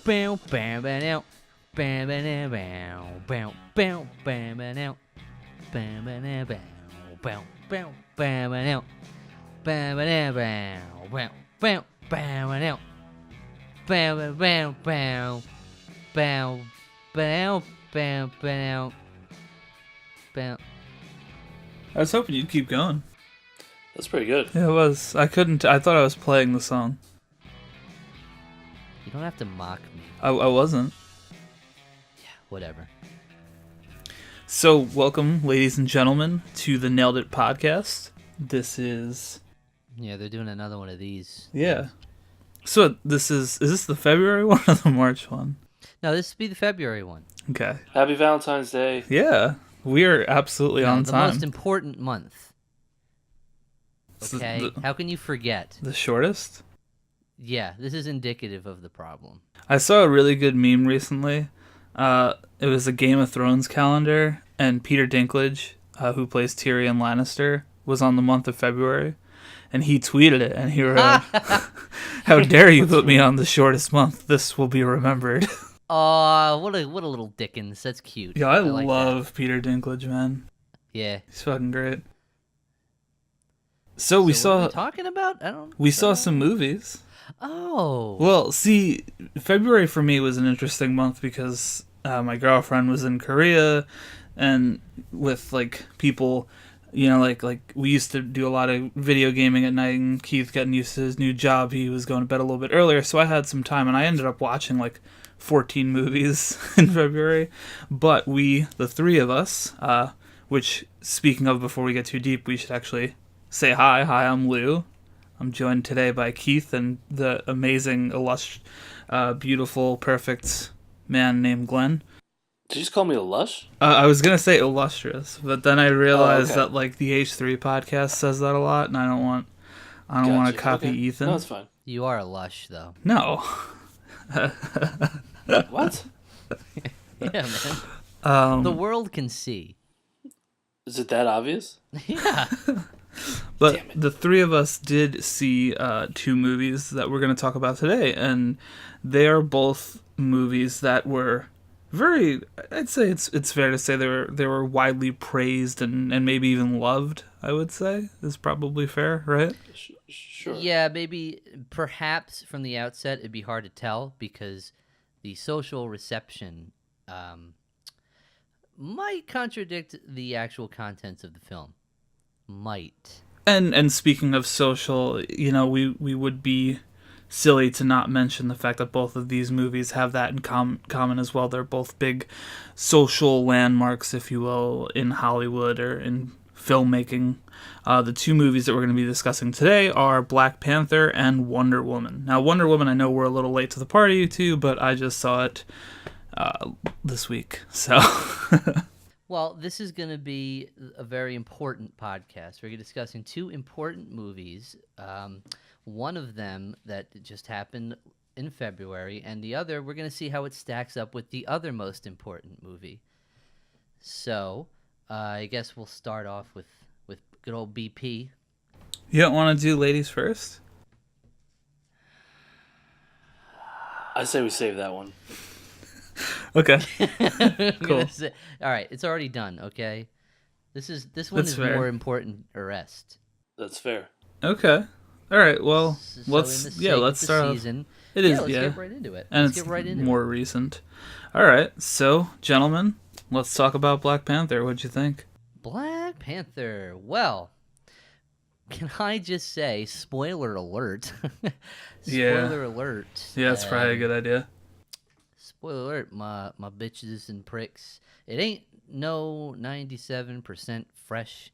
Bow, bow, bow, now. Bow, bow, now, bow, bow, bow, bow, now. Bow, bow, now, bow, bow, bow, bow, bow, now. Bow, bow, now, bow, bow, bow, bow, now. Bow, bow, bow, bow. Bow, bow, bow, bow, bow. I was hoping you'd keep going. That's pretty good. Yeah, it was. I thought I was playing the song. You don't have to mock me. I wasn't. Yeah, whatever. So, welcome, ladies and gentlemen, to the Nailed It podcast. This is... Yeah, they're doing another one of these. Yeah. So, is this the February one or the March one? No, this would be the February one. Okay. Happy Valentine's Day. Yeah, we are absolutely on the time. most important month. Okay, The how can you forget? the shortest? Yeah, this is indicative of the problem. I saw a really good meme recently. It was a Game of Thrones calendar, and Peter Dinklage, who plays Tyrion Lannister, was on the month of February, and he tweeted it, and he wrote, "How dare you put me on the shortest month? This will be remembered." What a little Dickens. That's cute. Yeah, I like love Peter Dinklage, man. that. Yeah. He's fucking great. So we What are saw we talking about? I don't. we saw some movies. Oh. Well, see, February for me was an interesting month because my girlfriend was in Korea, and with like people, you know, like we used to do a lot of video gaming at night, and Keith getting used to his new job, he was going to bed a little bit earlier, so I had some time, and I ended up watching like 14 movies in February. But we, the three of us, which, speaking of, before we get too deep, we should actually say hi. Hi, I'm Lou. I'm joined today by Keith and the amazing, beautiful, perfect man named Glenn. Did you just call me a lush? I was going to say illustrious, but then I realized okay. that like the H3 podcast says that a lot, and I don't want to copy Okay. Ethan. No, it's fine. You are a lush, though. No. What? Yeah, man. The world can see. Is it that obvious? Yeah. But Damn it. the three of us did see two movies that we're going to talk about today, and they are both movies that were very, I'd say it's fair to say they were widely praised and maybe even loved, I would say, is probably fair, right? Sure. Yeah, maybe, perhaps from the outset, it'd be hard to tell because the social reception might contradict the actual contents of the film. Might. And speaking of social, you know, we would be silly to not mention the fact that both of these movies have that in common as well. They're both big social landmarks, if you will, in Hollywood or in filmmaking. The two movies that we're going to be discussing today are Black Panther and Wonder Woman. Now, Wonder Woman, I know we're a little late to the party too, but I just saw it this week, so... Well, this is going to be a very important podcast. We're going to be discussing two important movies. One of them that just happened in February, and the other, we're going to see how it stacks up with the other most important movie. So, I guess we'll start off with good old BP. You don't want to do ladies first? I say we save that one. Okay. Cool. Cool. All right, it's already done, okay? This one That's is fair. more important arrest. That's fair. Okay. All right. Well, So let's in the sake let's of start. the off. season, It is let's get right into it. and Let's it's get right into more it. recent. All right. So, gentlemen, let's talk about Black Panther. What'd you think? Black Panther. Well, can I just say, spoiler alert. Yeah. Spoiler alert. Yeah, that's probably a good idea. Spoiler alert, my bitches and pricks. It ain't no 97% fresh.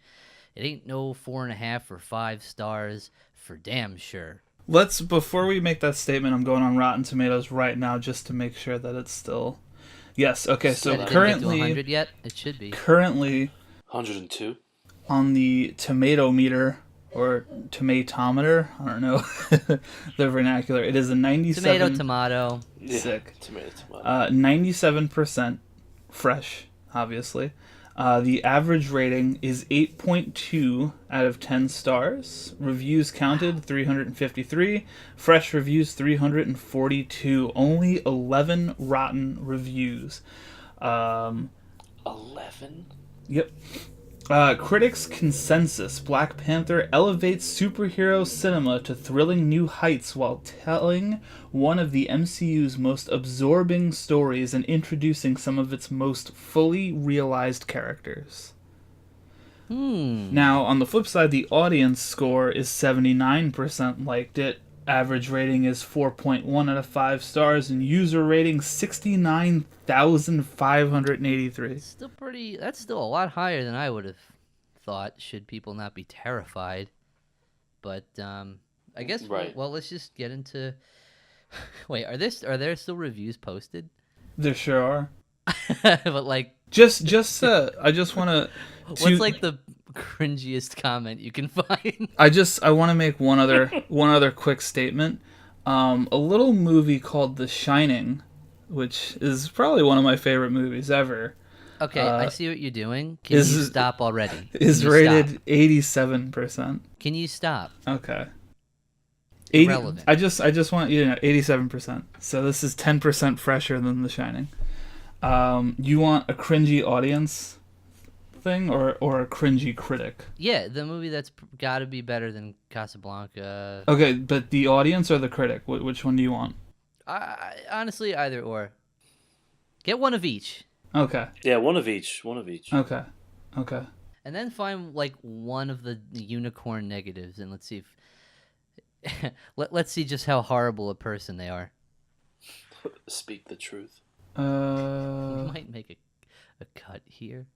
It ain't no 4.5 or 5 stars for damn sure. Before we make that statement, I'm going on Rotten Tomatoes right now just to make sure that it's still. Yes. Okay. So It didn't get to currently, 100 yet. It should be. 102. on the tomato meter or tomatometer, I don't know the vernacular. It is a 97. Tomato. Yeah. Sick. Tomato. 97% fresh, obviously. The average rating is 8.2 out of 10 stars. Reviews counted 353. Fresh reviews 342. Only 11 rotten reviews. 11? Yep. Critics' consensus: Black Panther elevates superhero cinema to thrilling new heights while telling one of the MCU's most absorbing stories and introducing some of its most fully realized characters. Now, on the flip side, the audience score is 79% liked it. Average rating is 4.1 out of 5 stars, and user rating 69,583. Still pretty. That's still a lot higher than I would have thought. Should people not be terrified? But I guess Right. well, let's just get into. Wait, are there still reviews posted? There sure are. But like, Just I just want to. what's like the cringiest comment you can find? I want to make one other quick statement. A little movie called The Shining, which is probably one of my favorite movies ever, Okay, I see what you're doing. Can you stop already? is Can you rated stop? 87%. Can you stop? Okay. Irrelevant. I just want you to know 87%. So this is 10% fresher than The Shining. You want a cringy audience thing or a cringy critic? Yeah, the movie that's got to be better than Casablanca. Okay, but the audience or the critic? Which one do you want? I honestly, either or. Get one of each, Okay. Yeah, one of each. One of each. Okay. and then find like one of the unicorn negatives, and let's see if let's see just how horrible a person they are. Speak the truth. We might make a cut here.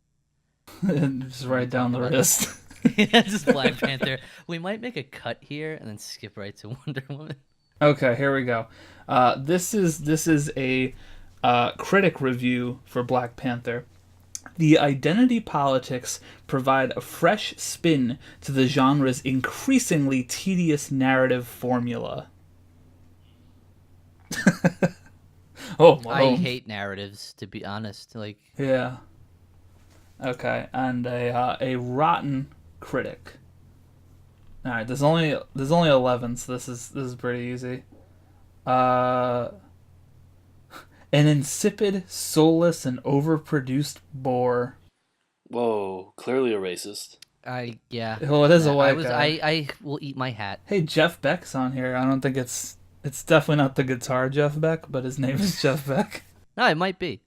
Just right down the wrist. Yeah, just Black Panther. We might make a cut here and then skip right to Wonder Woman. Okay, here we go. This is a critic review for Black Panther. The identity politics provide a fresh spin to the genre's increasingly tedious narrative formula. I hate narratives, to be honest. Like, Yeah. Okay, and a rotten critic. All right, there's only 11, so this is pretty easy. An insipid, soulless, and overproduced bore. Whoa, clearly a racist. yeah. Oh, it is a white guy. I will eat my hat. Hey, Jeff Beck's on here. I don't think it's definitely not the guitar Jeff Beck, but his name is Jeff Beck. No, it might be.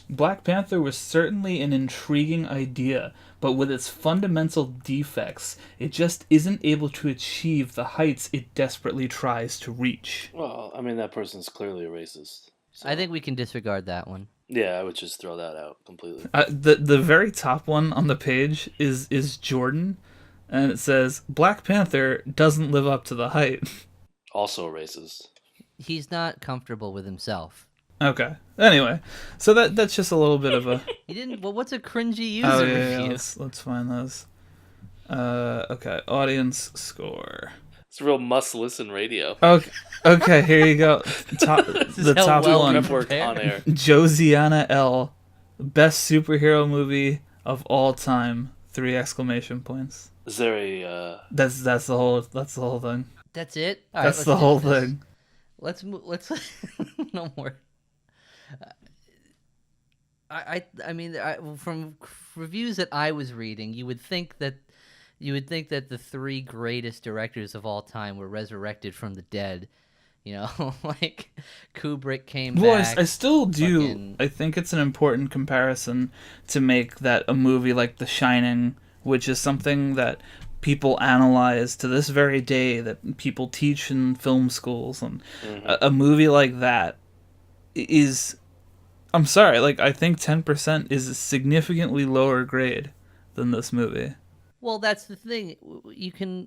Black Panther was certainly an intriguing idea, but with its fundamental defects, it just isn't able to achieve the heights it desperately tries to reach. Well, I mean, that person's clearly a racist. So, I think we can disregard that one. yeah, I would just throw that out completely. The very top one on the page is Jordan, and it says, Black Panther doesn't live up to the hype. Also a racist. He's not comfortable with himself. Okay. Anyway, so that's just a little bit of a... He didn't. Well, what's a cringy user Oh, yeah, review? let's find those. Okay, audience score. It's real must-listen radio. Okay, here you go. The how top well one. Prep work on air. Josiana L. Best superhero movie of all time. 3 exclamation points. Is there a... That's the whole thing. That's it. All right, That's let's the do whole this. thing. Let's move. Let's no more. I mean, from reviews that I was reading, you would think that the 3 greatest directors of all time were resurrected from the dead. You know, like Kubrick came back. I still do. fucking- I think it's an important comparison to make that a movie like The Shining, which is something that people analyze to this very day, that people teach in film schools, and a movie like that is... I'm sorry, like, I think 10% is a significantly lower grade than this movie. Well, that's the thing. You can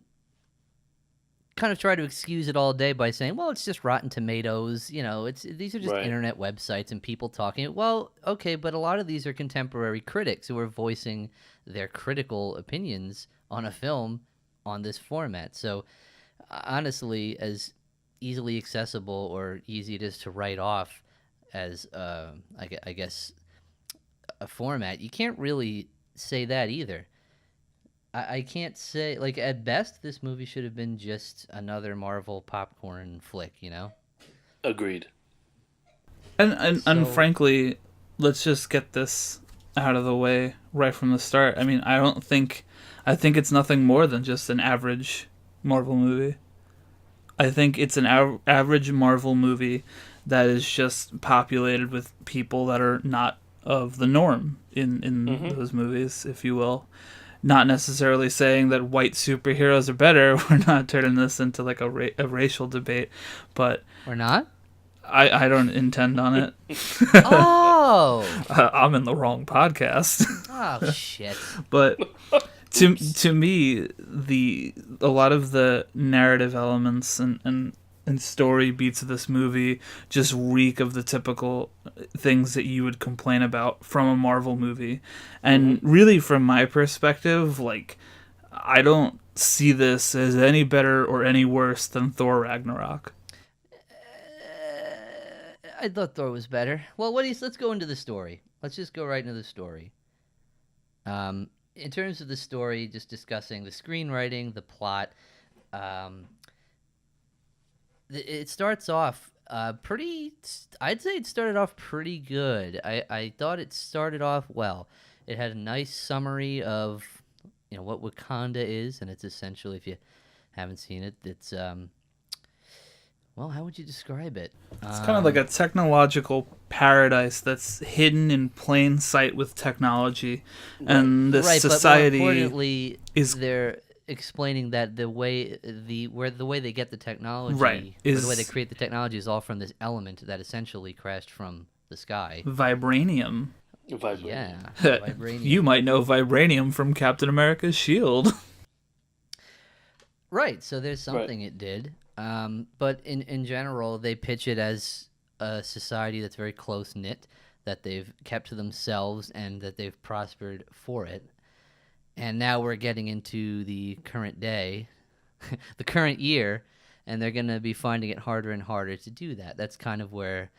kind of try to excuse it all day by saying, well, it's just Rotten Tomatoes. You know, these are just Right. internet websites and people talking. Well, okay, but a lot of these are contemporary critics who are voicing their critical opinions on a film on this format. So, honestly, as easily accessible or easy it is to write off as, I guess, a format, you can't really say that either. I can't say, like, at best, this movie should have been just another Marvel popcorn flick, you know? Agreed. And So- frankly, let's just get this out of the way right from the start. I mean, I think it's nothing more than just an average Marvel movie. I think it's an average Marvel movie that is just populated with people that are not of the norm in those movies, if you will. Not necessarily saying that white superheroes are better. We're not turning this into like a racial debate, but Or not? I don't intend on it. Oh! I'm in the wrong podcast. Oh, shit. But to me, a lot of the narrative elements and story beats of this movie just reek of the typical things that you would complain about from a Marvel movie. And really, from my perspective, like, I don't see this as any better or any worse than Thor Ragnarok. I thought Thor was better. Well, let's go into the story. Let's just go right into the story. In terms of the story, just discussing the screenwriting, the plot, it starts off pretty. I'd say it started off pretty good. I thought it started off well. It had a nice summary of, you know, what Wakanda is, and it's essentially, if you haven't seen it, it's well, how would you describe it? It's kind of like a technological paradise that's hidden in plain sight with technology, and this society but more importantly, is they're explaining that the way they get the technology, Right, or the way they create the technology, is all from this element that essentially crashed from the sky. vibranium. Vibranium. Yeah, vibranium. You might know vibranium from Captain America's shield. Right, so there's something it did. But in general, they pitch it as a society that's very close-knit, that they've kept to themselves, and that they've prospered for it. And now we're getting into the current day, the current year, and they're going to be finding it harder and harder to do that. That's kind of where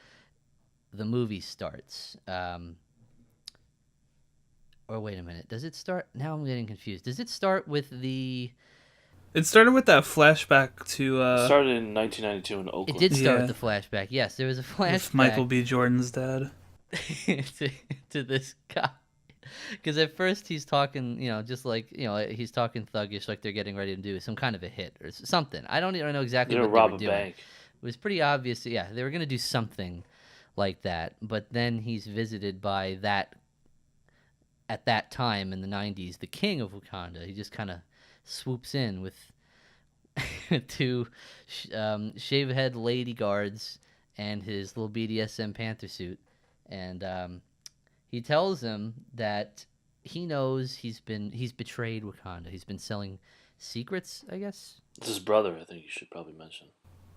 the movie starts. Or wait a minute, does it start? Now I'm getting confused. Does it start with the... It started with that flashback to Started in 1992 in Oakland. It did start Yeah. with the flashback. Yes, there was a flashback. with Michael B. Jordan's dad. to this guy. Because at first he's talking, you know, just like, you know, he's talking thuggish, like they're getting ready to do some kind of a hit or something. I don't even know exactly They're what gonna rob they a were doing. bank. It was pretty obvious. Yeah, they were going to do something like that. But then he's visited by that, at that time in the 90s, the king of Wakanda. He just kind of swoops in with two shave-head lady guards and his little BDSM panther suit. And he tells him that he knows he's betrayed Wakanda. He's been selling secrets, I guess. It's his brother, I think you should probably mention.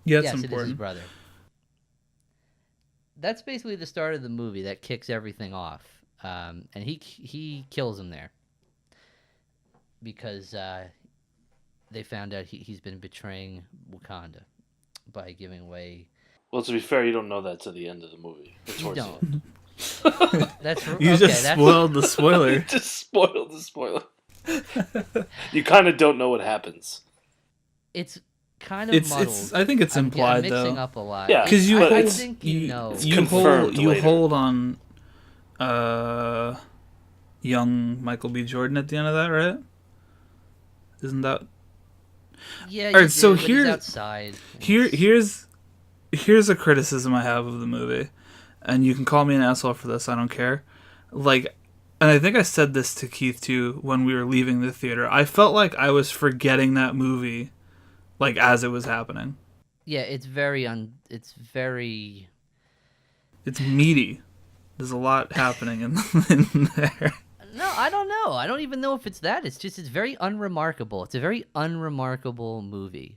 Yeah, it's Yes, it is his important. brother. That's basically the start of the movie that kicks everything off. And he kills him there because they found out he's been betraying Wakanda by giving away. Well, to be fair, you don't know that to the end of the movie. You don't. That's You okay, just that's, spoiled the spoiler. Just spoiled the spoiler. You kind of don't know what happens. It's kind of It's muddled. I think it's I'm implied mixing though. up a lot. Yeah, Because you but I it's- think you know. it's you confirmed hold later. on young Michael B. Jordan at the end of that, right? Isn't that Yeah, All right, you so do, but here- he's outside. here's a criticism I have of the movie, and you can call me an asshole for this, I don't care. Like, and I think I said this to Keith too when we were leaving the theater. I felt like I was forgetting that movie, like, as it was happening. Yeah, it's very it's very. It's meaty. There's a lot happening in there. No, I don't know. I don't even know if it's that. It's just it's very unremarkable. It's a very unremarkable movie.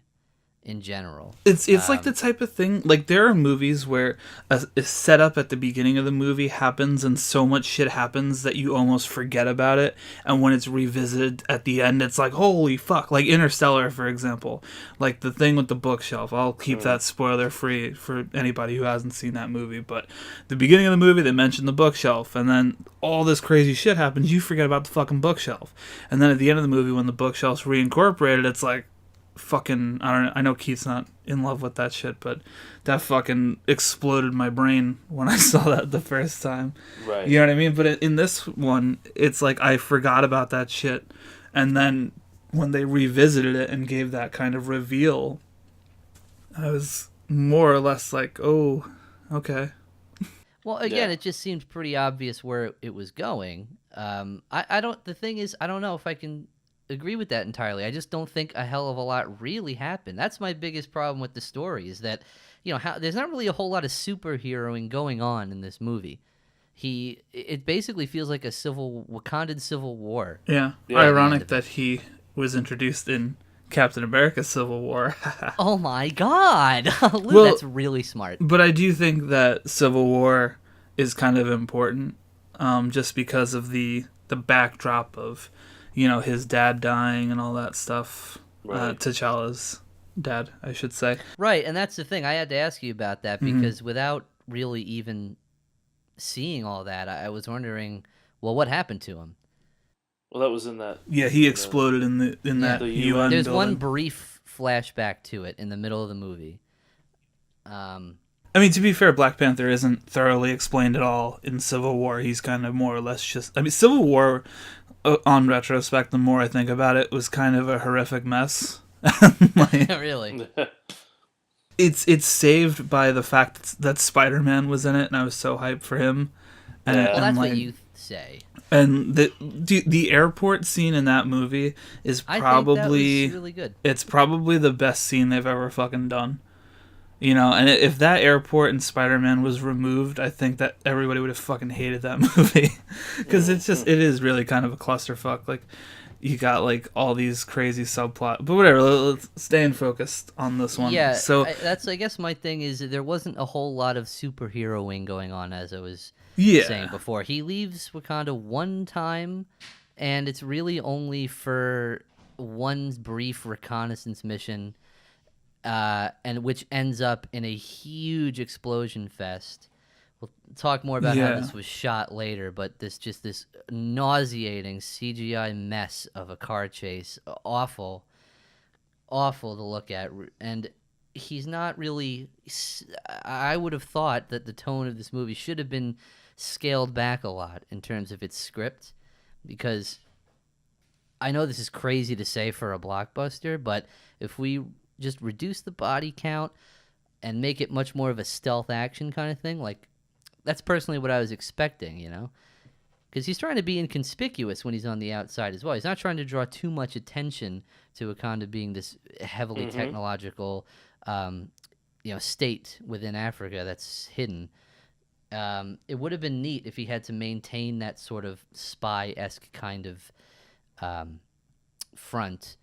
in general. It's like the type of thing, like there are movies where a setup at the beginning of the movie happens and so much shit happens that you almost forget about it, and when it's revisited at the end it's like holy fuck. Like Interstellar, for example, like the thing with the bookshelf. I'll keep that spoiler free for anybody who hasn't seen that movie, but the beginning of the movie they mention the bookshelf, and then all this crazy shit happens, you forget about the fucking bookshelf, and then at the end of the movie when the bookshelf's reincorporated, it's like fucking, I know Keith's not in love with that shit, but that fucking exploded my brain when I saw that the first time. Right. You know what I mean? But in this one, it's like I forgot about that shit, and then when they revisited it and gave that kind of reveal, I was more or less like, oh, okay. Well, again, it just seemed pretty obvious where it was going. I don't. The thing is, I don't know if I can agree with that entirely. I just don't think a hell of a lot really happened. That's my biggest problem with the story, is that, there's not really a whole lot of superheroing going on in this movie. It basically feels like a Wakandan civil war. Yeah. Ironic that he was introduced in Captain America Civil War. Oh my god. Well, that's really smart. But I do think that Civil War is kind of important, just because of the backdrop of his dad dying and all that stuff. Right. T'Challa's dad, I should say. Right, and that's the thing. I had to ask you about that because without really even seeing all that, I was wondering, well, what happened to him? Well, that was in that. Yeah, he exploded in that the UN There's building. one brief flashback to it in the middle of the movie. I mean, to be fair, Black Panther isn't thoroughly explained at all in Civil War. He's kind of more or less just... I mean, Civil War, on retrospect, the more I think about it, was kind of a horrific mess. Really? It's saved by the fact that Spider-Man was in it, and I was so hyped for him. And, Yeah. Well, and that's like, what you say. And the airport scene in that movie is I probably... think that was really good. It's probably the best scene they've ever fucking done. And if that airport in Spider-Man was removed, I think that everybody would have fucking hated that movie. Because it is really kind of a clusterfuck. Like, you got, like, all these crazy subplots. But whatever, let's stay focused on this one. Yeah, so I guess my thing is that there wasn't a whole lot of superheroing going on, as I was saying before. He leaves Wakanda one time, and it's really only for one brief reconnaissance mission, and which ends up in a huge explosion fest. We'll talk more about how this was shot later, but this nauseating CGI mess of a car chase, awful to look at, and he's not really... I would have thought that the tone of this movie should have been scaled back a lot in terms of its script, because I know this is crazy to say for a blockbuster, but if we just reduce the body count and make it much more of a stealth action kind of thing, like, that's personally what I was expecting, because he's trying to be inconspicuous when he's on the outside as well. He's not trying to draw too much attention to Wakanda being this heavily technological, state within Africa that's hidden. It would have been neat if he had to maintain that sort of spy-esque kind of front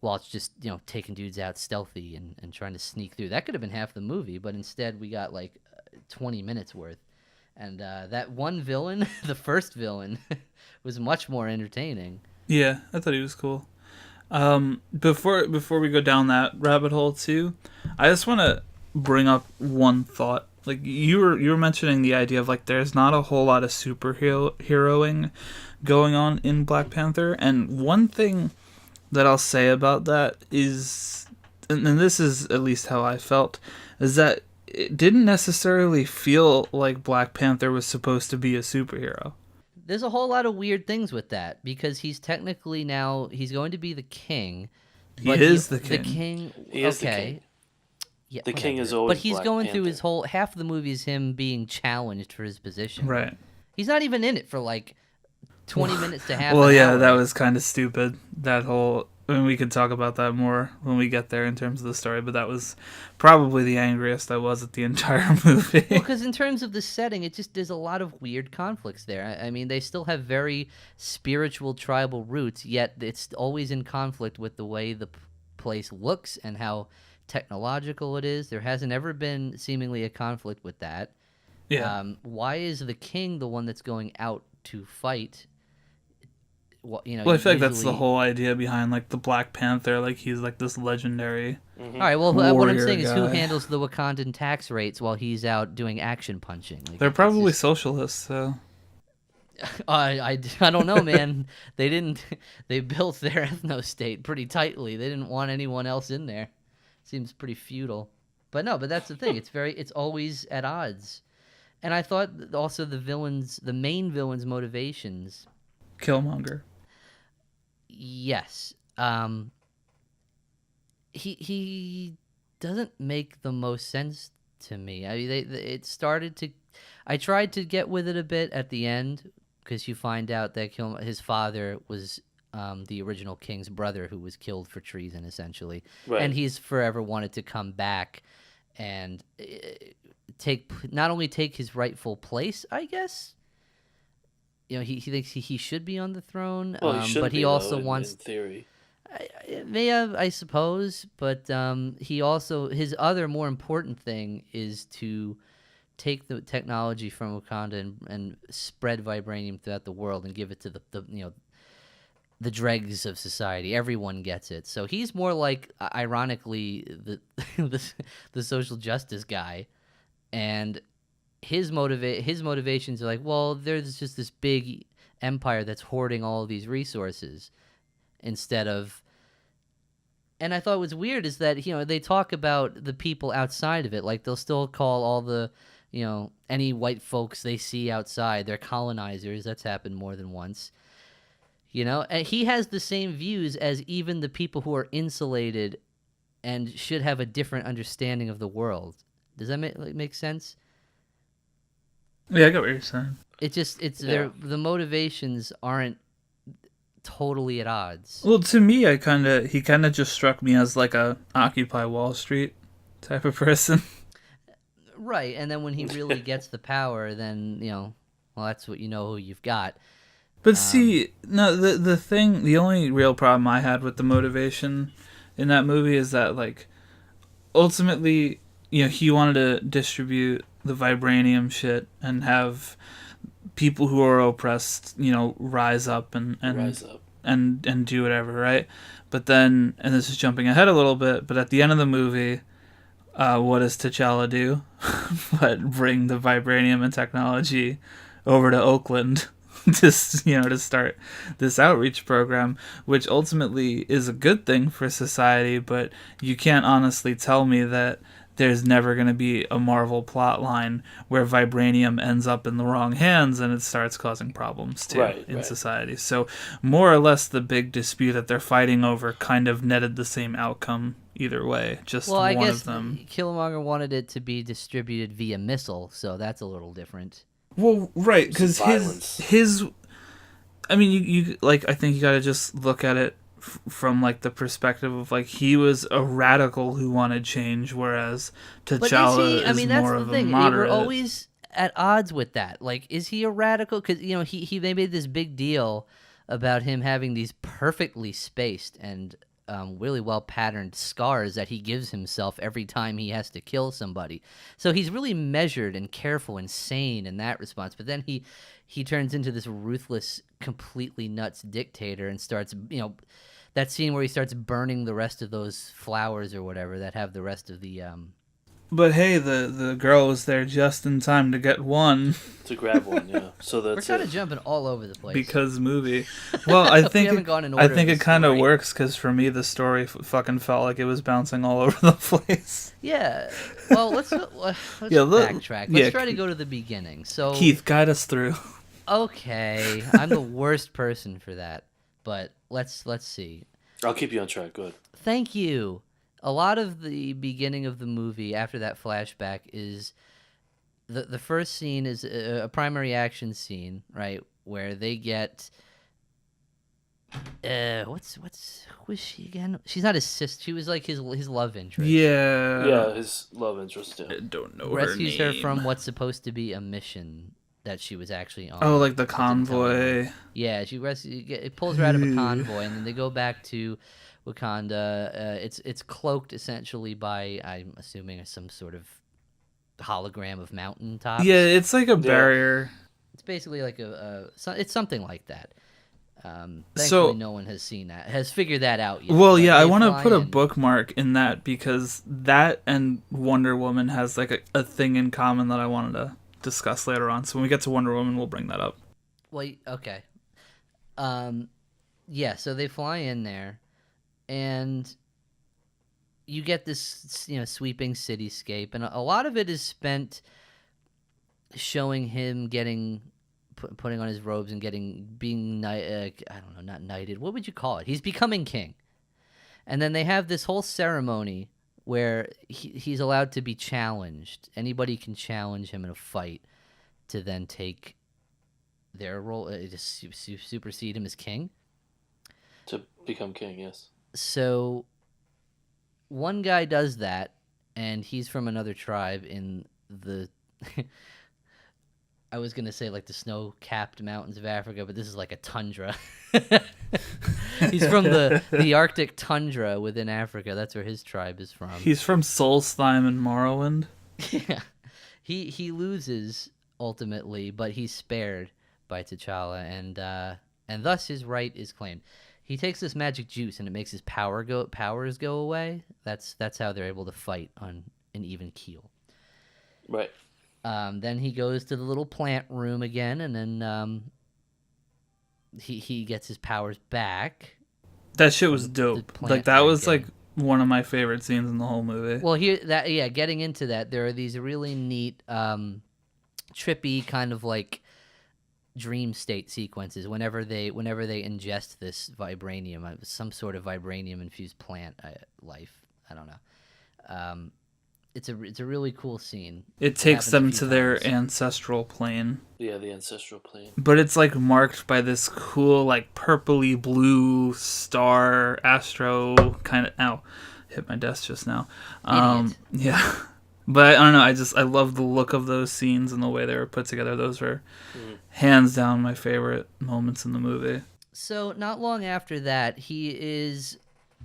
while it's just, taking dudes out stealthy and trying to sneak through. That could have been half the movie, but instead we got, 20 minutes worth. And that one villain, the first villain, was much more entertaining. Yeah, I thought he was cool. Before we go down that rabbit hole too, I just want to bring up one thought. Like you were mentioning the idea of there's not a whole lot of superheroing going on in Black Panther, and one thing that I'll say about that is, and this is at least how I felt, is that it didn't necessarily feel like Black Panther was supposed to be a superhero. There's a whole lot of weird things with that, because he's technically now, he's going to be the king. He is the king. The king, He is the king. Yeah, the king is whatever. always But he's Black going through Panther. his whole, half of the movie is him being challenged for his position. Right. He's not even in it for 20 minutes to half Well, an yeah, hour. that was kind of stupid. That whole... I mean, we could talk about that more when we get there in terms of the story, but that was probably the angriest I was at the entire movie. Well, because in terms of the setting, there's a lot of weird conflicts there. I mean, they still have very spiritual tribal roots, yet it's always in conflict with the way the place looks and how technological it is. There hasn't ever been seemingly a conflict with that. Yeah. Why is the king the one that's going out to fight? Well, Well, I feel like that's the usually... whole idea behind like the Black Panther. Like he's like this legendary. All right, well, what I'm warrior saying is who guy. handles the Wakandan tax rates while he's out doing action punching? Like, They're it's probably just- socialists, so I don't know, man. They didn't. They built their ethno state pretty tightly. They didn't want anyone else in there. Seems pretty feudal. But no, but that's the thing. It's always at odds. And I thought that also the main villain's motivations. Killmonger. Yes. He doesn't make the most sense to me. I mean, it started to. I tried to get with it a bit at the end because you find out that his father was the original king's brother who was killed for treason, essentially, Right. and he's forever wanted to come back and not only take his rightful place, I guess. You know, he thinks he should be on the throne, Well, he should but be, he also though, wants. in theory. It may have, I suppose, but he also, his other more important thing is to take the technology from Wakanda and spread vibranium throughout the world and give it to the dregs of society. Everyone gets it. So he's more like, ironically, the social justice guy, and his motivations are like, well, there's just this big empire that's hoarding all of these resources instead of. And I thought was weird is that they talk about the people outside of it, like they'll still call all the any white folks they see outside they're colonizers. That's happened more than once. And he has the same views as even the people who are insulated and should have a different understanding of the world. Does that make sense? Yeah, I get what you're saying. The motivations aren't totally at odds. Well, to me, he kind of just struck me as like a Occupy Wall Street type of person. Right, and then when he really gets the power, then well, that's what who you've got. But see, no, the only real problem I had with the motivation in that movie is that like ultimately, he wanted to distribute the vibranium shit and have people who are oppressed, rise up and Rise up. and do whatever, right? But then, and this is jumping ahead a little bit, but at the end of the movie, what does T'Challa do? But bring the vibranium and technology over to Oakland to start this outreach program, which ultimately is a good thing for society, but you can't honestly tell me that there's never going to be a Marvel plot line where vibranium ends up in the wrong hands and it starts causing problems too in society. So more or less the big dispute that they're fighting over kind of netted the same outcome either way. Just well, I one guess of them. Killmonger wanted it to be distributed via missile, so that's a little different. Well, right, because Violence. his I mean, you like, I think you got to just look at it from like the perspective of like he was a radical who wanted change, whereas T'Challa is more of a moderate. We're always at odds with that. Like, is he a radical? Because they made this big deal about him having these perfectly spaced and really well patterned scars that he gives himself every time he has to kill somebody. So he's really measured and careful and sane in that response. But then he turns into this ruthless, completely nuts dictator and starts, that scene where he starts burning the rest of those flowers or whatever that have the rest of the. But hey, the girl was there just in time to get one. To grab one, yeah. So that's We're kind of jumping all over the place. Because movie. Well, I think haven't gone in order I think of it the kind of story. works because for me the story fucking felt like it was bouncing all over the place. Yeah. Well, let's backtrack. Let's try to go to the beginning. So Keith, guide us through. Okay, I'm the worst person for that, but let's see. I'll keep you on track. Good. Thank you. A lot of the beginning of the movie after that flashback is the first scene is a primary action scene, right, where they get who was she again? She's not his sister. She was like his love interest. Yeah. Yeah, his love interest. Yeah. I don't know Rescues her her name. from what's supposed to be a mission. that she was actually on. Oh, like the It didn't tell anyone. convoy. Yeah, it pulls her out of a convoy, and then they go back to Wakanda. It's cloaked essentially by, I'm assuming, some sort of hologram of mountaintops. Yeah, it's like a barrier. It's basically like it's something like that. Thankfully, So no one has figured that out yet. well, but yeah, I they want to fly put a in. bookmark in that because that and Wonder Woman has like a thing in common that I wanted to discuss later on. So when we get to Wonder Woman, we'll bring that up. Well, okay. Yeah, so they fly in there, and you get this, sweeping cityscape, and a lot of it is spent showing him putting on his robes and being I don't know, not knighted. What would you call it? He's becoming king, and then they have this whole ceremony where he's allowed to be challenged. Anybody can challenge him in a fight to then take their role, to supersede him as king. To become king, yes. So one guy does that, and he's from another tribe in the I was going to say like the snow-capped mountains of Africa, but this is like a tundra. He's from the Arctic tundra within Africa. That's where his tribe is from. He's from Solstheim and Morrowind. Yeah. He loses ultimately, but he's spared by T'Challa, and thus his right is claimed. He takes this magic juice and it makes his powers go away. That's how they're able to fight on an even keel. Right. Then he goes to the little plant room again, and then he gets his powers back. That shit was dope. Like that was like one of my favorite scenes in the whole movie. Well, getting into that, there are these really neat, trippy kind of like dream state sequences whenever they ingest this vibranium, some sort of vibranium infused plant life. I don't know. It's a really cool scene. It takes them to their ancestral plane. Yeah, the ancestral plane. But it's like marked by this cool like purpley blue star astro kind of. Ow, hit my desk just now. Yeah. But I don't know. I love the look of those scenes and the way they were put together. Those are hands down my favorite moments in the movie. So not long after that, he is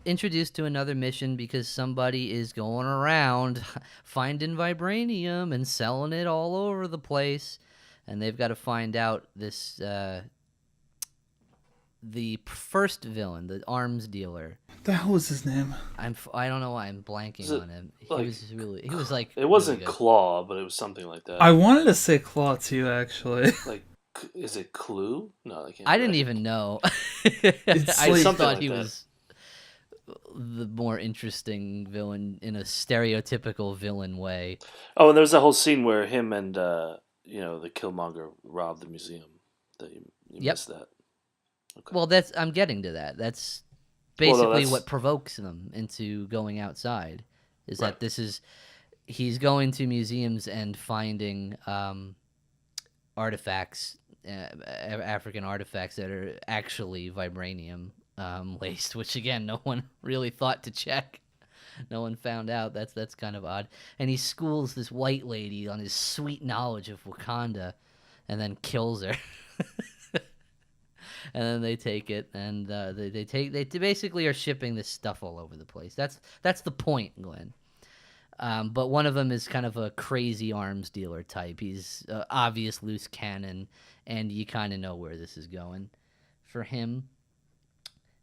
introduced to another mission because somebody is going around finding vibranium and selling it all over the place, and they've got to find out this the first villain, the arms dealer. What the hell was his name? I don't know why I'm blanking on him. He was like it wasn't really Claw, but it was something like that. I wanted to say Claw too, actually. Like, is it Clue? No, I can't. I didn't even know. It's I like- just thought like he that. was the more interesting villain in a stereotypical villain way. Oh, and there was that whole scene where him and the Killmonger robbed the museum. That you Yep. missed that. Okay. Well, I'm getting to that. That's basically what provokes them into going outside. Is that he's going to museums and finding artifacts, African artifacts that are actually vibranium laced, which again, no one really thought to check. No one found out. That's kind of odd. And he schools this white lady on his sweet knowledge of Wakanda, and then kills her. And then they take it, and they basically are shipping this stuff all over the place. That's the point, Glenn. But one of them is kind of a crazy arms dealer type. He's obvious loose cannon, and you kind of know where this is going for him.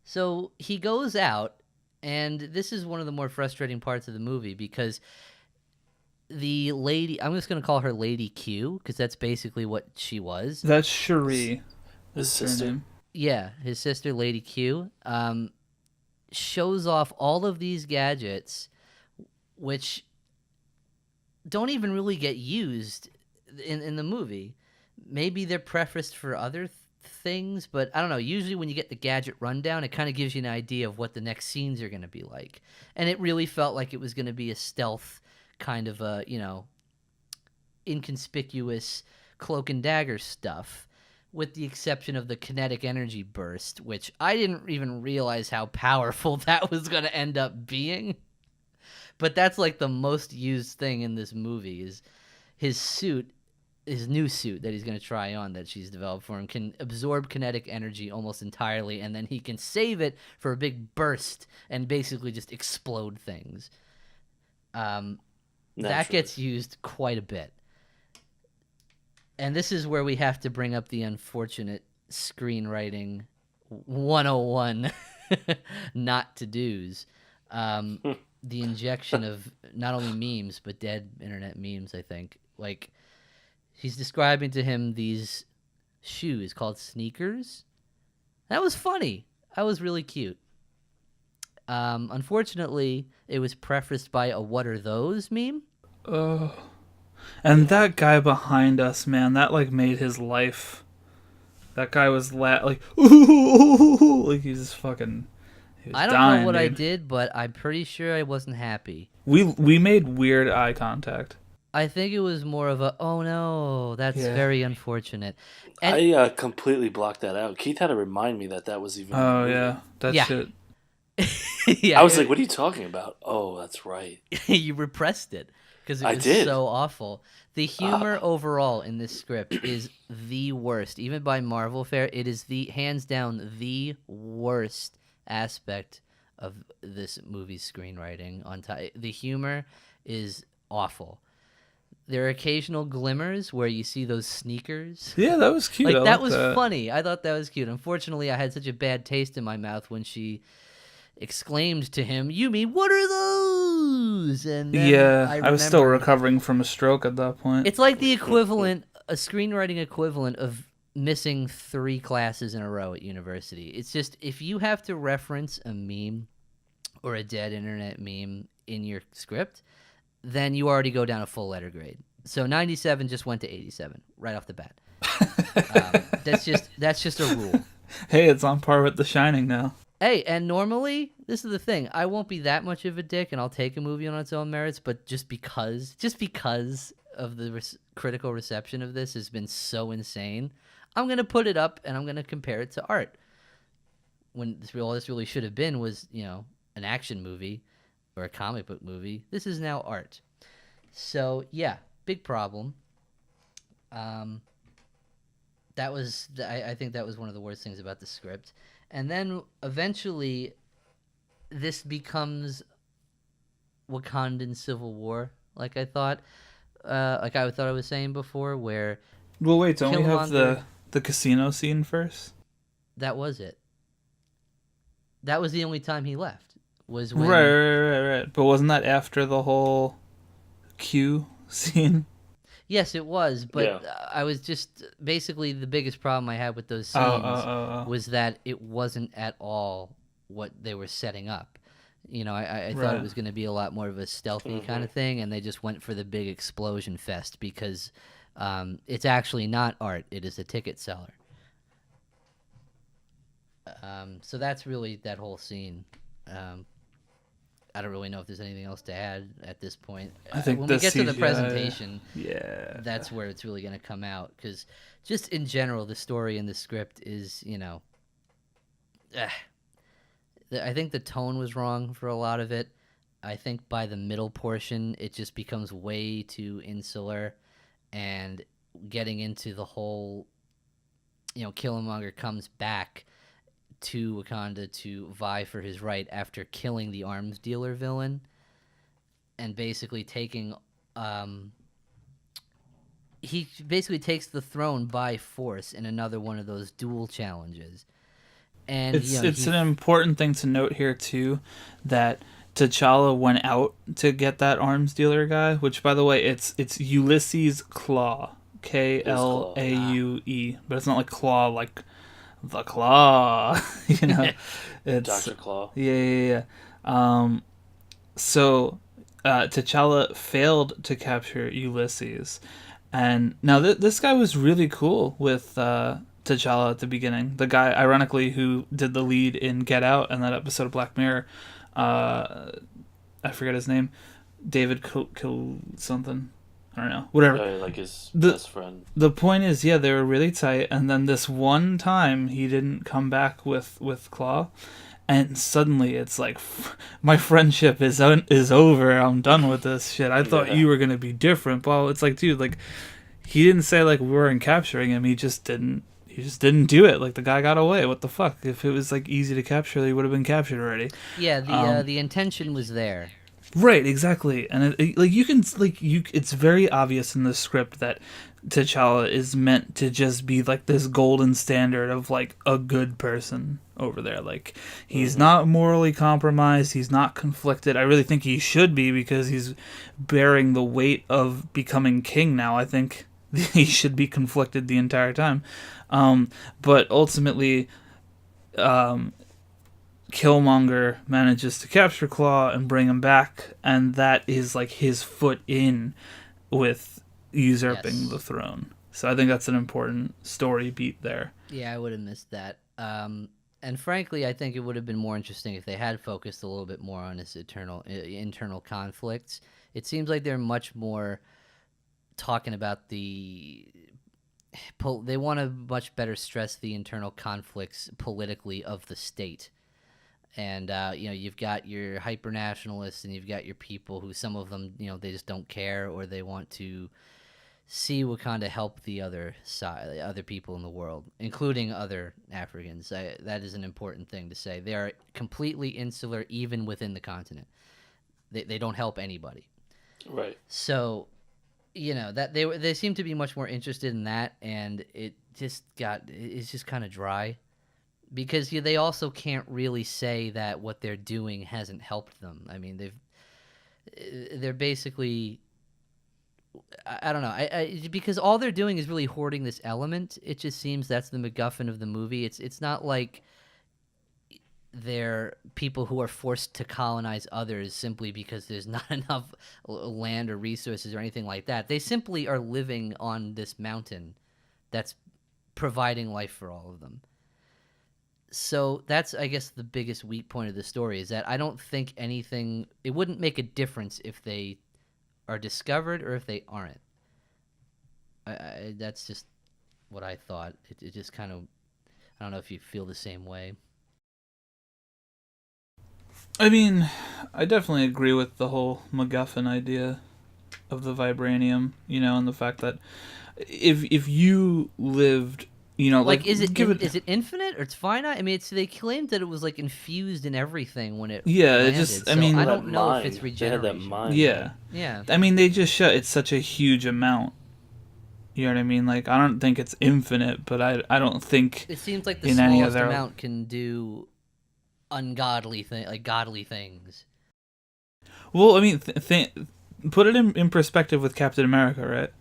So he goes out, and this is one of the more frustrating parts of the movie because the lady, I'm just going to call her Lady Q, because that's basically what she was. That's Cherie. His Is her sister. name. Yeah, his sister, Lady Q, shows off all of these gadgets, which don't even really get used in the movie. Maybe they're prefaced for other things, but I don't know. Usually when you get the gadget rundown, it kind of gives you an idea of what the next scenes are going to be like. And it really felt like it was going to be a stealth kind of a, inconspicuous cloak and dagger stuff, with the exception of the kinetic energy burst, which I didn't even realize how powerful that was going to end up being. But that's like the most used thing in this movie is his suit his new suit that he's going to try on that she's developed for him can absorb kinetic energy almost entirely, and then he can save it for a big burst and basically just explode things. That gets used quite a bit. And this is where we have to bring up the unfortunate screenwriting 101 not to do's. The injection of not only memes, but dead internet memes, I think. Like, he's describing to him these shoes called sneakers. That was funny. That was really cute. Unfortunately, it was prefaced by a "What are those?" meme. And that guy behind us, man, that like made his life. That guy was like, ooh, like he's fucking. He was I don't dying, know what dude. I did, but I'm pretty sure I wasn't happy. We made weird eye contact. I think it was more of a, oh no, that's very unfortunate. And I completely blocked that out. Keith had to remind me that was even. Oh yeah, that Yeah. shit. yeah, I was like, "What are you talking about?" Oh, that's right. you repressed it because it I was did. so awful. The humor overall in this script is the worst. Even by Marvel fare, it is the hands down the worst aspect of this movie's screenwriting. The humor is awful. There are occasional glimmers where you see those sneakers. Yeah, that was cute. Like, I that liked was funny. I thought that was cute. Unfortunately, I had such a bad taste in my mouth when she exclaimed to him, "You mean what are those?" And then Yeah, I was still remembered- recovering from a stroke at that point. It's like the equivalent, a screenwriting equivalent of missing 3 classes in a row at university. It's just, if you have to reference a meme or a dead internet meme in your script, then you already go down a full letter grade. So 97 just went to 87 right off the bat. That's just a rule. Hey, it's on par with The Shining now. Hey, and normally, this is the thing, I won't be that much of a dick and I'll take a movie on its own merits, but just because of the critical reception of this has been so insane, I'm going to put it up and I'm going to compare it to art. When all this really should have been was, an action movie or a comic book movie. This is now art. So, yeah, big problem. I think that was one of the worst things about the script. And then eventually this becomes Wakandan Civil War, like I thought. I thought I was saying before, where Well, wait, don't we have Killmonger- the casino scene first? that was it. That was the only time he left. Was when Right. But wasn't that after the whole Q scene? Yes, it was, but Yeah. I was just basically the biggest problem I had with those scenes was that it wasn't at all what they were setting up. I thought Right. it was going to be a lot more of a stealthy kind of thing, and they just went for the big explosion fest because it's actually not art; it is a ticket seller. So that's really that whole scene. I don't really know if there's anything else to add at this point. I think when the we get to the CGI presentation, Yeah. that's where it's really going to come out. Because just in general, the story in the script is, I think the tone was wrong for a lot of it. I think by the middle portion, it just becomes way too insular, and getting into the whole, Killmonger comes back to Wakanda to vie for his right after killing the arms dealer villain and basically taking he basically takes the throne by force in another one of those duel challenges. And It's an important thing to note here too, that T'Challa went out to get that arms dealer guy, which by the way it's Ulysses Claw, Klaue, but it's not like claw like the claw, It's Dr. Claw. Yeah. So T'Challa failed to capture Ulysses, and now this guy was really cool with T'Challa at the beginning. The guy, ironically, who did the lead in Get Out and that episode of Black Mirror, I forget his name, David Kill something. I don't know. Whatever. Like his best friend. The point is, yeah, they were really tight, and then this one time he didn't come back with Claw, and suddenly it's like, my friendship is over. I'm done with this shit. I thought you were gonna be different. Well, it's like, dude, like, he didn't say like we weren't capturing him. He just didn't do it. Like the guy got away. What the fuck? If it was like easy to capture, he would have been captured already. Yeah, the intention was there. Right, exactly. And like you can like you it's very obvious in the script that T'Challa is meant to just be like this golden standard of like a good person over there. Like he's not morally compromised, he's not conflicted. I really think he should be because he's bearing the weight of becoming king now. I think he should be conflicted the entire time. But ultimately Killmonger manages to capture Claw and bring him back, and that is like his foot in with usurping the throne. So I think that's an important story beat there. Yeah, I would have missed that. And frankly, I think it would have been more interesting if they had focused a little bit more on his internal conflicts. It seems like they're much more talking about they want to much better stress the internal conflicts politically of the state. And, you've got your hyper-nationalists and you've got your people who some of them, they just don't care or they want to see Wakanda help the other side, other people in the world, including other Africans. That is an important thing to say. They are completely insular even within the continent. They don't help anybody. Right. So, that they seem to be much more interested in that, and it's just kind of dry. Because they also can't really say that what they're doing hasn't helped them. I mean, they're basically, I don't know. Because all they're doing is really hoarding this element. It just seems that's the MacGuffin of the movie. It's not like they're people who are forced to colonize others simply because there's not enough land or resources or anything like that. They simply are living on this mountain that's providing life for all of them. So that's, I guess, the biggest weak point of the story is that I don't think it wouldn't make a difference if they are discovered or if they aren't. That's just what I thought. It just kind of, I don't know if you feel the same way. I mean, I definitely agree with the whole MacGuffin idea of the vibranium, and the fact that if you lived... is it infinite or it's finite? I mean, they claimed that it was like infused in everything when it landed. I don't know if it's regeneration. Yeah. I mean, they just show it's such a huge amount. You know what I mean? Like, I don't think it's infinite, but I don't think it seems like the smallest amount can do ungodly godly things. Well, I mean, put it in perspective with Captain America, right?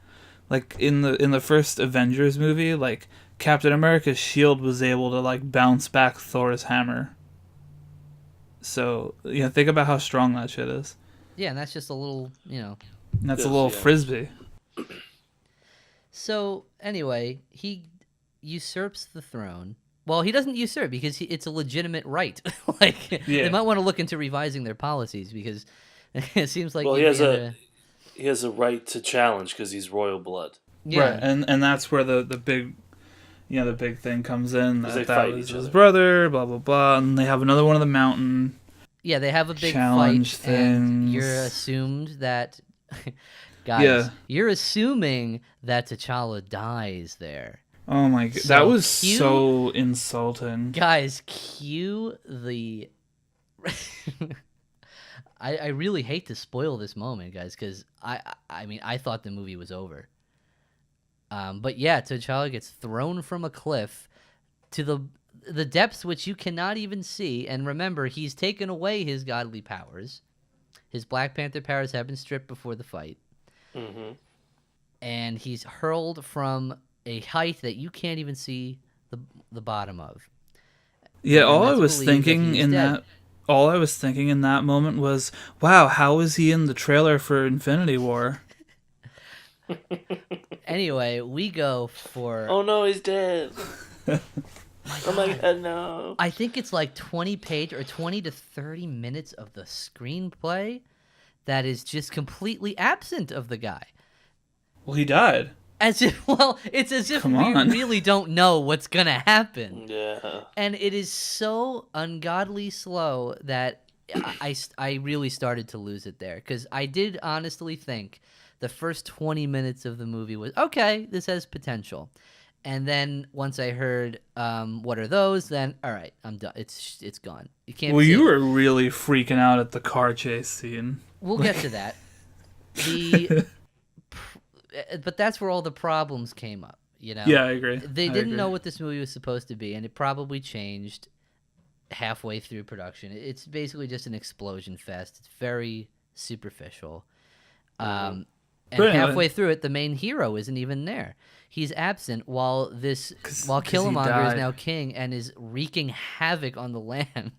Like in the first Avengers movie, like Captain America's shield was able to like bounce back Thor's hammer. So think about how strong that shit is. Yeah, and that's just a little, That's a little frisbee. So anyway, he usurps the throne. Well, he doesn't usurp because it's a legitimate right. They might want to look into revising their policies because it seems like he has a right to challenge because he's royal blood. Yeah. Right, and that's where the big, the big thing comes in. That was his other. Brother, blah blah blah, and they have another one on the mountain. Yeah, they have a big challenge fight, things. And you're assumed that, guys, you're assuming that T'Challa dies there. Oh my god, that was so insulting. Guys, cue the... I really hate to spoil this moment, guys, because I mean, I thought the movie was over. But yeah, T'Challa gets thrown from a cliff to the depths which you cannot even see. And remember, he's taken away his godly powers. His Black Panther powers have been stripped before the fight. Mm-hmm. And he's hurled from a height that you can't even see the bottom of. Yeah, all I was thinking in that moment was, wow, how is he in the trailer for Infinity War? Anyway, we go for... Oh no, he's dead. Oh my god, no. I think it's like 20 to 30 minutes of the screenplay that is just completely absent of the guy. Well, he died. It's as if we really don't know what's gonna happen. Yeah. And it is so ungodly slow that I really started to lose it there. Because I did honestly think the first 20 minutes of the movie was, okay, this has potential. And then once I heard what are those, then all right, I'm done. It's gone. You can't. Well, you save it. were really freaking out at the car chase scene. We'll get to that. But that's where all the problems came up. You know. Yeah, I agree. They I didn't agree. know what this movie was supposed to be, and it probably changed halfway through production. It's basically just an explosion fest. It's very superficial. And But anyway. halfway through it, the main hero isn't even there. He's absent while 'Cause Killmonger he is died. now king and is wreaking havoc on the land.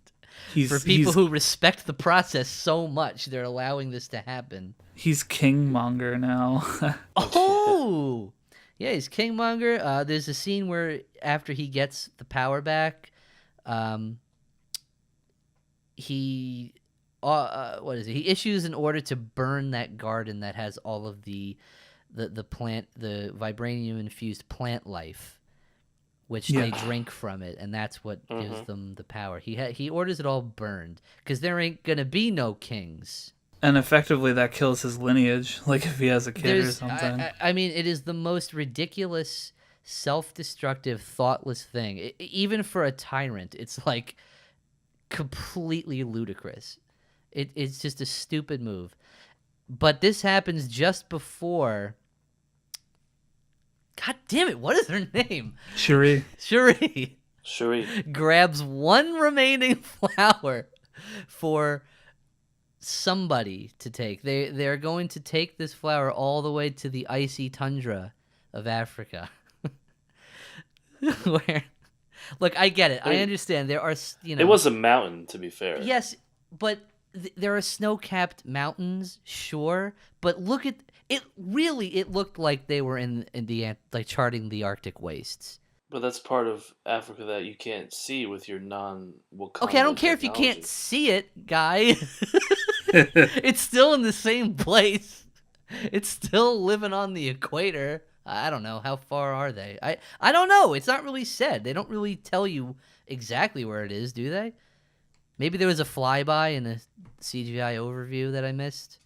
He's For people who respect the process so much, they're allowing this to happen. he's Kingmonger now. Oh, yeah, he's Kingmonger. There's a scene where after he gets the power back, he what is it? He issues an order to burn that garden that has all of the plant, the vibranium infused plant life, which they drink from it, and that's what gives them the power. He orders it all burned because there ain't gonna be no kings. And effectively, that kills his lineage. Like if he has a kid or There's, something. I mean, it is the most ridiculous, self-destructive, thoughtless thing. Even for a tyrant, it's like completely ludicrous. It's just a stupid move. But this happens just before. God damn it! What is her name? Shuri. Shuri Shuri. grabs one remaining flower for somebody to take. They're going to take this flower all the way to the icy tundra of Africa. Where, look, I get it. I understand. There are, It was a mountain, to be fair. yes, but there are snow-capped mountains, sure. But look at it. Really, it looked like they were in the like charting the Arctic wastes. But that's part of Africa that you can't see with your non-Wakanda Okay, I don't care if you technology. can't see it, guy. It's still in the same place. It's still living on the equator. I don't know. How far are they? I don't know. It's not really said. They don't really tell you exactly where it is, do they? Maybe there was a flyby in a CGI overview that I missed.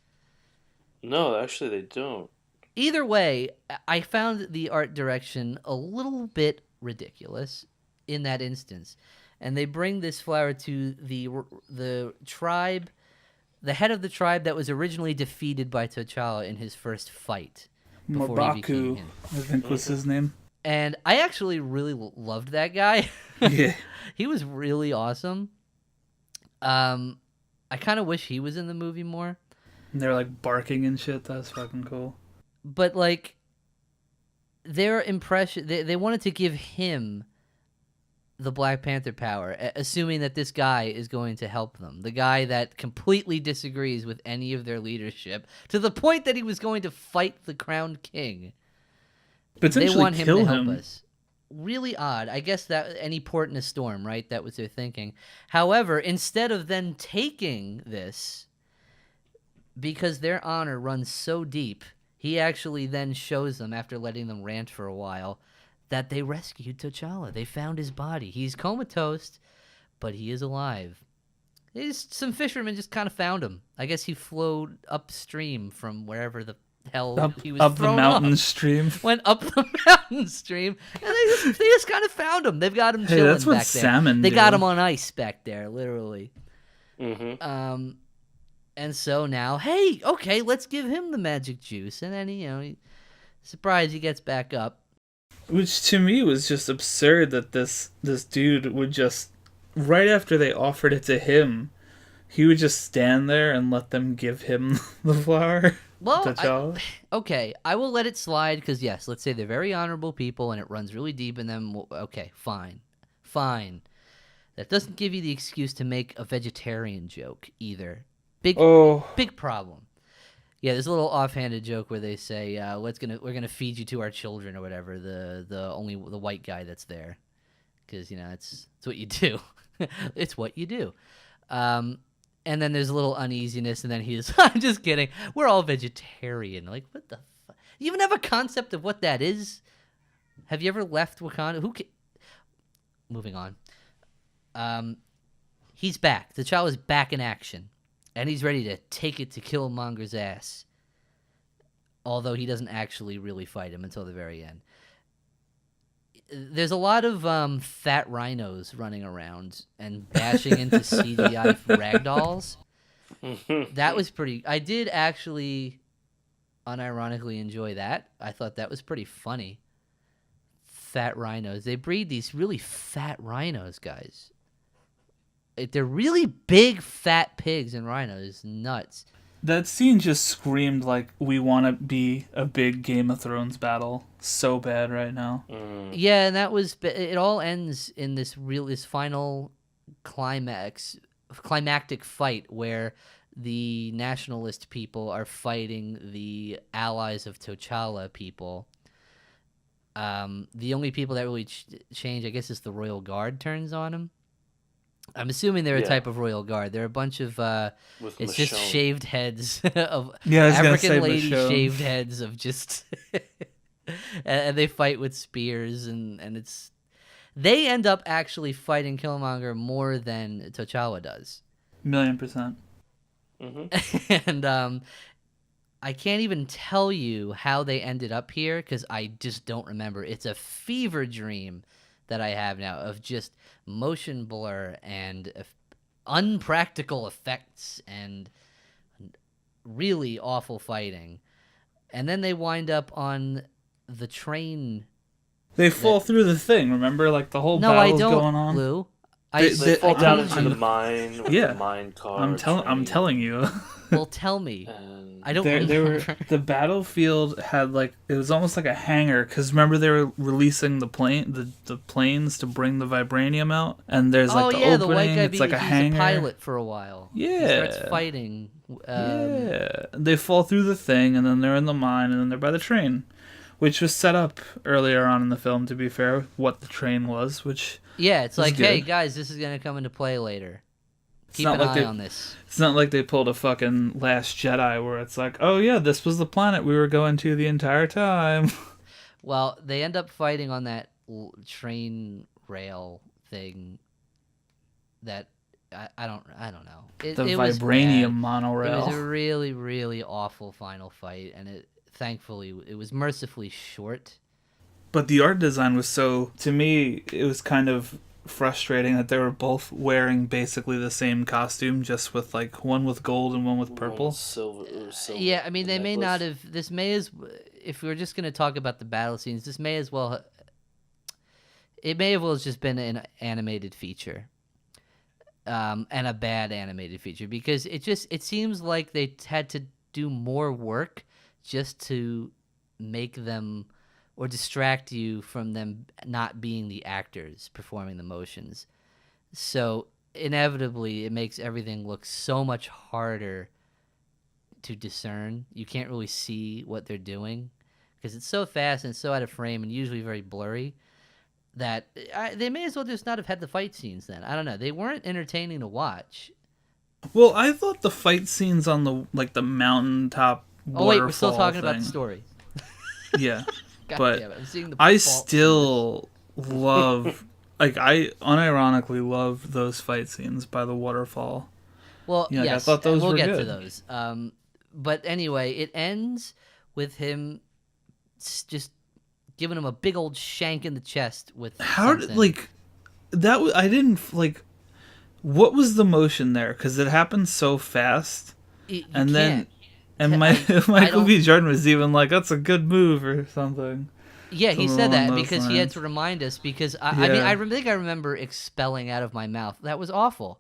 No, actually, they don't. Either way, I found the art direction a little bit ridiculous in that instance. And they bring this flower to the tribe, the head of the tribe that was originally defeated by T'Challa in his first fight. Before he became Mabaku, him. I think was his name. And I actually really loved that guy. Yeah. He was really awesome. I kind of wish he was in the movie more. And they're like barking and shit. That's fucking cool. But like their impression, they wanted to give him the Black Panther power, assuming that this guy is going to help them. The guy that completely disagrees with any of their leadership to the point that he was going to fight the crowned king. Potentially They want him kill to help him. us. Really odd. I guess that any port in a storm, right? That was their thinking. However, instead of then taking this, because their honor runs so deep, he actually then shows them, after letting them rant for a while, that they rescued T'Challa. They found his body. He's comatose, but he is alive. Some fishermen just kind of found him. I guess he flowed upstream from wherever the hell he was Up the thrown mountain off. stream. Went up the mountain stream, and they just kind of found him. They've got him Hey, chilling that's what back there. salmon They do. got him on ice back there, literally. Mm-hmm. And so now, hey, okay, let's give him the magic juice, and then surprise, he gets back up. Which to me was just absurd that this dude would just, right after they offered it to him, he would just stand there and let them give him the flower. Well, T'Challa. okay, I will let it slide because yes, let's say they're very honorable people, and it runs really deep in them. Okay, fine. That doesn't give you the excuse to make a vegetarian joke either. Big problem. Yeah, there's a little offhanded joke where they say, we're gonna feed you to our children or whatever. The white guy that's there, because it's what you do. It's what you do. And then there's a little uneasiness, and then he's, I'm just kidding. We're all vegetarian. Like, what the fuck? You even have a concept of what that is? Have you ever left Wakanda? Moving on. He's back. T'Challa's back in action. And he's ready to take it to Killmonger's ass. although he doesn't actually really fight him until the very end. There's a lot of fat rhinos running around and bashing into CGI ragdolls. That was pretty... I did actually unironically enjoy that. I thought that was pretty funny. Fat rhinos. They breed these really fat rhinos, guys. They're really big, fat pigs and rhinos. Nuts. That scene just screamed like we want to be a big Game of Thrones battle so bad right now. Yeah, and that was... It all ends in this final climactic fight where the nationalist people are fighting the allies of T'Challa people. The only people that really change, I guess, is the Royal Guard turns on him. I'm assuming they're a type of Royal Guard. They're a bunch of it's just shaved heads of African lady shaved heads of just and they fight with spears and it's they end up actually fighting Killmonger more than T'Challa does. 1,000,000%. And I can't even tell you how they ended up here because I just don't remember. It's a fever dream that I have now of just motion blur and unpractical effects and really awful fighting. And then they wind up on the train. They fall through the thing, remember? Like the whole battle's going on. Lou. They fall down into the mine with the mine car. I'm telling you. Well, tell me. I don't remember. The battlefield had it was almost like a hangar because remember they were releasing the planes to bring the vibranium out, and there's the opening. The white guy it's like a he's hangar. A pilot for a while. Yeah, he starts fighting. They fall through the thing, and then they're in the mine, and then they're by the train, which was set up earlier on in the film. To be fair, what the train was, which it's like, good. Hey guys, this is gonna come into play later. Keep an eye on this. It's not like they pulled a fucking Last Jedi where it's like, oh yeah, this was the planet we were going to the entire time. Well, they end up fighting on that train rail thing. That I don't know. The vibranium monorail. It was a really, really awful final fight, and thankfully it was mercifully short. But the art design was to me, it was kind of frustrating that they were both wearing basically the same costume, just with one with gold and one with purple. Silver. Yeah, I mean they may not have. This may as if we were just going to talk about the battle scenes. This may as well. It may have well just been an animated feature, and a bad animated feature because it seems like they had to do more work just to make them. Or distract you from them not being the actors performing the motions. So inevitably, it makes everything look so much harder to discern. You can't really see what they're doing because it's so fast and so out of frame and usually very blurry that they may as well just not have had the fight scenes then. I don't know. They weren't entertaining to watch. Well, I thought the fight scenes on the mountaintop waterfall we're still talking thing. About the story. Yeah. God but damn it, I'm seeing the I still love, I unironically love those fight scenes by the waterfall. Well, yes, I thought those we'll were get good. to those. But anyway, it ends with him just giving him a big old shank in the chest with something. I didn't what was the motion there? Because it happened so fast, Michael B. Jordan was even like, "That's a good move" or something. Yeah, he said that because he had to remind us. Because I think I remember expelling out of my mouth. That was awful.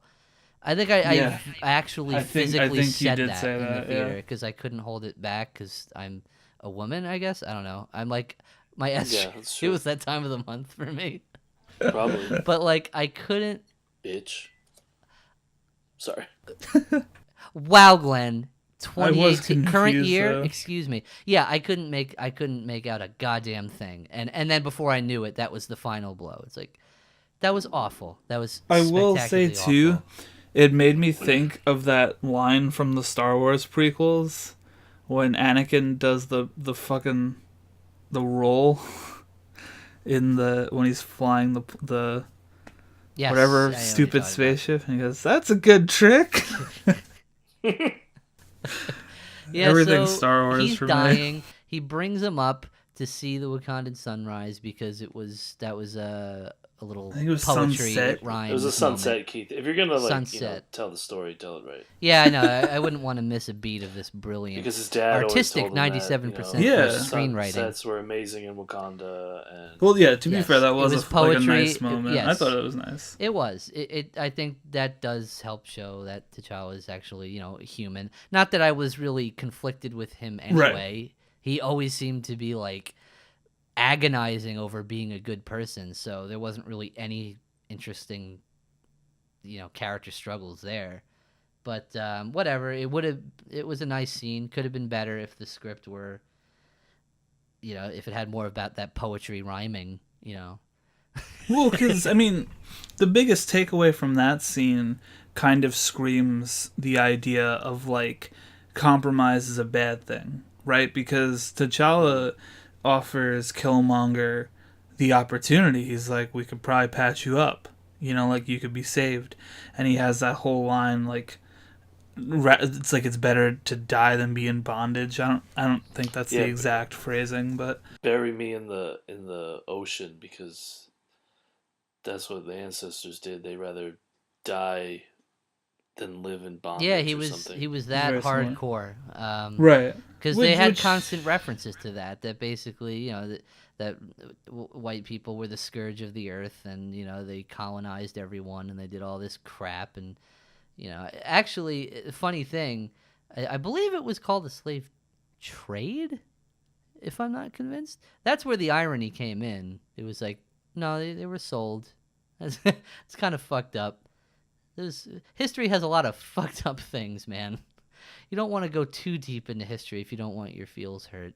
I think I actually physically said that in the theater because I couldn't hold it back because I'm a woman. I guess I don't know. I'm like my estrogen. It was that time of the month for me. Probably. But I couldn't. Bitch. Sorry. Wow, Glenn. 2018 current year, though. Excuse me. Yeah, I couldn't make out a goddamn thing. And then before I knew it, that was the final blow. It's like that was awful. That was I will say too, awful. It made me think of that line from the Star Wars prequels when Anakin does the fucking roll in when he's flying the whatever stupid spaceship and he goes, "That's a good trick." Yeah, everything's so Star Wars he's for dying. me. he brings him up to see the Wakandan sunrise because that was a little I think it was poetry. sunset. It rhymes. It was a sunset, moment. Keith. If you're gonna Sunset. tell the story, tell it right. Yeah, I know. I wouldn't want to miss a beat of this brilliant, Because his dad artistic always told him 97% that, Yeah. screenwriting. Sunsets were amazing in Wakanda, and Well, yeah. To be Yes, fair, that it was, was like a poetry. nice moment. I Yes. thought it was nice. It was. I think that does help show that T'Challa is actually, human. Not that I was really conflicted with him anyway. He always seemed to be like agonizing over being a good person, so there wasn't really any interesting, character struggles there. But whatever. It was a nice scene. Could have been better if the script were, if it had more about that poetry rhyming. Well, because, I mean, the biggest takeaway from that scene kind of screams the idea of, like, compromise is a bad thing, right? Because T'Challa offers Killmonger the opportunity. He's like, we could probably patch you up, like, you could be saved. And he has that whole line, like, it's like it's better to die than be in bondage. I don't think that's the exact phrasing, but bury me in the ocean, because that's what the ancestors did. They rather die than live in bondage. Yeah, or something. he was that Very similar. hardcore. right, Because they had constant references to that. That basically, that white people were the scourge of the earth, and they colonized everyone, and they did all this crap, and actually, funny thing, I believe it was called the slave trade. If I'm not convinced, that's where the irony came in. It was like, no, they were sold. It's kind of fucked up. History has a lot of fucked up things, man. You don't want to go too deep into history if you don't want your feels hurt.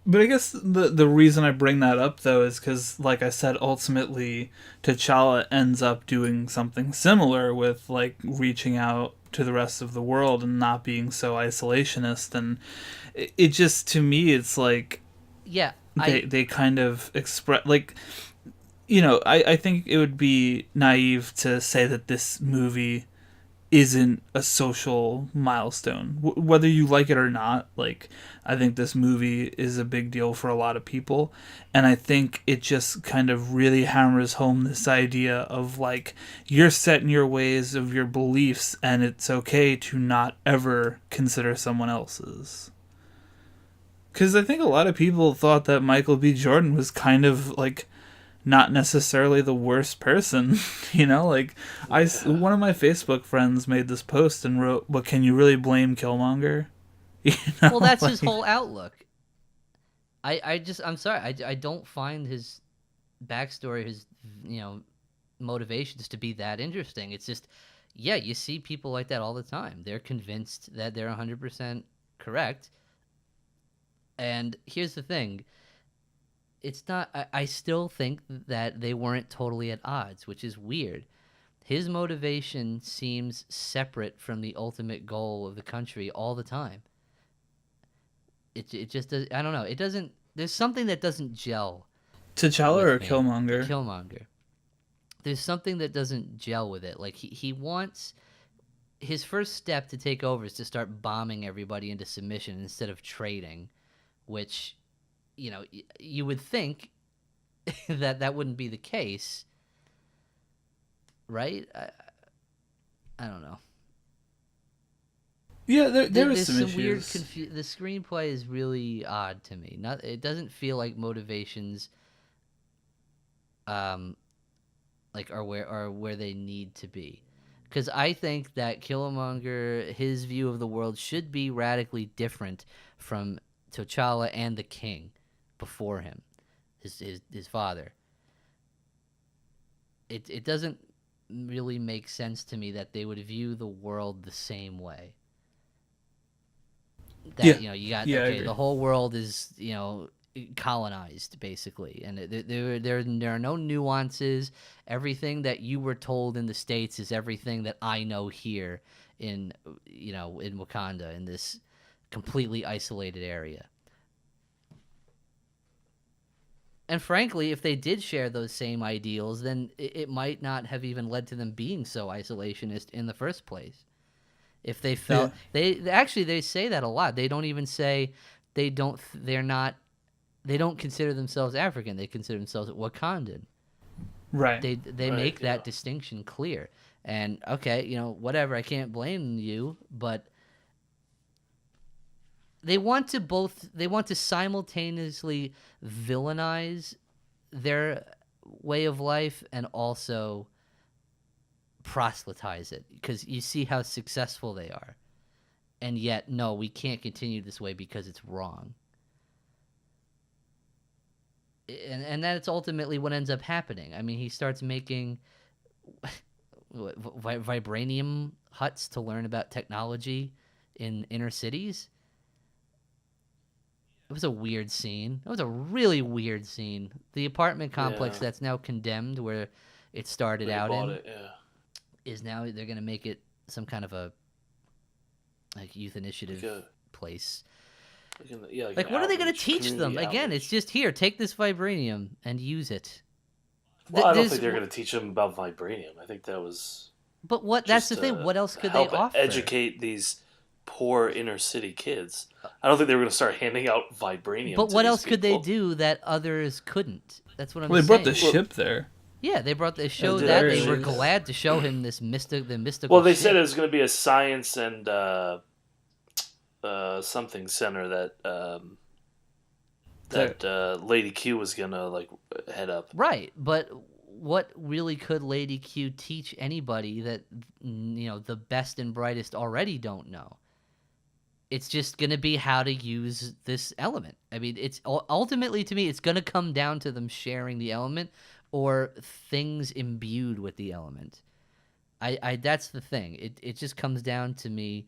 But I guess the reason I bring that up, though, is because, like I said, ultimately T'Challa ends up doing something similar with, like, reaching out to the rest of the world and not being so isolationist. And it just, to me, it's like... Yeah. They kind of express... Like, I think it would be naive to say that this movie isn't a social milestone. Whether you like it or not, like, I think this movie is a big deal for a lot of people. And I think it just kind of really hammers home this idea of, like, you're set in your ways of your beliefs, and it's okay to not ever consider someone else's. Because I think a lot of people thought that Michael B. Jordan was kind of, like, not necessarily the worst person, like one of my Facebook friends made this post and wrote, but can you really blame Killmonger? Well, that's his whole outlook. I'm sorry, I don't find his backstory, his motivations to be that interesting. It's just, yeah, you see people like that all the time. They're convinced that they're 100% correct. And here's the thing. It's not. I still think that they weren't totally at odds, which is weird. His motivation seems separate from the ultimate goal of the country all the time. It just does. I don't know. It doesn't. There's something that doesn't gel. T'Challa or Killmonger? Killmonger. There's something that doesn't gel with it. Like he wants. His first step to take over is to start bombing everybody into submission instead of trading, which, you would think that wouldn't be the case, right? I don't know. Yeah, there's some issues. weird the screenplay is really odd to me. It doesn't feel like motivations like are where they need to be. Because I think that Killmonger, his view of the world should be radically different from T'Challa and the King before him, his father. It doesn't really make sense to me that they would view the world the same way. That you got the whole world is colonized basically, and there are no nuances. Everything that you were told in the States is everything that I know here in Wakanda, in this completely isolated area. And frankly, if they did share those same ideals, then it might not have even led to them being so isolationist in the first place. If they felt they say that a lot. They don't even say they're not, they don't consider themselves African. They consider themselves Wakandan. Right. They Right, make that yeah. distinction clear. And okay, whatever, I can't blame you, but they want to simultaneously villainize their way of life and also proselytize it, because you see how successful they are. And yet, no, we can't continue this way because it's wrong. And that's ultimately what ends up happening. I mean, he starts making vibranium huts to learn about technology in inner cities. It was a weird scene. It was a really weird scene. The apartment complex Yeah. that's now condemned, where it started They out bought in, it, yeah. is now they're going to make it some kind of a youth initiative Like a- place. Like an What are they going to outreach, teach them? community Again, outreach. it's just, here, take this vibranium and use it. Well, I don't There's- think they're going to teach them about vibranium. I think that was But that's the just thing. to What else could they help offer? educate these poor inner city kids. I don't think they were going to start handing out vibranium. But to what these else could they people. do that others couldn't? That's what I'm Well, they saying. brought the ship there. Yeah, they showed did that. They were actually. glad to show him the mystical. Well, they ship. said it was going to be a science and something center that Lady Q was going to head up. Right, but what really could Lady Q teach anybody that the best and brightest already don't know? It's just going to be how to use this element. I mean, it's ultimately, to me, it's going to come down to them sharing the element or things imbued with the element. I that's the thing. It just comes down to me.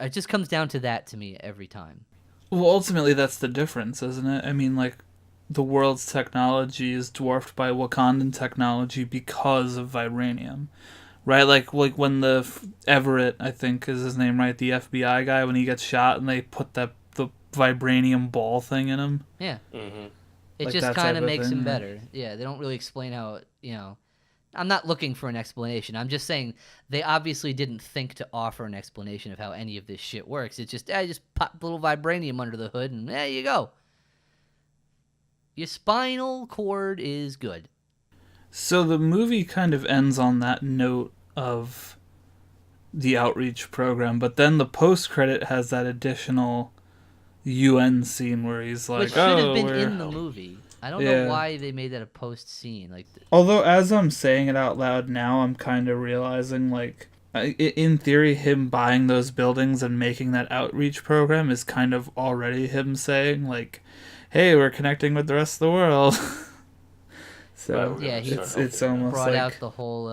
It just comes down to that to me every time. Well, ultimately, that's the difference, isn't it? I mean, the world's technology is dwarfed by Wakandan technology because of vibranium, right? Like when the Everett, I think is his name, right? The FBI guy, when he gets shot and they put the vibranium ball thing in him. Yeah. Mm-hmm. It Like just that kind type of of makes thing, him yeah. better. Yeah, they don't really explain how, I'm not looking for an explanation. I'm just saying they obviously didn't think to offer an explanation of how any of this shit works. It's just, just pop a little vibranium under the hood and there you go. Your spinal cord is good. So the movie kind of ends on that note of the outreach program, but then the post-credit has that additional UN scene where he's like, Which should have been we're... in the movie. I don't Yeah. know why they made that a post scene. Although, as I'm saying it out loud now, I'm kind of realizing, in theory, him buying those buildings and making that outreach program is kind of already him saying, hey, we're connecting with the rest of the world. So, Right, Yeah, he it's almost brought like... out the whole,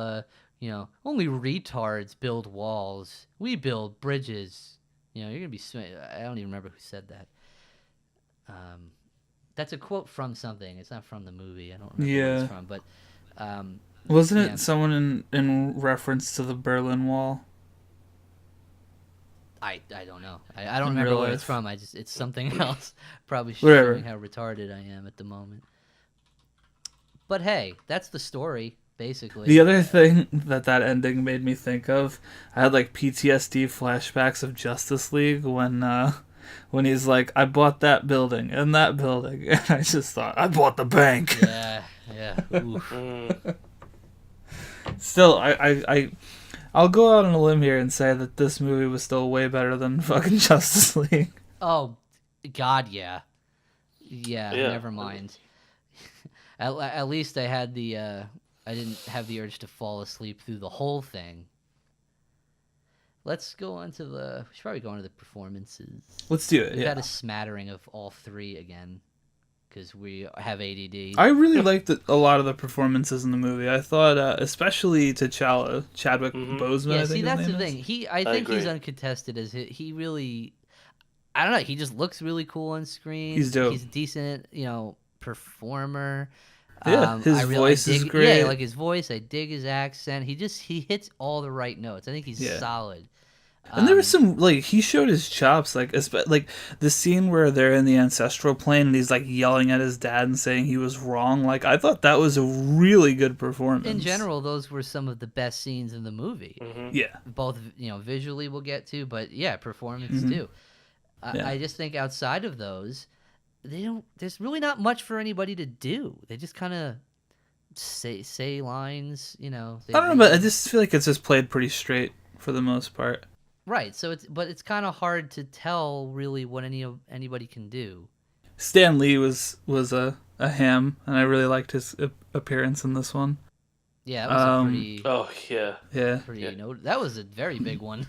only retards build walls. We build bridges. You're going to be... I don't even remember who said that. That's a quote from something. It's not from the movie. I don't remember where it's from. But wasn't it yeah. someone in reference to the Berlin Wall? I don't know. I don't In remember real where it's life. from. It's something else. Probably Whatever. showing how retarded I am at the moment. But hey, that's the story, basically. The other thing that ending made me think of, I had PTSD flashbacks of Justice League when he's like, I bought that building and that building, and I just thought, I bought the bank. Yeah. Oof. Still, I'll go out on a limb here and say that this movie was still way better than fucking Justice League. Oh, God, yeah. Yeah. Never mind. At least I had I didn't have the urge to fall asleep through the whole thing. Let's go on to we should probably go on to the performances. Let's do it, We've yeah. had a smattering of all three again, because we have ADD. I really liked a lot of the performances in the movie. I thought, especially T'Challa, Chadwick Boseman, I think his that's name the is. thing. I think he's agree. uncontested as he really. I don't know. He just looks really cool on screen. He's dope. He's a decent, performer. Yeah, his voice is great. Yeah, I like his voice. I dig his accent. He hits all the right notes. I think he's solid. And there was some, he showed his chops, the scene where they're in the ancestral plane and he's, yelling at his dad and saying he was wrong. I thought that was a really good performance. In general, those were some of the best scenes in the movie. Mm-hmm. Yeah. Both, visually we'll get to, but yeah, performance too. Yeah. I just think outside of those, there's really not much for anybody to do. They just kind of say lines, you know. I don't know, but I just feel like it's just played pretty straight for the most part. Right. So it's kind of hard to tell really what anybody can do. Stan Lee was a ham, and I really liked his appearance in this one. Yeah, that was a pretty. Oh yeah. Yeah. That was a very big one.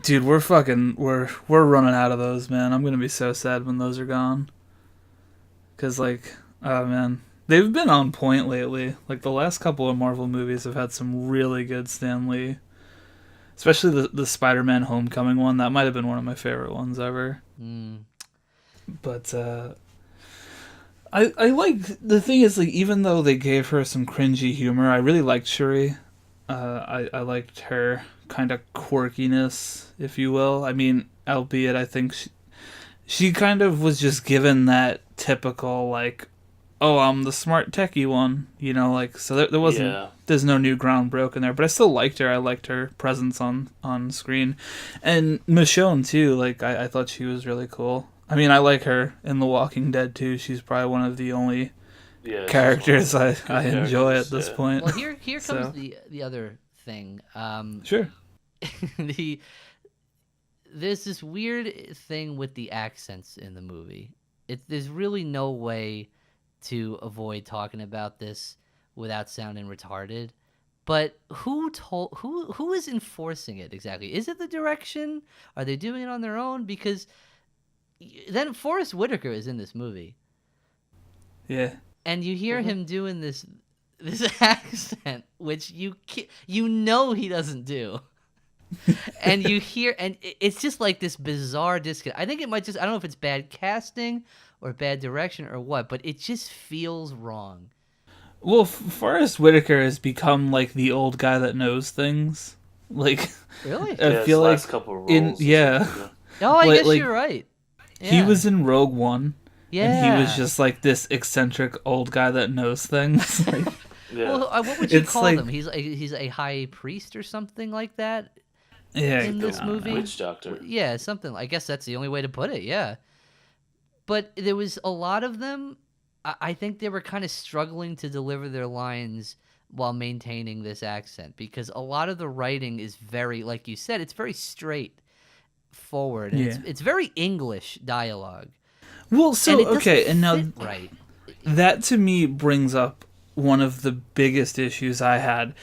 Dude, we're running out of those, man. I'm gonna be so sad when those are gone. 'Cause like, oh man, they've been on point lately. Like the last couple of Marvel movies have had some really good Stan Lee. Especially the Spider-Man Homecoming one. That might have been one of my favorite ones ever. But I like, the thing is, like, even though they gave her some cringy humor, I really liked Shuri. I liked her kind of quirkiness, if you will. I mean, albeit I think she kind of was just given that typical, like, oh, I'm the smart techie one, you know, like, so there wasn't, there's no new ground broken there, but I still liked her. I liked her presence on screen. And Michonne, too, like, I thought she was really cool. I mean, I like her in The Walking Dead, too. She's probably one of the only characters I enjoy at this point. Well, here comes the other thing. Sure. There's this weird thing with the accents in the movie. There's really no way to avoid talking about this without sounding retarded. But who is enforcing it exactly? Is it the direction? Are they doing it on their own? Because then Forrest Whitaker is in this movie. Yeah. And you hear him doing this accent, which you know he doesn't do. And you hear, and it's just like this bizarre disconnect. I think it might just, I don't know if it's bad casting or bad direction or what, but it just feels wrong. Well, Forrest Whitaker has become like the old guy that knows things. Like, really? I feel like couple roles Oh, I guess you're right. Yeah. He was in Rogue One. Yeah. And he was just like this eccentric old guy that knows things. Like, well, what would you call him? He's a high priest or something like that. Yeah, in this movie, witch doctor. Yeah, something. I guess that's the only way to put it. Yeah, but there was a lot of them. I think they were kind of struggling to deliver their lines while maintaining this accent, because a lot of the writing is very, like you said, it's very straight forward. And it's very English dialogue. Well, so okay, and now right. That to me brings up one of the biggest issues I had.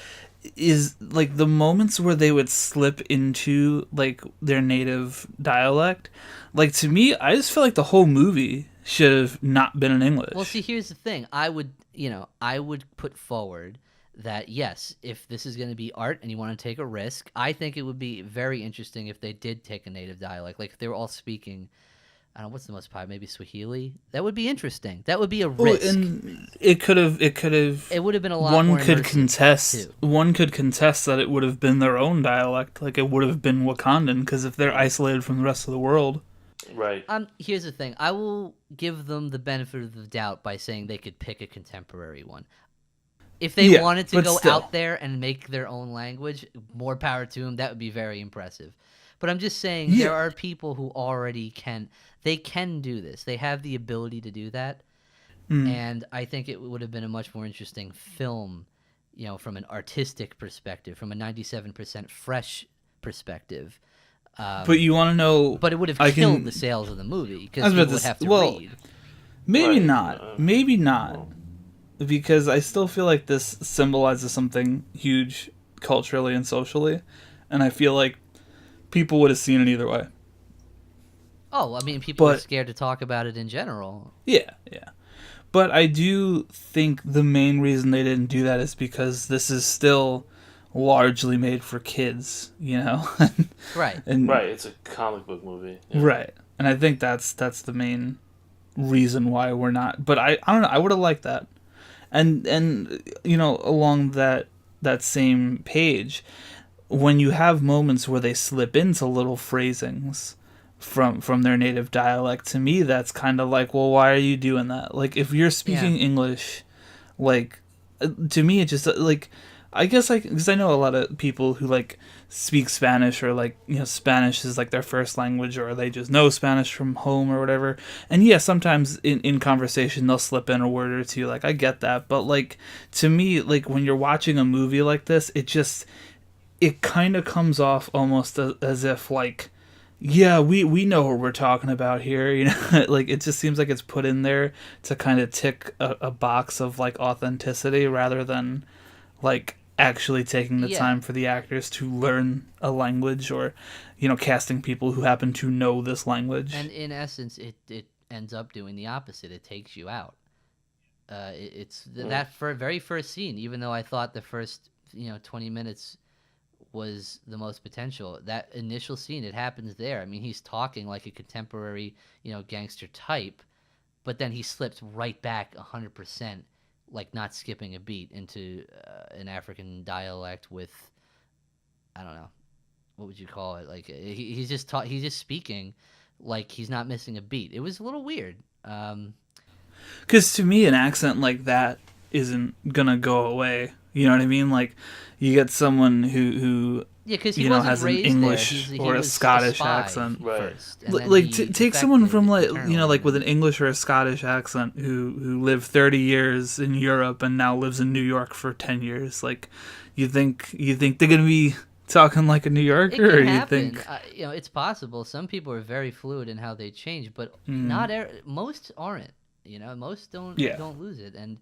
Is like the moments where they would slip into like their native dialect. Like, to me, I just feel like the whole movie should have not been in English. Well, see, here's the thing. I would put forward that, yes, if this is going to be art and you want to take a risk, I think it would be very interesting if they did take a native dialect. Like if they were all speaking, I don't know, what's the most popular? Maybe Swahili. That would be interesting. That would be a risk. And it could have. It would have been a lot. One more could contest. Too. One could contest that it would have been their own dialect, like it would have been Wakandan, because if they're isolated from the rest of the world. Right. Here's the thing. I will give them the benefit of the doubt by saying they could pick a contemporary one. If they wanted to go out there and make their own language, more power to them. That would be very impressive. But I'm just saying there are people who already can do this. They have the ability to do that. And I think it would have been a much more interesting film, you know, from an artistic perspective, from a 97% fresh perspective. But you want to know... But it would have killed the sales of the movie, because people would have to read. Maybe not. Maybe not. Because I still feel like this symbolizes something huge culturally and socially. And I feel like people would have seen it either way. Oh, I mean, people are scared to talk about it in general. Yeah. But I do think the main reason they didn't do that is because this is still largely made for kids, you know? Right. Right, it's a comic book movie. Yeah. Right. And I think that's the main reason why we're not. But I don't know, I would have liked that. And you know, along that same page, when you have moments where they slip into little phrasings from their native dialect, to me that's kind of like, well, why are you doing that? Like, if you're speaking English, like, to me it just, like, I guess because I know a lot of people who like speak Spanish, or like, Spanish is like their first language, or they just know Spanish from home or whatever. And yeah, sometimes in conversation they'll slip in a word or two. Like, I get that, but like, to me, like, when you're watching a movie like this, it kind of comes off almost as if like, yeah, we know what we're talking about here, like, it just seems like it's put in there to kind of tick a box of like authenticity, rather than like actually taking the Yeah. time for the actors to learn a language, or casting people who happen to know this language. And in essence, it ends up doing the opposite. It takes you out. It's that very first scene. Even though I thought the first 20 minutes was the most potential, that initial scene, it happens there. I mean, he's talking like a contemporary gangster type, but then he slips right back 100%, like not skipping a beat, into an African dialect with, I don't know, what would you call it? Like he's just speaking like he's not missing a beat. It was a little weird. Because to me, an accent like that isn't gonna go away. You know what I mean? Like, you get someone who Yeah, because he wasn't has an raised English there. He or a was Scottish spy accent. Right. first, and then Like, he take someone from defected like, internally. with an English or a Scottish accent who lived 30 years in Europe and now lives in New York for 10 years. Like, you think they're gonna be talking like a New It Yorker, can or you happen. think? It's possible. Some people are very fluid in how they change, but most aren't. Most don't lose it. And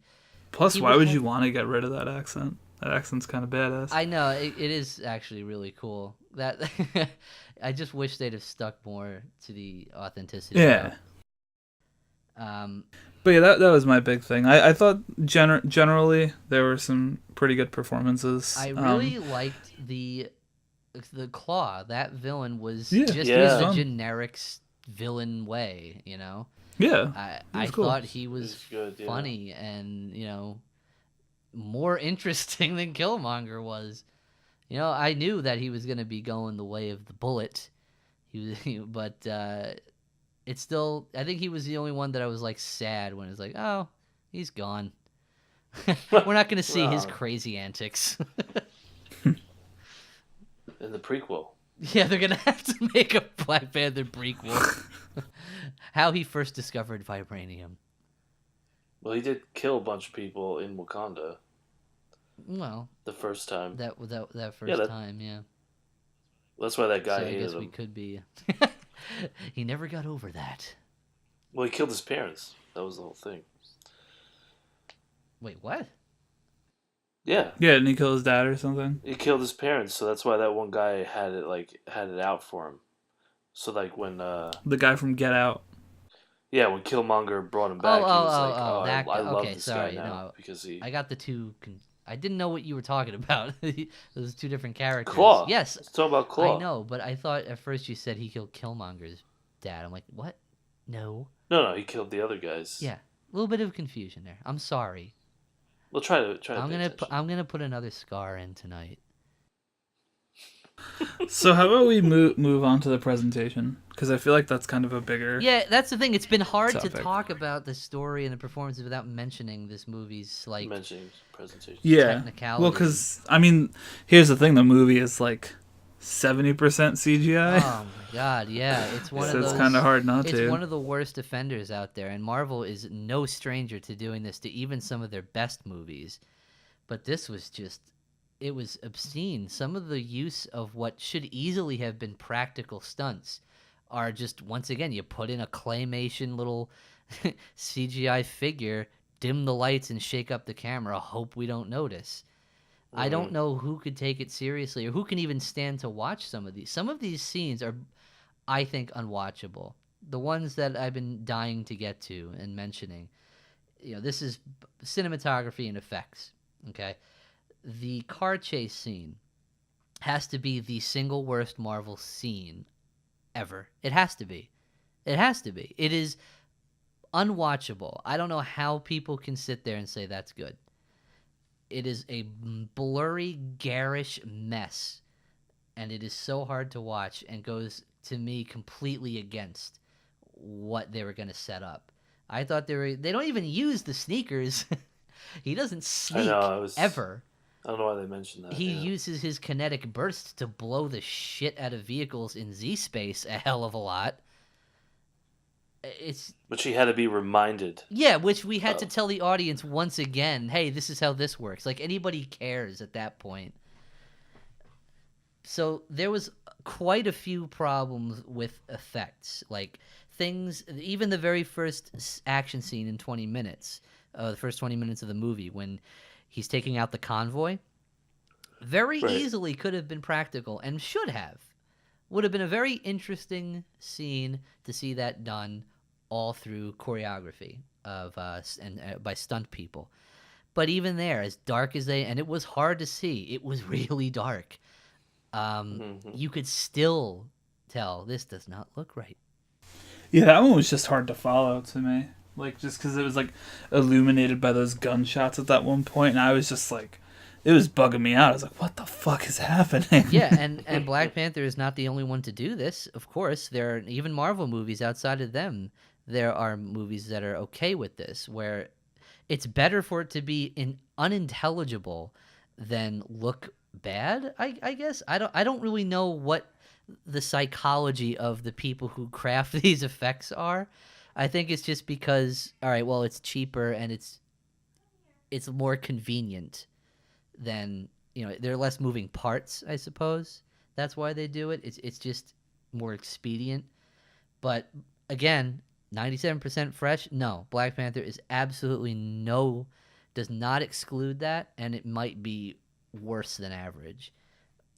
Plus, he why would would have- you want to get rid of that accent? That accent's kind of badass. I know it is actually really cool. That I just wish they'd have stuck more to the authenticity. Yeah. Though. But yeah, that was my big thing. I thought generally there were some pretty good performances. I really liked the Claw. That villain was Yeah. just Yeah. in a generic villain way. Yeah. I was cool. thought he was He's good, yeah. funny and more interesting than Killmonger was. I knew that he was going to be going the way of the bullet. But it's still. I think he was the only one that I was like sad when it's like, oh, he's gone. We're not going to see his Wow. crazy antics. In the prequel. Yeah, they're going to have to make a Black Panther prequel. How he first discovered vibranium. Well, he did kill a bunch of people in Wakanda Well, the first time. that first time, yeah. That's why that guy So I hated guess we him. could be. He never got over that. Well, he killed his parents. That was the whole thing. Wait, what? Yeah, Yeah, didn't he kill his dad or something? he killed his parents, so that's why that one guy had it out for him. So like when The guy from Get Out. when Killmonger brought him back, he was like, that I guy. love Okay, this sorry, guy now no, because he. I got the two. I didn't know what you were talking about. Those two different characters. Claw. Yes, Let's talk about Claw. I know, but I thought at first you said he killed Killmonger's dad. I'm like, what? No. No, he killed the other guys. Yeah, a little bit of confusion there. I'm sorry. We'll try to. I'm gonna put another scar in tonight. So how about we move on to the presentation? Because I feel like that's kind of a bigger... Yeah, that's the thing. It's been hard to topic. talk about the story and the performances without mentioning this movie's like mentioning presentation. Yeah. technicalities. Well, because, I mean, here's the thing. The movie is like 70% CGI. Oh my god, yeah, it's one So of it's those. kind of hard not It's to. one of the worst offenders out there, and Marvel is no stranger to doing this to even some of their best movies. But this was just, it was obscene. Some of the use of what should easily have been practical stunts are just, once again, you put in a claymation little CGI figure, dim the lights, and shake up the camera, hope we don't notice. I don't know who could take it seriously or who can even stand to watch some of these. Some of these scenes are, I think, unwatchable. The ones that I've been dying to get to and mentioning. This is cinematography and effects, okay? The car chase scene has to be the single worst Marvel scene ever. It has to be. It has to be. It is unwatchable. I don't know how people can sit there and say that's good. It is a blurry, garish mess, and it is so hard to watch and goes, to me, completely against what they were going to set up. I thought they don't even use the sneakers. He doesn't sneak ever. I don't know why they mentioned that. He yeah. uses his kinetic burst to blow the shit out of vehicles in Z space a hell of a lot. It's Which he had to be reminded. yeah, which we had to of. tell the audience once again, hey, this is how this works. Like anybody cares at that point. So there was quite a few problems with effects, like things. Even the very first action scene in 20 minutes, the first 20 minutes of the movie, when he's taking out the convoy, very Right. easily could have been practical and should have. Would have been a very interesting scene to see that done all through choreography of by stunt people. But even there, as dark as and it was hard to see. It was really dark. You could still tell this does not look right. Yeah, that one was just hard to follow to me. Like, just because it was, like, illuminated by those gunshots at that one point, and I was just like, it was bugging me out. I was like, what the fuck is happening? Yeah, and Black Panther is not the only one to do this. Of course, there are even Marvel movies outside of them. There are movies that are okay with this, where it's better for it to be unintelligible than look bad. I guess I don't really know what the psychology of the people who craft these effects are. I think it's just because, all right, well, it's cheaper and it's more convenient than, there are less moving parts, I suppose. That's why they do it. It's just more expedient. But again, 97% fresh. No, Black Panther is absolutely does not exclude that, and it might be worse than average.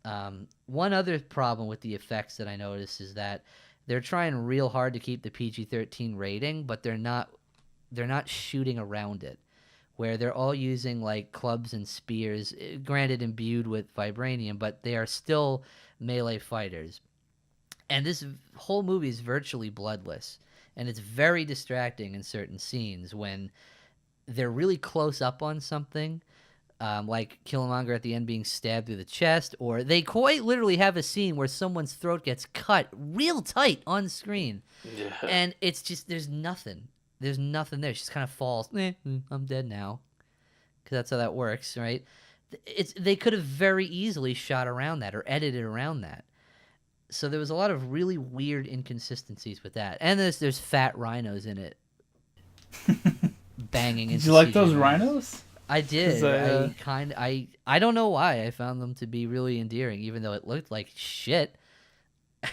One other problem with the effects that I noticed is that they're trying real hard to keep the PG-13 rating, but they're not shooting around it, where they're all using like clubs and spears, granted imbued with vibranium, but they are still melee fighters. And this whole movie is virtually bloodless, and it's very distracting in certain scenes when they're really close up on something, like Killmonger at the end being stabbed through the chest, or they quite literally have a scene where someone's throat gets cut real tight on screen. Yeah. And it's just, there's nothing. There's nothing there. She just kind of falls. I'm dead now. Because that's how that works, right? They could have very easily shot around that or edited around that. So there was a lot of really weird inconsistencies with that. And there's fat rhinos in it. Banging into Did you like CGI. those rhinos? I did. 'Cause, I don't know why I found them to be really endearing, even though it looked like shit.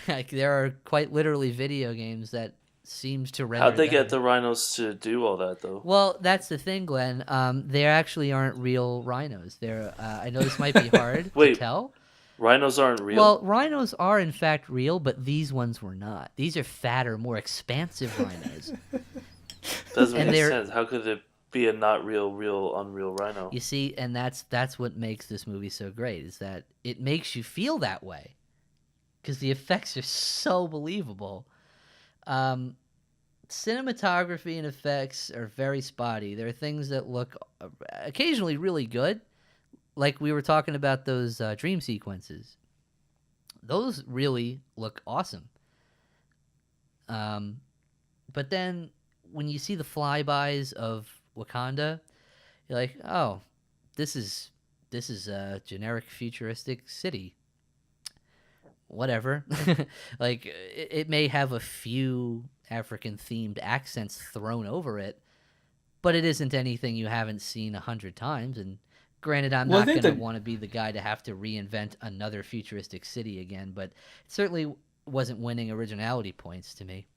Like, there are quite literally video games that seems to render. How'd they get that. the rhinos to do all that though? Well, that's the thing, Glenn. They actually aren't real rhinos. They're. I know this might be hard to tell. Rhinos aren't real? Well, rhinos are in fact real, but these ones were not. These are fatter, more expansive rhinos. Doesn't make sense. How could it be a not real, unreal rhino? You see, and that's what makes this movie so great, is that it makes you feel that way. Because the effects are so believable. Cinematography and effects are very spotty. There are things that look occasionally really good. Like we were talking about those dream sequences. Those really look awesome. But then when you see the flybys of Wakanda, you're like, oh, this is a generic futuristic city. Whatever. Like, it may have a few African-themed accents thrown over it, but it isn't anything you haven't seen 100 times. And granted, I'm not going to want to be the guy to have to reinvent another futuristic city again, but it certainly wasn't winning originality points to me.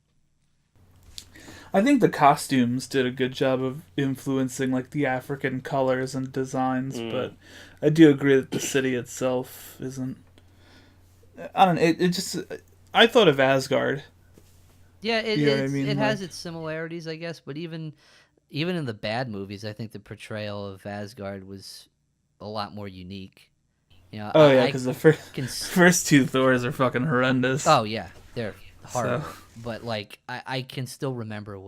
I think the costumes did a good job of influencing like the African colors and designs, but I do agree that the city itself isn't. I don't know. It just. I thought of Asgard. Yeah, it has its similarities, I guess. But even in the bad movies, I think the portrayal of Asgard was a lot more unique. Because the first two Thors are fucking horrendous. Oh yeah, they're horrible. So. But like, I can still remember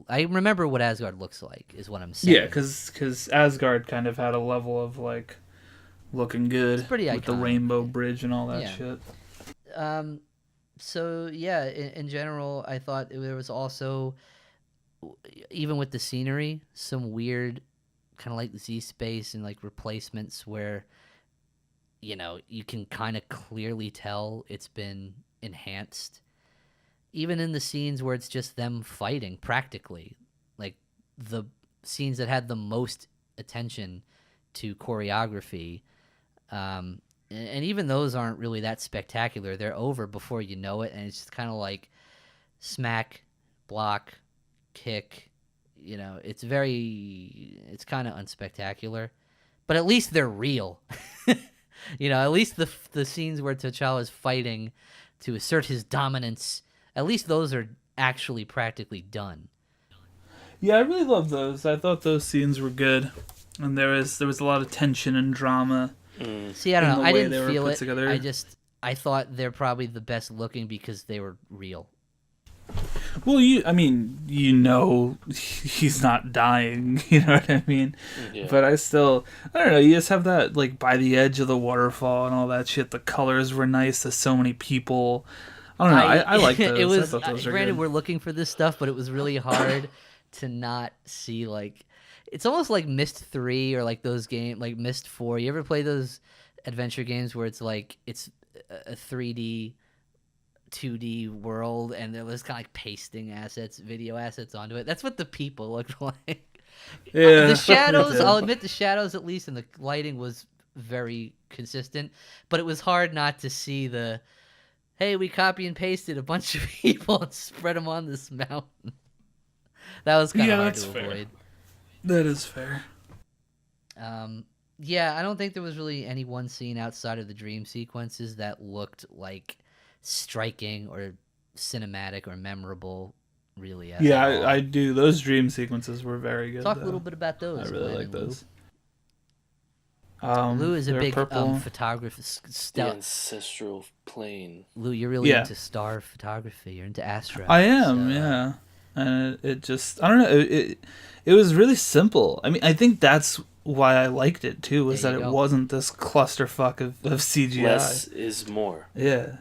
I remember what Asgard looks like. Is what I'm saying. Yeah, because Asgard kind of had a level of like looking good. It's pretty iconic. With the Rainbow Bridge and all that shit. So yeah, in general, I thought there was also, even with the scenery, some weird kind of like Z Space and like replacements where, you can kind of clearly tell it's been enhanced. Even in the scenes where it's just them fighting practically, like the scenes that had the most attention to choreography, and even those aren't really that spectacular. They're over before you know it, and it's just kind of like smack, block, kick. It's kind of unspectacular, but at least they're real. At least the scenes where T'Challa's fighting to assert his dominance, at least those are actually practically done. Yeah, I really love those. I thought those scenes were good, and there was a lot of tension and drama. See, I don't know. I didn't feel it. Together. I thought they're probably the best looking because they were real. Well, he's not dying. You know what I mean? Yeah. But I don't know. You just have that like by the edge of the waterfall and all that shit. The colors were nice. There's so many people. I don't know. I like those. It was. I thought those were granted, good. We're looking for this stuff, but it was really hard to not see like. It's almost like Myst 3 or like those games like Myst 4. You ever play those adventure games where it's like it's a 3D, 2D world and they're just kind of like pasting video assets onto it? That's what the people looked like. Yeah. The shadows, I'll admit the shadows at least and the lighting was very consistent, but it was hard not to see hey, we copy and pasted a bunch of people and spread them on this mountain. That was kind of hard to avoid. That is fair. Yeah, I don't think there was really any one scene outside of the dream sequences that looked like striking or cinematic or memorable, really. Yeah, I do. Those dream sequences were very good. Talk a little bit about those. I really like those. Lou is a big photographer. The ancestral plane. Lou, you're really into star photography. You're into astro. I am, yeah. And it just, I don't know, it was really simple. I mean, I think that's why I liked it too, was that it wasn't this clusterfuck of CGI. Less is more. Yeah.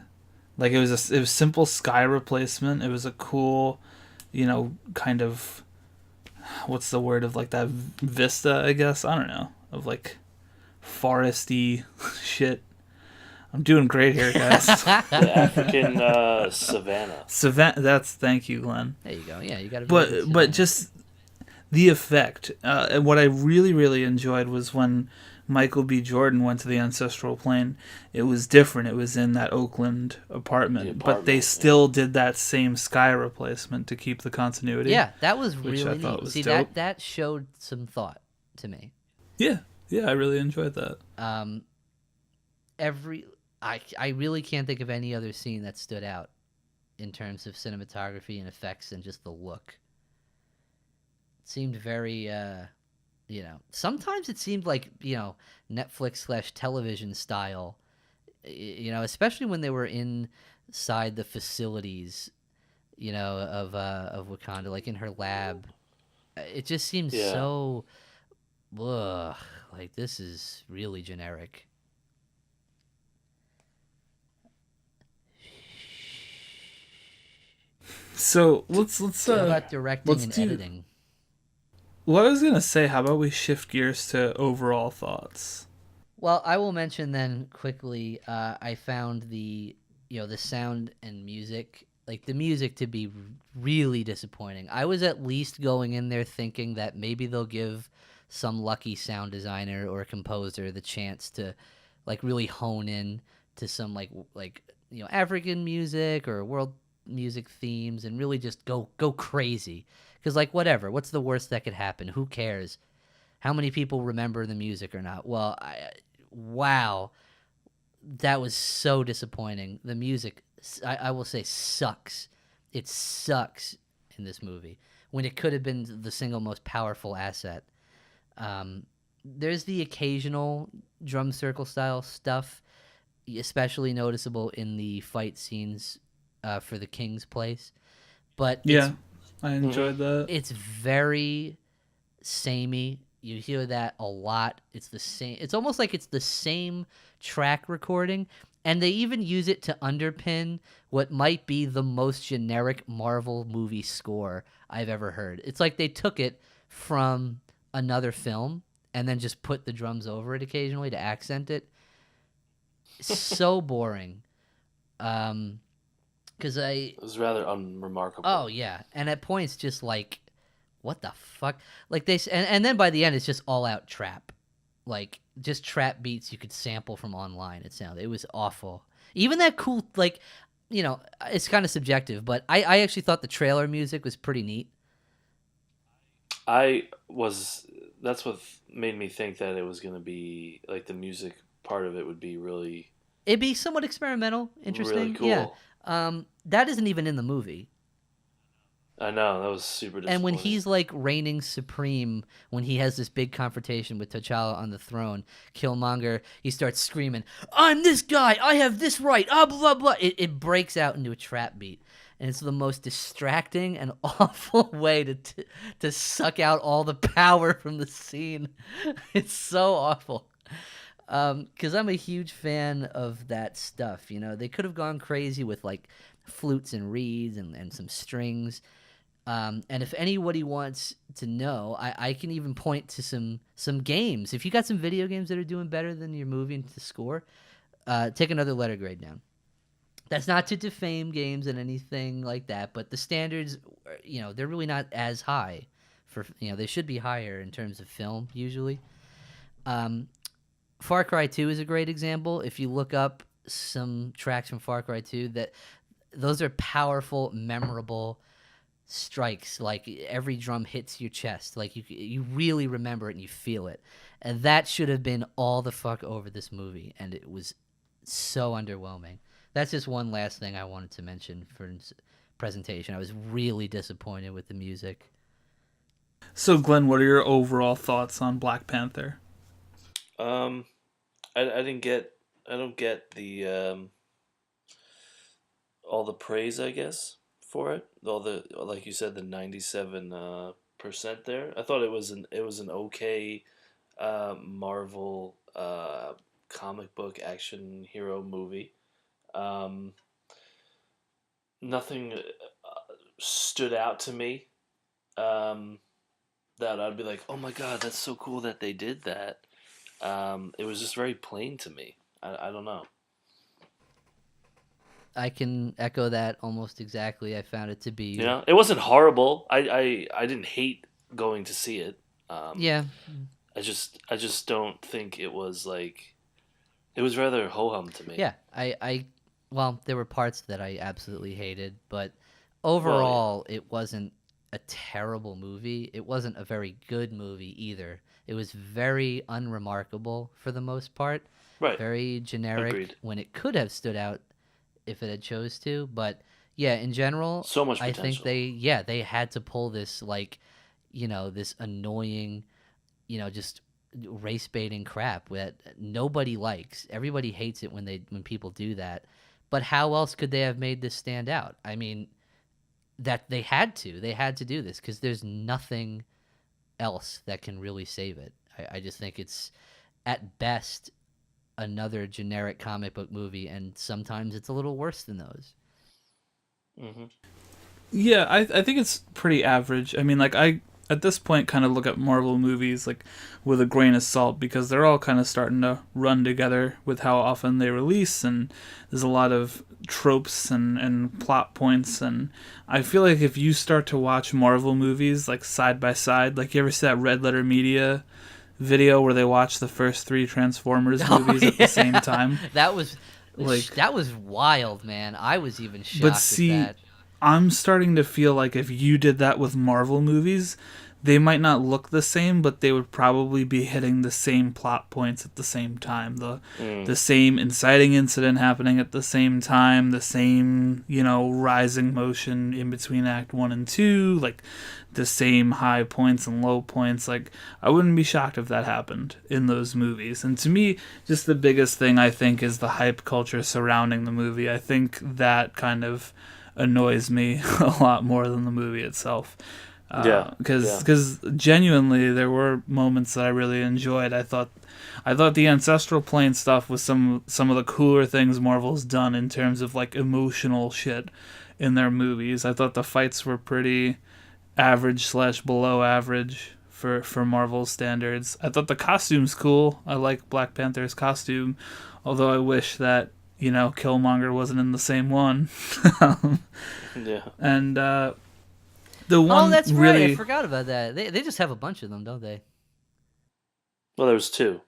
Like it was simple sky replacement. It was a cool, kind of, what's the word of like that vista, I guess? I don't know. Of like foresty shit. I'm doing great here, guys. The African savannah. Thank you, Glenn. There you go. Yeah, you got to. But just the effect. And what I really, really enjoyed was when Michael B. Jordan went to the ancestral plane. It was different. It was in that Oakland apartment, but they still did that same sky replacement to keep the continuity. Yeah, that was really neat. Was See, dope. that showed some thought to me. Yeah, I really enjoyed that. I really can't think of any other scene that stood out in terms of cinematography and effects and just the look. It seemed very, sometimes it seemed like, Netflix/television style, especially when they were inside the facilities, of Wakanda, like in her lab. It just seems so, like this is really generic. So let's what about directing and editing? Well, I was gonna say, how about we shift gears to overall thoughts? Well, I will mention then quickly. I found the sound and music, like the music, to be really disappointing. I was at least going in there thinking that maybe they'll give some lucky sound designer or composer the chance to, like, really hone in to some like African music or world music themes and really just go crazy. Because, like, what's the worst that could happen? Who cares how many people remember the music or not? Well, wow, that was so disappointing. The music, I will say, sucks. It sucks in this movie when it could have been the single most powerful asset. There's the occasional drum circle style stuff, especially noticeable in the fight scenes for the King's Place. But I enjoyed that. It's very samey. You hear that a lot. It's the same. It's almost like it's the same track recording, and they even use it to underpin what might be the most generic Marvel movie score I've ever heard. It's like they took it from another film and then just put the drums over it occasionally to accent it. So boring. Because It was rather unremarkable. oh yeah, and at points just like, what the fuck? Like and then by the end it's just all out trap, like just trap beats you could sample from online. It was awful. Even that cool, like, it's kind of subjective, but I actually thought the trailer music was pretty neat. That's what made me think that it was going to be like the music part of it would be really, It'd be somewhat experimental, interesting. really cool. Yeah. That isn't even in the movie. I know, that was super disappointing. And when he's like reigning supreme, when he has this big confrontation with T'Challa on the throne, Killmonger, he starts screaming, "I'm this guy! I have this right! Ah, blah, blah." It breaks out into a trap beat. And it's the most distracting and awful way to suck out all the power from the scene. It's so awful. Because I'm a huge fan of that stuff. They could have gone crazy with like flutes and reeds and some strings. And if anybody wants to know, I can even point to some games. If you got some video games that are doing better than your movie and the score, take another letter grade down. That's not to defame games and anything like that, but the standards, they're really not as high. They should be higher in terms of film usually. Far Cry 2 is a great example. If you look up some tracks from Far Cry 2, those are powerful, memorable strikes. Like every drum hits your chest. Like you really remember it and you feel it. And that should have been all the fuck over this movie, and it was so underwhelming. That's just one last thing I wanted to mention for presentation. I was really disappointed with the music. So, Glenn, what are your overall thoughts on Black Panther? I don't get the all the praise, I guess, for it. All the, like you said, the 97% there. I thought it was an okay Marvel comic book action hero movie. Nothing stood out to me that I'd be like, oh my god, that's so cool that they did that. It was just very plain to me. I don't know. I can echo that almost exactly. I found it to be... It wasn't horrible. I didn't hate going to see it. Yeah. I just don't think it was like... It was rather ho-hum to me. Yeah, well, there were parts that I absolutely hated, but overall, It wasn't a terrible movie. It wasn't a very good movie either. It was very unremarkable for the most part. Right. Very generic. Agreed. When it could have stood out if it had chose to. But yeah, in general, so much I potential. think they had to pull this, like, this annoying, just race baiting crap that nobody likes. Everybody hates it when people do that. But how else could they have made this stand out? I mean, that they had to do this because there's nothing else that can really save it. I just think it's at best another generic comic book movie, and sometimes it's a little worse than those. Mm-hmm. Yeah, I think it's pretty average. I mean, like, I at this point kind of look at Marvel movies like with a grain of salt because they're all kind of starting to run together with how often they release, and there's a lot of tropes and plot points, and I feel like if you start to watch Marvel movies like side by side, like you ever see that Red Letter Media video where they watch the first 3 Transformers movies at the same time? That was wild, man. I was even shocked but see, at that. I'm starting to feel like if you did that with Marvel movies, they might not look the same, but they would probably be hitting the same plot points at the same time. The same inciting incident happening at the same time, the same, rising motion in between Act 1 and 2, like the same high points and low points. Like, I wouldn't be shocked if that happened in those movies. And to me, just the biggest thing I think is the hype culture surrounding the movie. I think that kind of annoys me a lot more than the movie itself. Because genuinely there were moments that I really enjoyed. I thought the ancestral plane stuff was some of the cooler things Marvel's done in terms of like emotional shit in their movies. I thought the fights were pretty average / below average for Marvel standards. I thought the costume's cool. I like Black Panther's costume, although I wish that, Killmonger wasn't in the same one. Yeah. And the one that's really, right. I forgot about that. They just have a bunch of them, don't they? Well, there was two.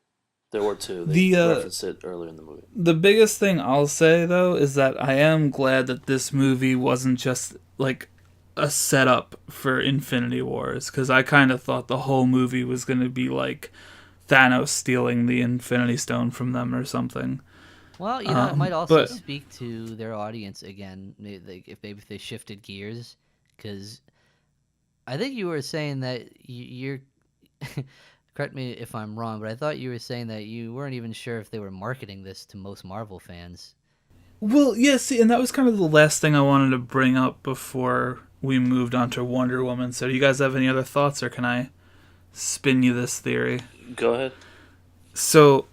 There were two. They The referenced it earlier in the movie. the biggest thing I'll say though is that I am glad that this movie wasn't just like a setup for Infinity Wars, because I kind of thought the whole movie was going to be like Thanos stealing the Infinity Stone from them or something. Well, it might also but speak to their audience again, if they shifted gears, because I think you were saying that you're. Correct me if I'm wrong, but I thought you were saying that you weren't even sure if they were marketing this to most Marvel fans. Well, yeah, see, and that was kind of the last thing I wanted to bring up before we moved on to Wonder Woman. So do you guys have any other thoughts, or can I spin you this theory? Go ahead. So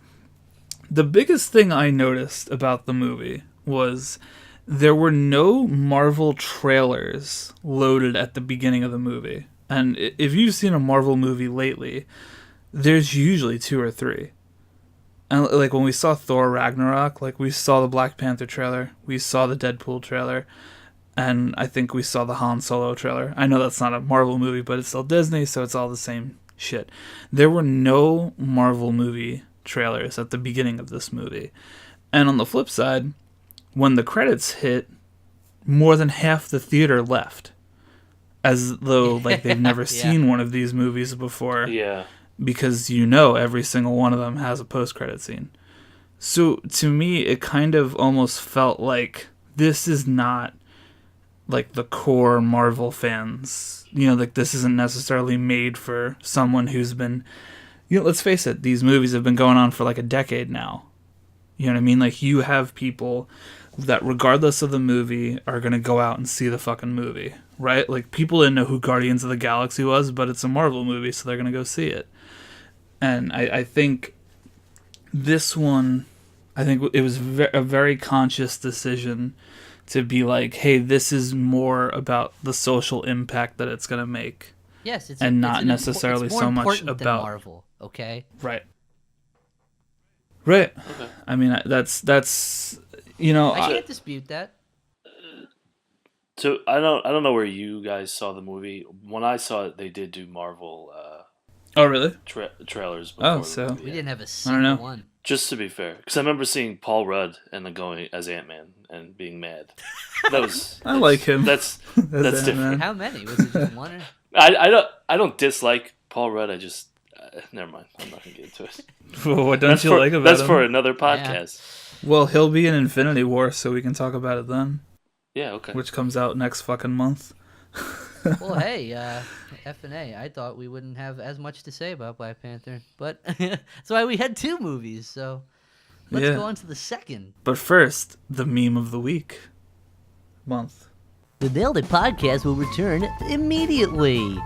the biggest thing I noticed about the movie was there were no Marvel trailers loaded at the beginning of the movie. And if you've seen a Marvel movie lately, there's usually 2 or 3. And like when we saw Thor Ragnarok, like we saw the Black Panther trailer, we saw the Deadpool trailer, and I think we saw the Han Solo trailer. I know that's not a Marvel movie, but it's still Disney, so it's all the same shit. There were no Marvel movie trailers at the beginning of this movie. And on the flip side, when the credits hit, more than half the theater left. As though like they've never seen one of these movies before. Yeah. Because every single one of them has a post-credit scene. So to me, it kind of almost felt like this is not like the core Marvel fans. Like this isn't necessarily made for someone who's been, let's face it, these movies have been going on for like a decade now. You know what I mean? Like you have people that regardless of the movie are going to go out and see the fucking movie, right? Like people didn't know who Guardians of the Galaxy was, but it's a Marvel movie, so they're going to go see it. And I think this one, I think it was a very conscious decision to be like, hey, this is more about the social impact that it's going to make. Yes, and not necessarily it's more so much than about Marvel. Okay. Right. Okay. I mean, that's I can't dispute that. So I don't know where you guys saw the movie. When I saw it, they did do Marvel. Oh, really? Trailers. Before so the movie, We didn't have a I don't single know. one. Just to be fair, because I remember seeing Paul Rudd and then going as Ant-Man and being mad. That was. I like him. That's Ant-Man. different. How many? Was it just one? Or... I don't dislike Paul Rudd. I just never mind. I'm not gonna get into it. What don't you like about That's him? for another podcast. Well, he'll be in Infinity War, so we can talk about it then. Yeah. Okay. Which comes out next fucking month. Well, hey, F&A, I thought we wouldn't have as much to say about Black Panther, but that's why we had 2 movies, so let's go on to the second. But first, the meme of the week. Month. The Nailed It podcast will return immediately.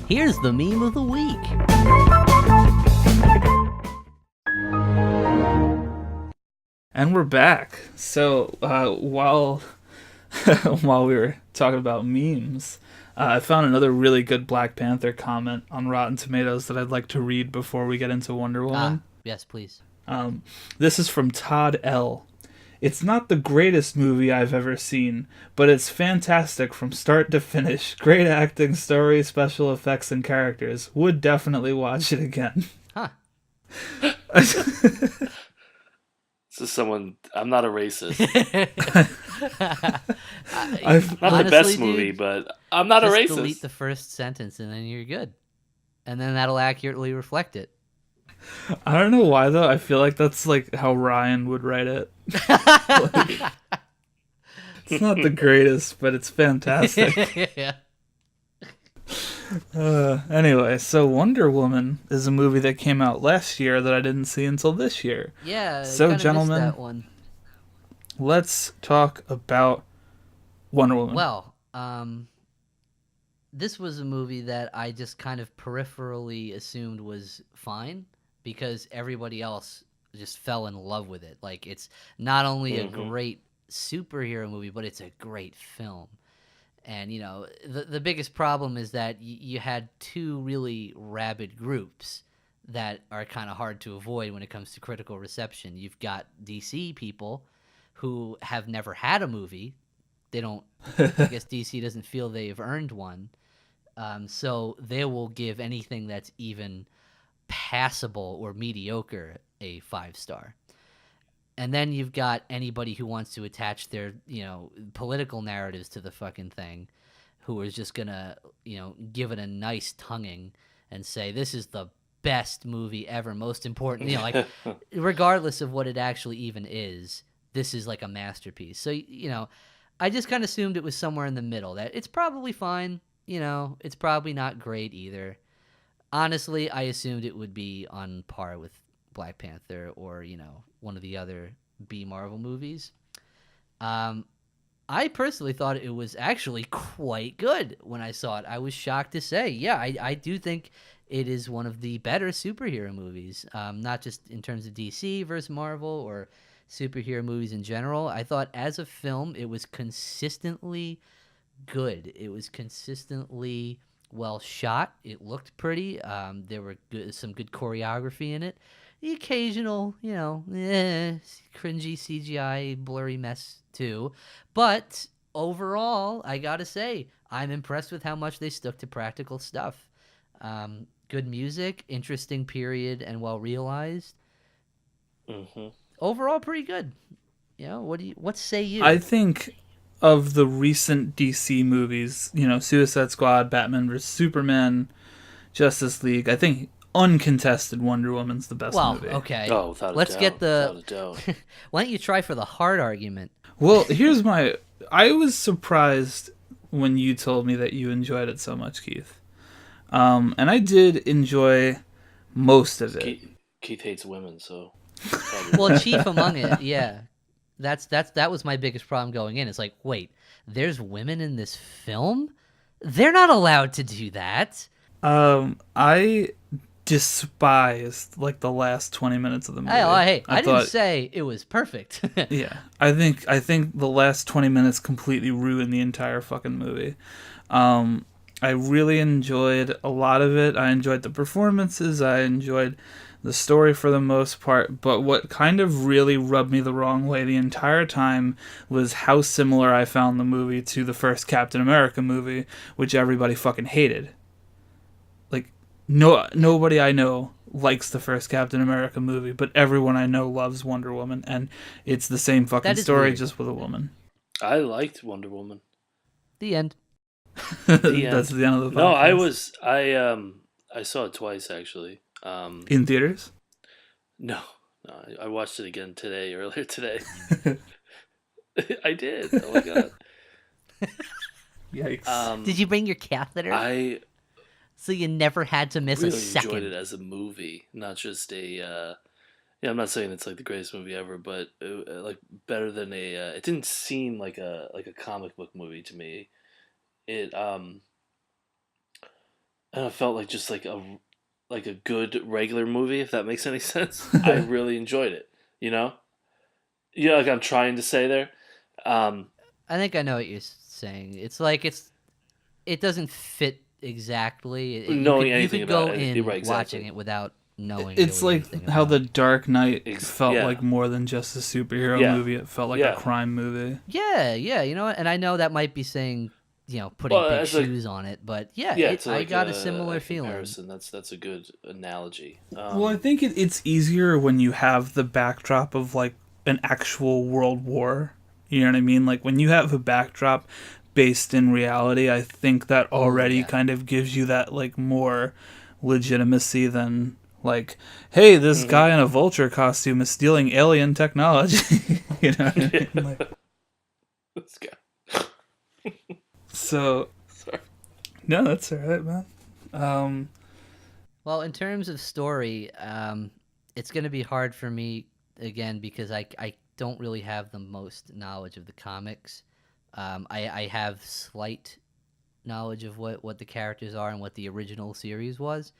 Here's the meme of the week. And we're back. So, while while we were talking about memes, I found another really good Black Panther comment on Rotten Tomatoes that I'd like to read before we get into Wonder Woman. Yes, please. This is from Todd L. It's not the greatest movie I've ever seen, but it's fantastic from start to finish. Great acting, story, special effects, and characters. Would definitely watch it again. Huh. This is someone. I'm not a racist. Not the best movie, but I'm not a racist. Just delete the first sentence and then you're good. And then that'll accurately reflect it. I don't know why, though. I feel like that's like how Ryan would write it. Like, it's not the greatest, but it's fantastic. Yeah. Anyway, so Wonder Woman is a movie that came out last year that I didn't see until this year. Yeah, so missed gentlemen, that one. Let's talk about Wonder Woman. Well, this was a movie that I just kind of peripherally assumed was fine because everybody else just fell in love with it. Like, it's not only a great superhero movie, but it's a great film. And the biggest problem is that you had two really rabid groups that are kind of hard to avoid when it comes to critical reception. You've got DC people who have never had a movie. They don't. I guess DC doesn't feel they've earned one. So they will give anything that's even passable or mediocre a 5-star. And then you've got anybody who wants to attach their, political narratives to the fucking thing, who is just gonna, give it a nice tonguing and say this is the best movie ever, most important, like regardless of what it actually even is, this is like a masterpiece. So, I just kind of assumed it was somewhere in the middle. That it's probably fine, it's probably not great either. Honestly, I assumed it would be on par with Black Panther or, one of the other B Marvel movies. I personally thought it was actually quite good when I saw it. I was shocked to say, yeah, I do think it is one of the better superhero movies, not just in terms of DC versus Marvel or superhero movies in general. I thought as a film, it was consistently good. It was consistently well shot. It looked pretty. There were some good choreography in it. The occasional, cringy CGI blurry mess too. But overall, I gotta say, I'm impressed with how much they stuck to practical stuff. Good music, interesting period, and well realized. Mm-hmm. Overall, pretty good. What say you? I think of the recent DC movies, Suicide Squad, Batman vs Superman, Justice League, I think uncontested Wonder Woman's the best movie. Okay. Oh, without a Let's doubt, get the. without a doubt. Why don't you try for the hard argument? Well, I was surprised when you told me that you enjoyed it so much, Keith. And I did enjoy most of it. Keith hates women, so. Well, chief among it, yeah. That was my biggest problem going in. It's like, wait, there's women in this film? They're not allowed to do that. I despised like the last 20 minutes of the movie. I didn't say it was perfect. Yeah, I think the last 20 minutes completely ruined the entire fucking movie. I really enjoyed a lot of it. I enjoyed the performances. I enjoyed the story for the most part. But what kind of really rubbed me the wrong way the entire time was how similar I found the movie to the first Captain America movie, which everybody fucking hated. Like, nobody I know likes the first Captain America movie, but everyone I know loves Wonder Woman, and it's the same fucking story, weird. just with a woman. I liked Wonder Woman. The end. That's the end of the podcast. No, I saw it twice actually. In theaters? No, I watched it again earlier today. I did. Oh my god. Yikes. Did you bring your catheter? So you never had to miss really a second. enjoyed it as a movie, not just a. I'm not saying it's like the greatest movie ever, but like better than a. It didn't seem like a comic book movie to me. It and it felt like just like a good regular movie, if that makes any sense. I really enjoyed it. Like I'm trying to say there. I think I know what you're saying. It's like it doesn't fit exactly. Knowing you anything could go about it, in right, exactly. watching it without knowing. It's really like anything how about The it. Dark Knight felt Yeah. like more than just a superhero Yeah. movie. It felt like Yeah. a crime movie. Yeah, you know what? And I know that might be saying, putting Well, big it's like- shoes on it, but yeah, it's I like got a similar a feeling. comparison. That's a good analogy. Well, I think it's easier when you have the backdrop of like an actual world war. You know what I mean? Like when you have a backdrop based in reality, I think that already kind of gives you that like more legitimacy than like, hey, this guy in a vulture costume is stealing alien technology. You know what I mean? Like, This guy. so, Sorry. no, that's all right, man. Well, in terms of story, it's going to be hard for me again because I don't really have the most knowledge of the comics. I have slight knowledge of what the characters are and what the original series was,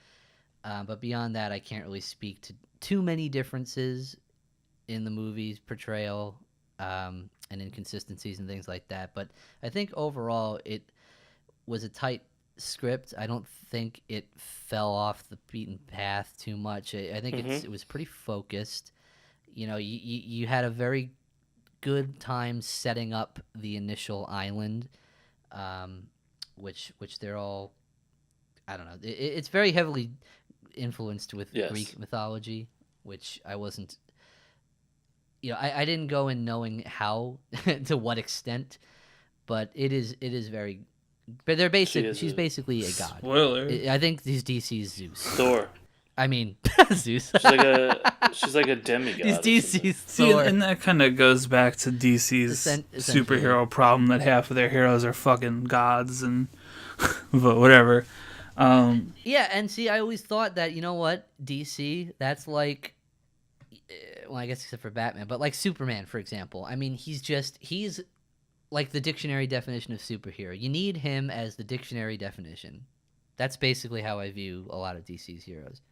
but beyond that, I can't really speak to too many differences in the movie's portrayal and inconsistencies and things like that. But I think overall, was a tight script. I don't think it fell off the beaten path too much. I think it was pretty focused. You know, you had a very good time setting up the initial island, which they're all, I don't know. It's very heavily influenced with Greek mythology, which I wasn't. You know, I didn't go in knowing how to what extent, but it is very. But they're she's basically a god. Spoiler. I think he's DC's Zeus. Thor. I mean, Zeus. She's like a demigod. He's DC's See, Thor. and that kind of goes back to DC's superhero problem that half of their heroes are fucking gods, and but whatever. Yeah, and see, I always thought that, you know what, DC, that's like, well, I guess except for Batman, but like Superman, for example. I mean, he's like the dictionary definition of superhero. You need him as the dictionary definition. That's basically how I view a lot of DC's heroes.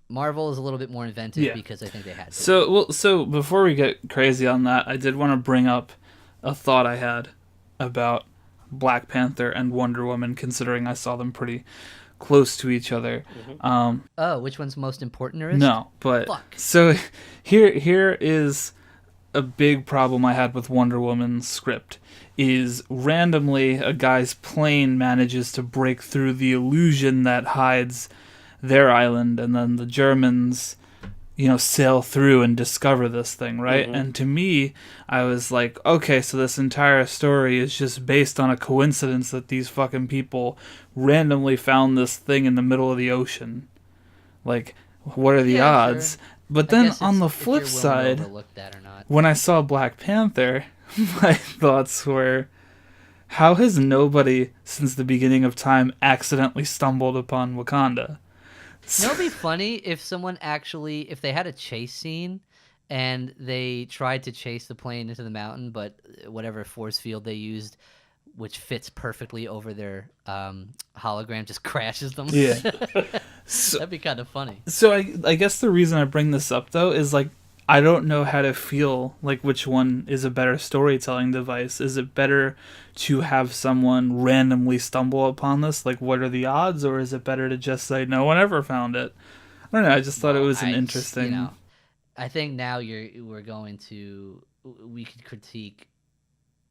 Marvel is a little bit more inventive because I think they had to. So before we get crazy on that, I did want to bring up a thought I had about Black Panther and Wonder Woman, considering I saw them pretty close to each other. Which one's most important? No, but so here is a big problem I had with Wonder Woman's script. Is randomly a guy's plane manages to break through the illusion that hides their island, and then the Germans, sail through and discover this thing, right? Mm-hmm. And to me, I was like, okay, so this entire story is just based on a coincidence that these fucking people randomly found this thing in the middle of the ocean. Like, what are the odds? Sure. But then on the flip side, when I saw Black Panther, my thoughts were, how has nobody since the beginning of time accidentally stumbled upon Wakanda? You know, it'd be funny if someone if they had a chase scene and they tried to chase the plane into the mountain, but whatever force field they used, which fits perfectly over their hologram, just crashes them. Yeah. That'd be kind of funny. So I guess the reason I bring this up, though, is like, I don't know how to feel like which one is a better storytelling device. Is it better to have someone randomly stumble upon this? Like, what are the odds? Or is it better to just say, no one ever found it? I don't know. I just thought it was an interesting... I think now we're going to... We could critique...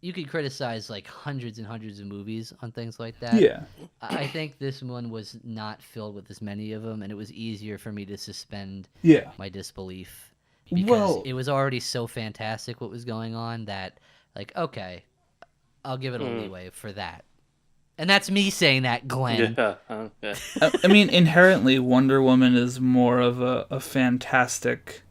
You could criticize like hundreds and hundreds of movies on things like that. Yeah. I think this one was not filled with as many of them, and it was easier for me to suspend my disbelief. Because it was already so fantastic what was going on that, like, okay, I'll give it a leeway for that. And that's me saying that, Glenn. Yeah. I mean, inherently, Wonder Woman is more of a fantastic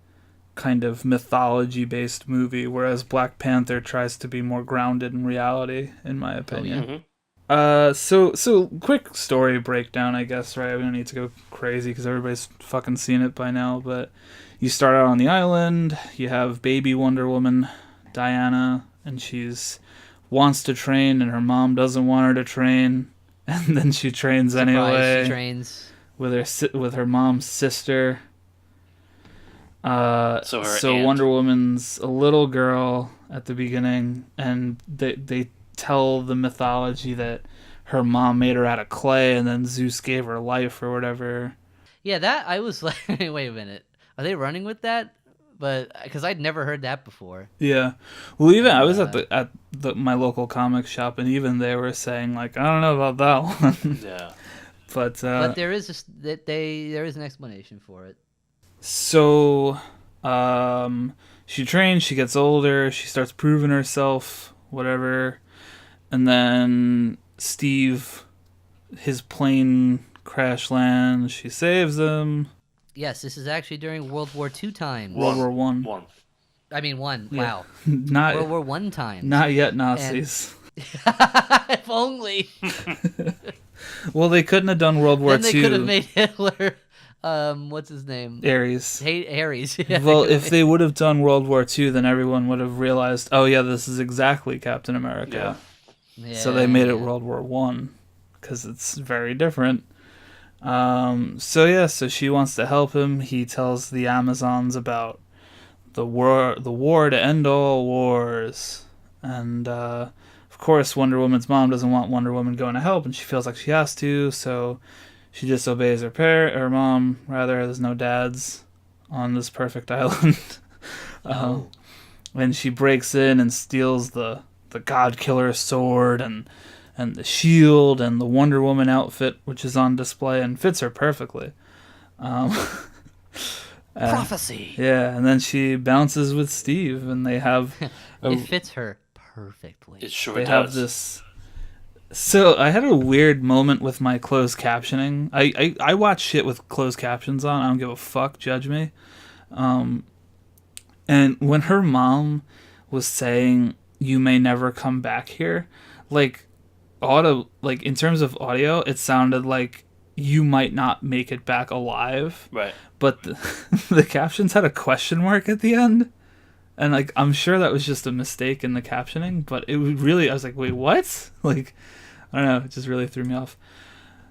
kind of mythology-based movie, whereas Black Panther tries to be more grounded in reality, in my opinion. So quick story breakdown, I guess, right? We don't need to go crazy because everybody's fucking seen it by now, but you start out on the island, you have baby Wonder Woman, Diana, and she's wants to train, and her mom doesn't want her to train, and then she trains anyway. She trains with her mom's sister. So aunt. Wonder Woman's a little girl at the beginning, and they tell the mythology that her mom made her out of clay, and then Zeus gave her life or whatever. Yeah, that I was like, wait a minute, are they running with that? But because I'd never heard that before. Yeah, well, even I was at my local comic shop, and even they were saying like, I don't know about that one. Yeah, but there is there is an explanation for it. So, she trains, she gets older, she starts proving herself, whatever, and then Steve, his plane crash lands, she saves him. Yes, this is actually during World War II times. World War One. I mean, one. Yeah. Wow. Not World War One times. Not yet Nazis. If only. Well, they couldn't have done World War II. Then they could have made Hitler... what's his name? Ares. Ares. Yeah, well, if they would have done World War II, then everyone would have realized, oh yeah, this is exactly Captain America. Yeah. So they made it World War One because it's very different. So she wants to help him. He tells the Amazons about the war to end all wars, and of course, Wonder Woman's mom doesn't want Wonder Woman going to help, and she feels like she has to, so she disobeys her mom. Rather, there's no dads on this perfect island. No. And she breaks in and steals the God Killer sword and the shield and the Wonder Woman outfit, which is on display and fits her perfectly. Prophecy. Yeah, and then she bounces with Steve, and they have It fits her perfectly. It sure they does. have this. So I had a weird moment with my closed captioning. I watch shit with closed captions on. I don't give a fuck. Judge me. And when her mom was saying, "You may never come back here," like in terms of audio, it sounded like you might not make it back alive. Right. But the captions had a question mark at the end. And, like, I'm sure that was just a mistake in the captioning, but it was really, I was like, wait, what? Like, I don't know, it just really threw me off.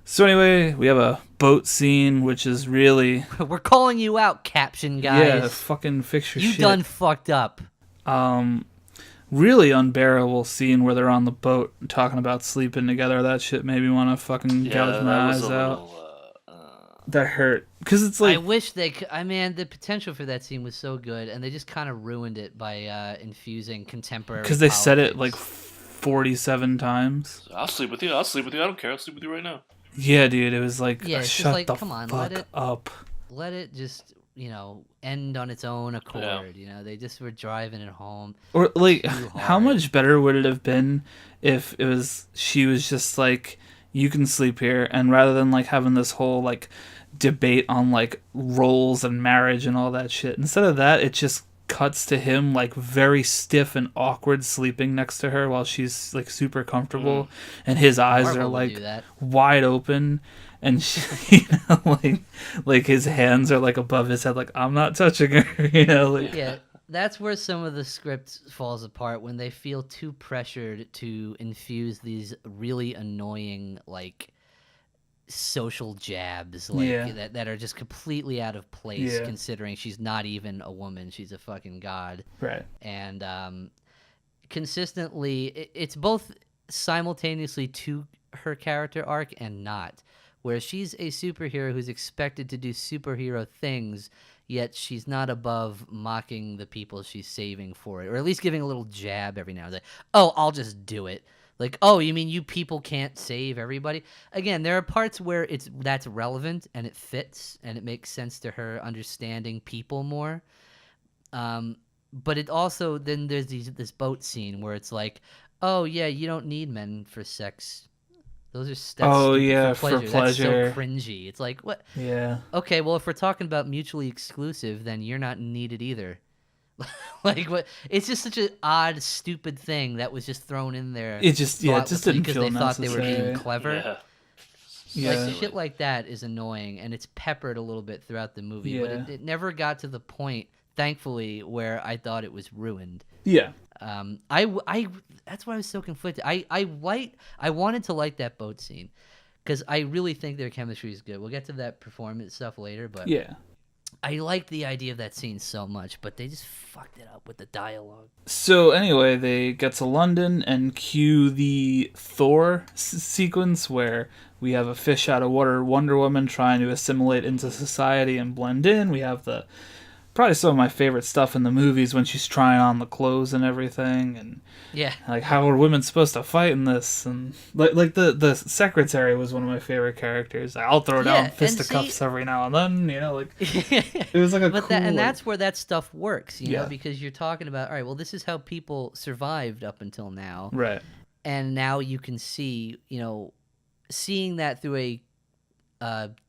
So anyway, we have a boat scene, which is really... We're calling you out, caption guys. Yeah, fucking fix your you shit. done fucked up. Really unbearable scene where they're on the boat talking about sleeping together. That shit made me want to fucking gouge my eyes out. That hurt. Because it's like... I wish they could... the potential for that scene was so good, and they just kind of ruined it by infusing contemporary Because they said it politics. like 47 times. I'll sleep with you. I'll sleep with you. I don't care. I'll sleep with you right now. Yeah, dude, it was like, Yeah, it's just shut like, the come on, fuck up. Let it just, end on its own accord. They just were driving it home. Or, like, too how hard. much better would it have been if she was just like, you can sleep here, and rather than, like, having this whole, like, debate on, like, roles and marriage and all that shit, instead of that, it just cuts to him, like, very stiff and awkward sleeping next to her while she's, like, super comfortable, and his eyes Marvel are, would like, do that. wide open, and she, like his hands are, like, above his head, like, I'm not touching her, like... Yeah, that's where some of the script falls apart, when they feel too pressured to infuse these really annoying, like, social jabs, like, Yeah. that are just completely out of place, Yeah. considering she's not even a woman, she's a fucking god. Right. And consistently, it's both simultaneously to her character arc and not, where she's a superhero who's expected to do superhero things, yet she's not above mocking the people she's saving for it, or at least giving a little jab every now and then. Oh, I'll just do it. Like, oh, you mean you people can't save everybody? Again, there are parts where that's relevant and it fits and it makes sense to her understanding people more. But it also, then there's this boat scene where it's like, oh yeah, you don't need men for sex. Those are steps. Oh, yeah, for That's pleasure. so cringy. It's like, what? Yeah. Okay, well, if we're talking about mutually exclusive, then you're not needed either. Like, what? It's just such an odd, stupid thing that was just thrown in there. It just didn't because feel they thought they were necessary. being clever. Yeah. Yeah. Like, shit like that is annoying, and it's peppered a little bit throughout the movie, but Yeah. it never got to the point, thankfully, where I thought it was ruined. Yeah. That's why I was so conflicted. I wanted to like that boat scene because I really think their chemistry is good. We'll get to that performance stuff later, but Yeah. I liked the idea of that scene so much, but they just fucked it up with the dialogue. So anyway, they get to London and cue the Thor sequence where we have a fish out of water Wonder Woman trying to assimilate into society and blend in. We have probably some of my favorite stuff in the movies when she's trying on the clothes and everything, and Yeah. like, how are women supposed to fight in this? And like the secretary was one of my favorite characters. I'll throw down Yeah, fisticuffs and every now and then, like it was like a cool. and that's where that stuff works, you know, Yeah. because you're talking about, all right, well, this is how people survived up until now, right. and now you can see, seeing that through a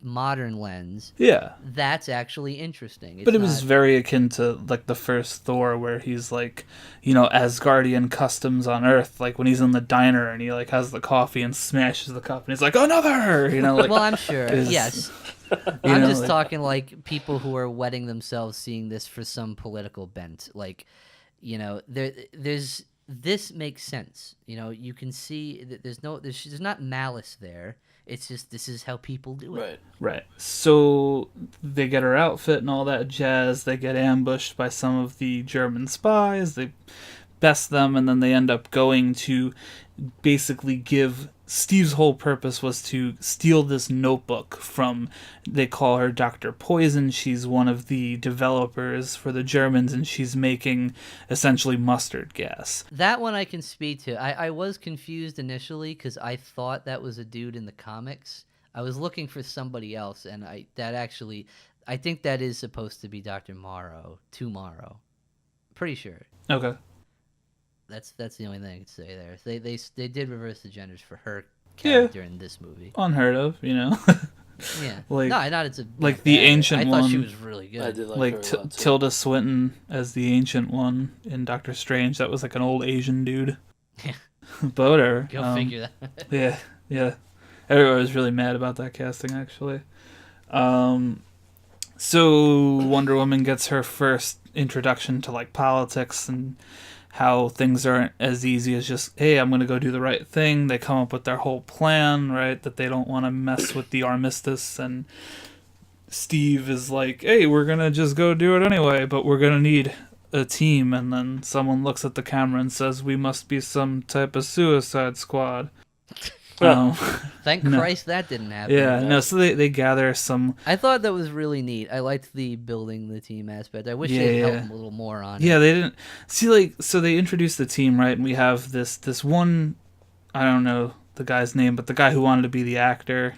modern lens, Yeah. that's actually interesting. But it was very akin to, like, the first Thor, where he's, like, Asgardian customs on Earth, like, when he's in the diner and he, like, has the coffee and smashes the cup, and he's like, another! Like, well, I'm sure, is- yes. you I'm know, just like- talking like people who are wetting themselves seeing this for some political bent. Like, this makes sense. You can see that there's not malice there. It's just, this is how people do it. Right. Right. So they get her outfit and all that jazz. They get ambushed by some of the German spies. They best them, and then they end up going to basically give... Steve's whole purpose was to steal this notebook from, they call her Dr. Poison. She's one of the developers for the Germans, and she's making essentially mustard gas. That one I can speak to. I was confused initially because I thought that was a dude in the comics. I was looking for somebody else, and I think that is supposed to be Dr. Morrow. Tomorrow. Pretty sure. Okay. That's the only thing I can say there. They did reverse the genders for her character in this movie. Unheard of, you know. Yeah. Like, no, not it's a like the ancient I one. thought she was really good. I did like Like her a lot, too. Tilda Swinton as the ancient one in Doctor Strange. That was like an old Asian dude. Yeah. But whatever. Go figure that. Yeah. Everyone was really mad about that casting, actually. So Wonder Woman gets her first introduction to like politics and how things aren't as easy as just, hey, I'm going to go do the right thing. They come up with their whole plan, right? That they don't want to mess with the armistice. And Steve is like, hey, we're going to just go do it anyway, but we're going to need a team. And then someone looks at the camera and says, we must be some type of suicide squad. Thank Christ that didn't happen. Yeah, no, so they gather some... I thought that was really neat. I liked the building the team aspect. I wish they'd helped a little more on it. Yeah, they didn't... See, like, so they introduced the team, right? And we have this one... I don't know the guy's name, but the guy who wanted to be the actor.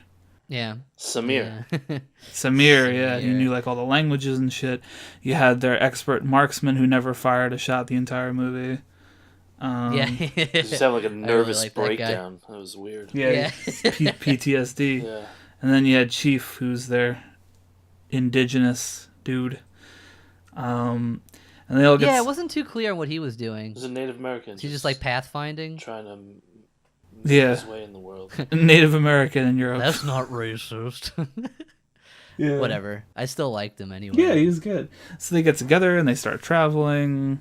Yeah. Samir. Yeah. Samir, yeah. He knew, like, all the languages and shit. You had their expert marksman who never fired a shot the entire movie. Yeah. Just have like a nervous like breakdown. That was weird. Yeah. PTSD. Yeah. And then you had Chief, who's their indigenous dude. And they all get... Yeah, it wasn't too clear on what he was doing. He was a Native American. He's just like pathfinding. Trying to make his way in the world. Native American in Europe. That's not racist. Yeah. Whatever. I still liked him anyway. Yeah, he's good. So they get together and they start traveling,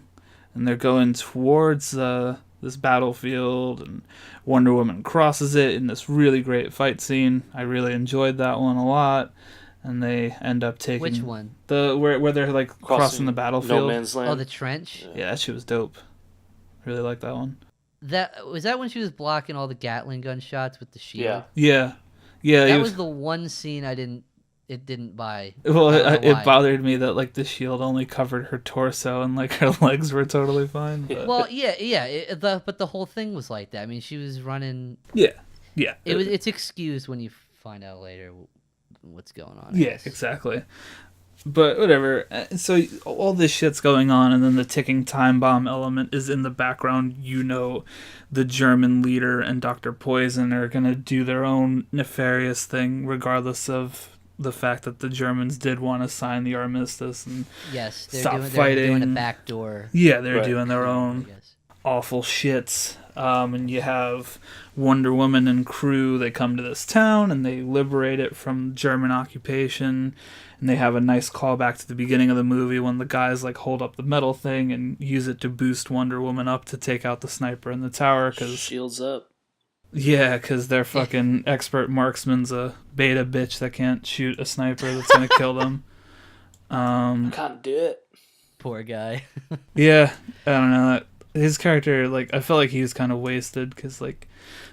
and they're going towards this battlefield, and Wonder Woman crosses it in this really great fight scene. I really enjoyed that one a lot. And they end up taking... Which one? Where they're like crossing the battlefield. No Man's Land. Oh, the trench? Yeah, that shit was dope. Really like that one. Was that when she was blocking all the Gatling gun shots with the shield? Yeah. Yeah. That was the one scene it didn't buy. Well, I don't know it why. bothered me that like the shield only covered her torso and like her legs were totally fine. But... Well, yeah. But the whole thing was like that. I mean, she was running. Yeah. It's excused when you find out later what's going on. Yeah, exactly. But whatever. So all this shit's going on, and then the ticking time bomb element is in the background. You know, the German leader and Dr. Poison are gonna do their own nefarious thing, regardless of the fact that the Germans did want to sign the armistice and Yes, stop they're fighting. doing a backdoor. Yeah, they're Right. doing their I own guess. awful shits. And you have Wonder Woman and crew. They come to this town and they liberate it from German occupation. And they have a nice callback to the beginning of the movie when the guys like hold up the metal thing and use it to boost Wonder Woman up to take out the sniper in the tower. Shields up. Yeah, because their fucking expert marksman's a beta bitch that can't shoot a sniper that's gonna kill them. Can't do it. Poor guy. Yeah, I don't know. His character, like, I felt like he was kind of wasted because, like,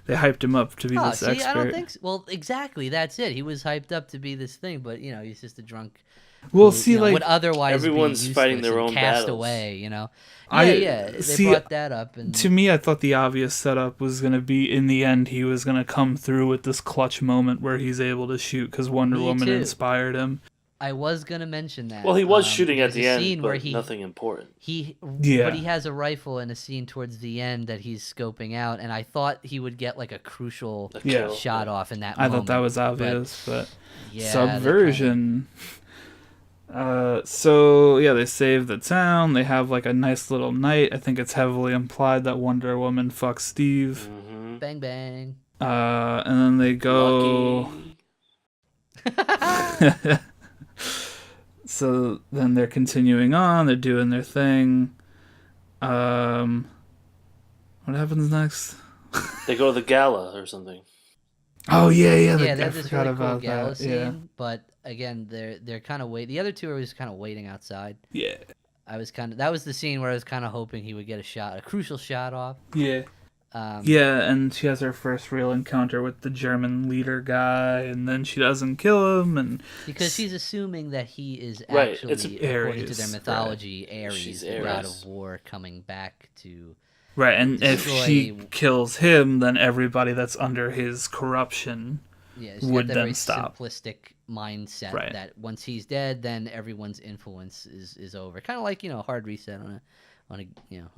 they hyped him up to be this expert. I don't think so. Well, exactly. That's it. He was hyped up to be this thing, but, he's just a drunk. Well, who, see, like, would otherwise everyone's be fighting their and own cast battles. away, They see, brought that up. And to me, I thought the obvious setup was going to be, in the end, he was going to come through with this clutch moment where he's able to shoot because Wonder Me Woman too. inspired him. I was going to mention that. Well, he was shooting at there's the a end, scene but where nothing important. But he has a rifle in a scene towards the end that he's scoping out, and I thought he would get like a crucial kill. shot off in that I moment. thought that was obvious, but yeah, subversion. So yeah, they save the town. They have like a nice little night. I think it's heavily implied that Wonder Woman fucks Steve. Mm-hmm. Bang bang. And then they go. Lucky. So then they're continuing on. They're doing their thing. What happens next? They go to the gala or something. Oh yeah. Yeah, I they have this forgot really cool about gala that. scene, Yeah. but again, they're kind of waiting. The other two are just kind of waiting outside. Yeah. that was the scene where I was kind of hoping he would get a crucial shot off. Yeah. Yeah, and she has her first real encounter with the German leader guy, and then she doesn't kill him, and because she's assuming that he is Right, actually, it's according to their Ares, mythology, right. She's the god Ares. of war coming back to. right, and if destroy- she kills him, then everybody that's under his corruption Yeah, she's would got that then very stop. simplistic mindset Right. that once he's dead, then everyone's influence is over. Kind of like hard reset on a game.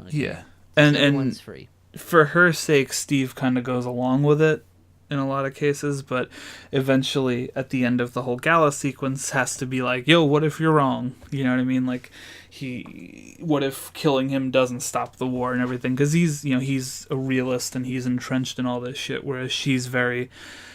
Yeah, So and everyone's free. for her sake, Steve kind of goes along with it in a lot of cases, but eventually, at the end of the whole gala sequence, has to be like, "Yo, what if you're wrong?" You know what I mean? Like, what if killing him doesn't stop the war and everything? Because he's a realist and he's entrenched in all this shit, whereas she's very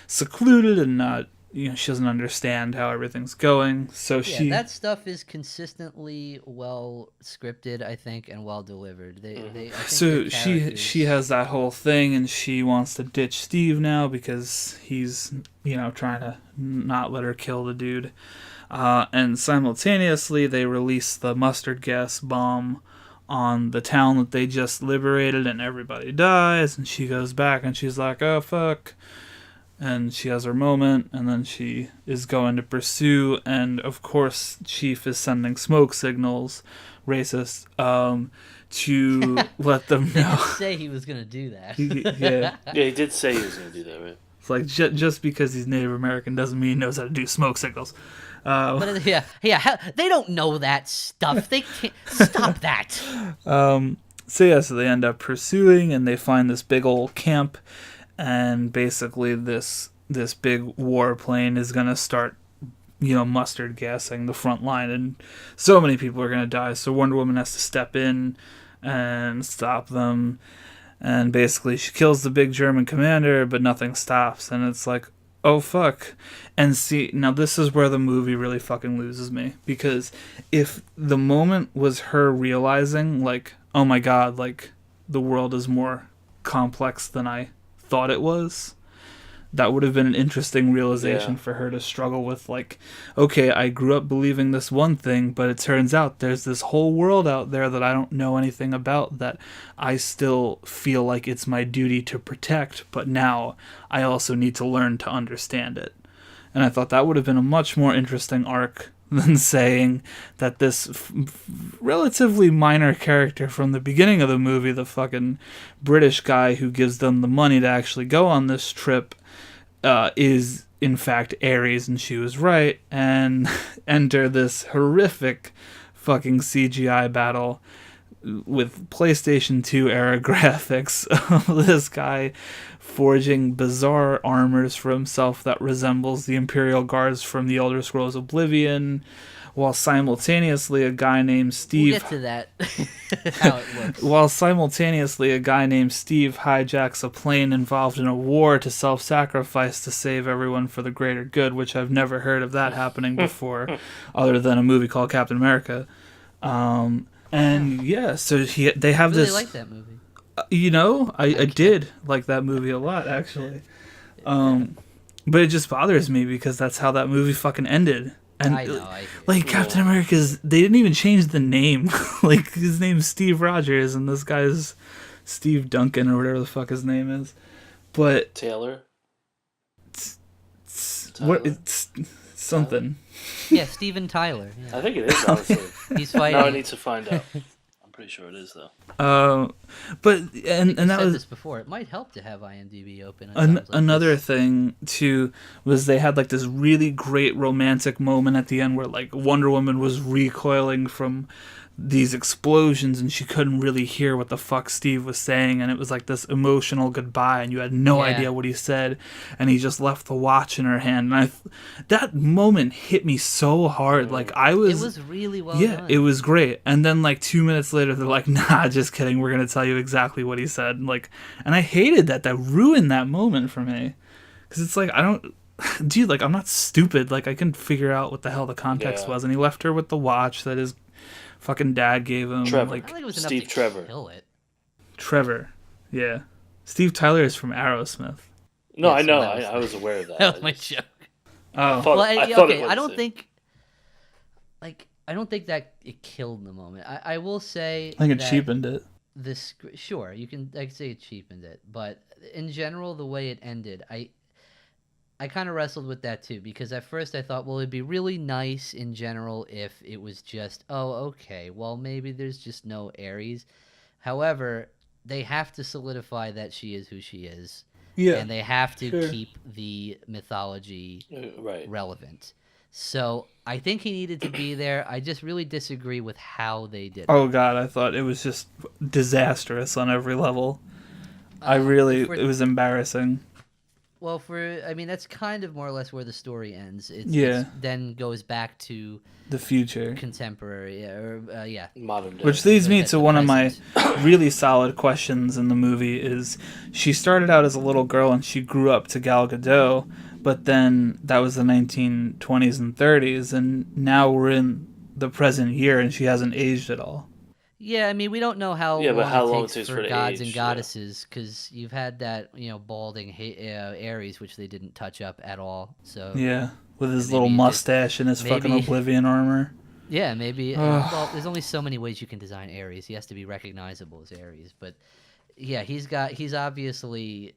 secluded and not. She doesn't understand how everything's going, so that stuff is consistently well scripted, I think, and well delivered. I think So the she characters- has that whole thing, and she wants to ditch Steve now because he's trying to not let her kill the dude. And simultaneously, they release the mustard gas bomb on the town that they just liberated, and everybody dies. And she goes back, and she's like, "Oh fuck." And she has her moment, and then she is going to pursue, and of course, Chief is sending smoke signals, racist, to let them They know. did say he was gonna do that. Yeah, Yeah, he did say he was going to do that, right? it's like just because he's Native American doesn't mean he knows how to do smoke signals. But they don't know that stuff. They can't stop that. So they end up pursuing, and they find this big old camp, and basically this big warplane is gonna start, mustard gassing the front line, and so many people are gonna die. So Wonder Woman has to step in and stop them, and basically she kills the big German commander, but nothing stops, and it's like, oh fuck. And see, now this is where the movie really fucking loses me, because if the moment was her realizing, like, oh my god, like, the world is more complex than I thought it was, that would have been an interesting realization for her to struggle with. Like, okay, I grew up believing this one thing, but it turns out there's this whole world out there that I don't know anything about, that I still feel like it's my duty to protect, but now I also need to learn to understand it. And I thought that would have been a much more interesting arc than saying that this relatively minor character from the beginning of the movie, the fucking British guy who gives them the money to actually go on this trip, is in fact Ares, and she was right, and enter this horrific fucking CGI battle with PlayStation 2 era graphics of this guy forging bizarre armors for himself that resembles the Imperial Guards from the Elder Scrolls Oblivion, while simultaneously a guy named Steve... We'll get to that, how it works. While simultaneously a guy named Steve hijacks a plane involved in a war to self-sacrifice to save everyone for the greater good, which I've never heard of that happening before, other than a movie called Captain America. And yeah, so they have I really this... like that movie. I did like that movie a lot, actually. But it just bothers me because that's how that movie fucking ended. And I know. like Captain America's, they didn't even change the name. Like, his name's Steve Rogers, and this guy's Steve Duncan or whatever the fuck his name is. But Taylor? what? It's something. Yeah, Steven Tyler. Yeah. I think it is, honestly. He's fighting. Now I need to find out. I'm pretty sure it is, though. But I and think that you said was this before. It might help to have IMDb open. on times like another this. thing too was they had like this really great romantic moment at the end where like Wonder Woman was recoiling from these explosions and she couldn't really hear what the fuck Steve was saying, and it was like this emotional goodbye, and you had no idea what he said, and he just left the watch in her hand, and that moment hit me so hard. Like, it was really well yeah, done. it was great. And then like 2 minutes later they're like, nah, just kidding, we're gonna tell you exactly what he said. Like, and I hated that ruined that moment for me, because it's like, I don't dude, like, I'm not stupid, like I can figure out what the hell the context was, and he left her with the watch that his fucking dad gave him. Trevor. I don't think it was enough Steve to Trevor. kill it. Trevor, yeah. Steve Tyler is from Aerosmith. No, Yeah, I so know. that was I was aware of that. That was my joke. Oh, thought- Well, I thought it okay, was I don't it. think. Like, I don't think that it killed the moment. I will say I think it that cheapened it. this, sure, I could say it cheapened it, but in general, the way it ended, I kind of wrestled with that too, because at first I thought, well, it'd be really nice in general if it was just, oh, okay, well, maybe there's just no Ares. However, they have to solidify that she is who she is, Yeah, and they have to sure. keep the mythology Right. relevant. So I think he needed to be there. I just really disagree with how they did it. Oh god, I thought it was just disastrous on every level. It was embarrassing. Well, I mean, that's kind of more or less where the story ends. Yeah. It's then goes back to The future. contemporary, yeah. Modern day. Which leads me That's to the one of my present. really solid questions in the movie is she started out as a little girl and she grew up to Gal Gadot, but then that was the 1920s and 30s, and now we're in the present year and she hasn't aged at all. Yeah, I mean, we don't know how Yeah, but long how it long takes it takes for for the gods age, and yeah. goddesses, because you've had that, balding Ares, which they didn't touch up at all. So Yeah, with his maybe little it just- mustache and his fucking maybe- Oblivion armor. yeah, maybe. Ugh. Well, there's only so many ways you can design Ares. He has to be recognizable as Ares, but yeah, he's obviously,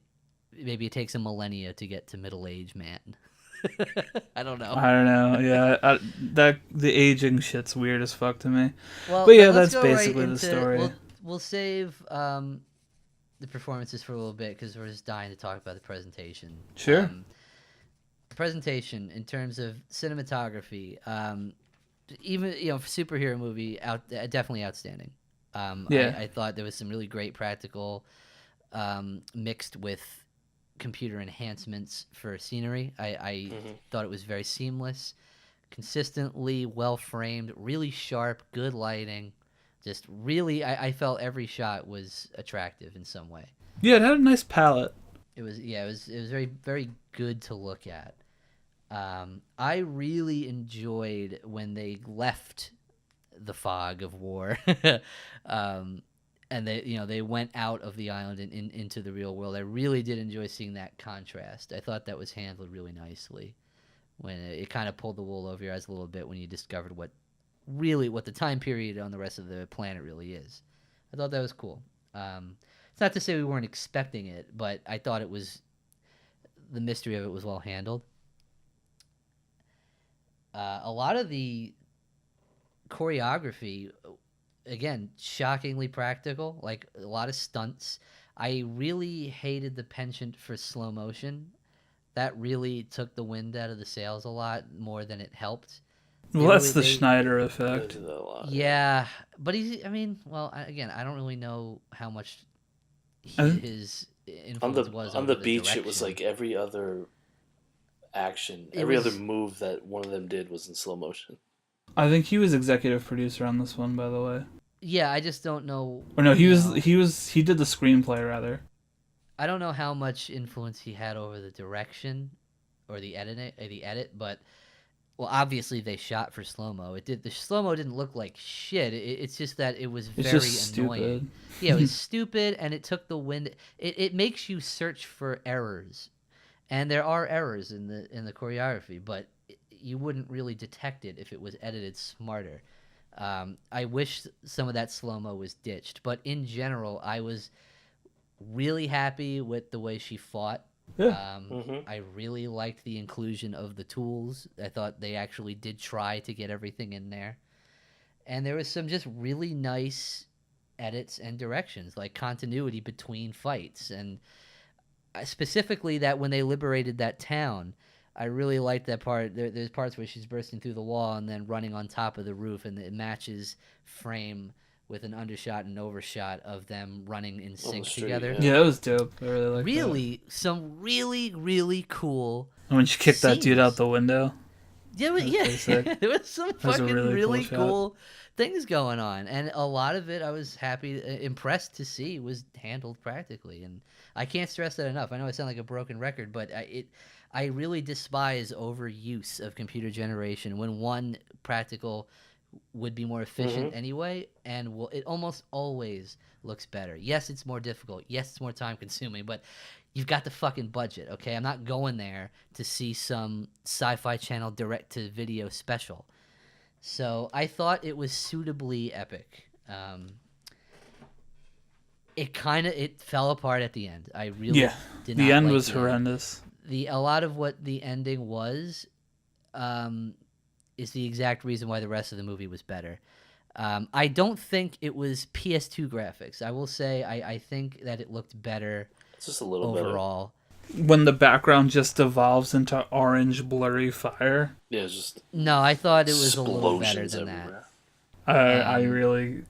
maybe it takes a millennia to get to middle-aged man. I don't know. I don't know. Yeah, that the aging shit's weird as fuck to me. Well, But yeah, let's that's go basically the into- story. We'll save the performances for a little bit because we're just dying to talk about the presentation. Sure. The presentation in terms of cinematography, even for superhero movie, definitely outstanding. Yeah. I thought there was some really great practical mixed with computer enhancements for scenery. I thought it was very seamless, consistently well framed, really sharp, good lighting. Just really, I felt every shot was attractive in some way. Yeah, it had a nice palette. It was very, very good to look at. I really enjoyed when they left the fog of war, and they went out of the island and into the real world. I really did enjoy seeing that contrast. I thought that was handled really nicely. When it kind of pulled the wool over your eyes a little bit when you discovered what the time period on the rest of the planet really is. I thought that was cool. It's not to say we weren't expecting it, but I thought the mystery of it was well handled. A lot of the choreography, again, shockingly practical, like a lot of stunts. I really hated the penchant for slow motion. That really took the wind out of the sails a lot more than it helped. Well, that's the Schneider effect. Yeah, but again, I don't really know how much his influence was on over the beach. direction. It was like every other action, every other move that one of them did was in slow motion. I think he was executive producer on this one, by the way. Yeah, I just don't know. Or no, he did the screenplay rather. I don't know how much influence he had over the direction or the edit, but well, obviously they shot for slow-mo. The slow-mo didn't look like shit. It's just that it was very annoying. Stupid. Yeah, it was stupid, and it took the wind. It makes you search for errors, and there are errors in the choreography, but you wouldn't really detect it if it was edited smarter. I wish some of that slow-mo was ditched, but in general, I was really happy with the way she fought. Yeah. I really liked the inclusion of the tools. I thought they actually did try to get everything in there. And there was some just really nice edits and directions, like continuity between fights. And specifically that when they liberated that town, I really liked that part. There's parts where she's bursting through the wall and then running on top of the roof, and it matches frame with an undershot and overshot of them running in sync together. Yeah, that was dope. I really liked that. Some really, really cool. And when she kicked that dude out the window. Yeah, there was some fucking really cool things going on, and a lot of it I was impressed to see was handled practically, and I can't stress that enough. I know I sound like a broken record, but I really despise overuse of computer generation when one practical would be more efficient anyway, and it almost always looks better. Yes, it's more difficult. Yes, it's more time consuming, but you've got the fucking budget, okay? I'm not going there to see some Sci-Fi Channel direct-to-video special. So I thought it was suitably epic. It fell apart at the end. I really Yeah, did the not end like was the horrendous. A lot of what the ending was, is the exact reason why the rest of the movie was better. I don't think it was PS2 graphics. I will say I think that it looked better It's just a little overall. When the background just evolves into orange blurry fire, better. Yeah, it's just No, I thought it was a little better explosions than that. everywhere. I really.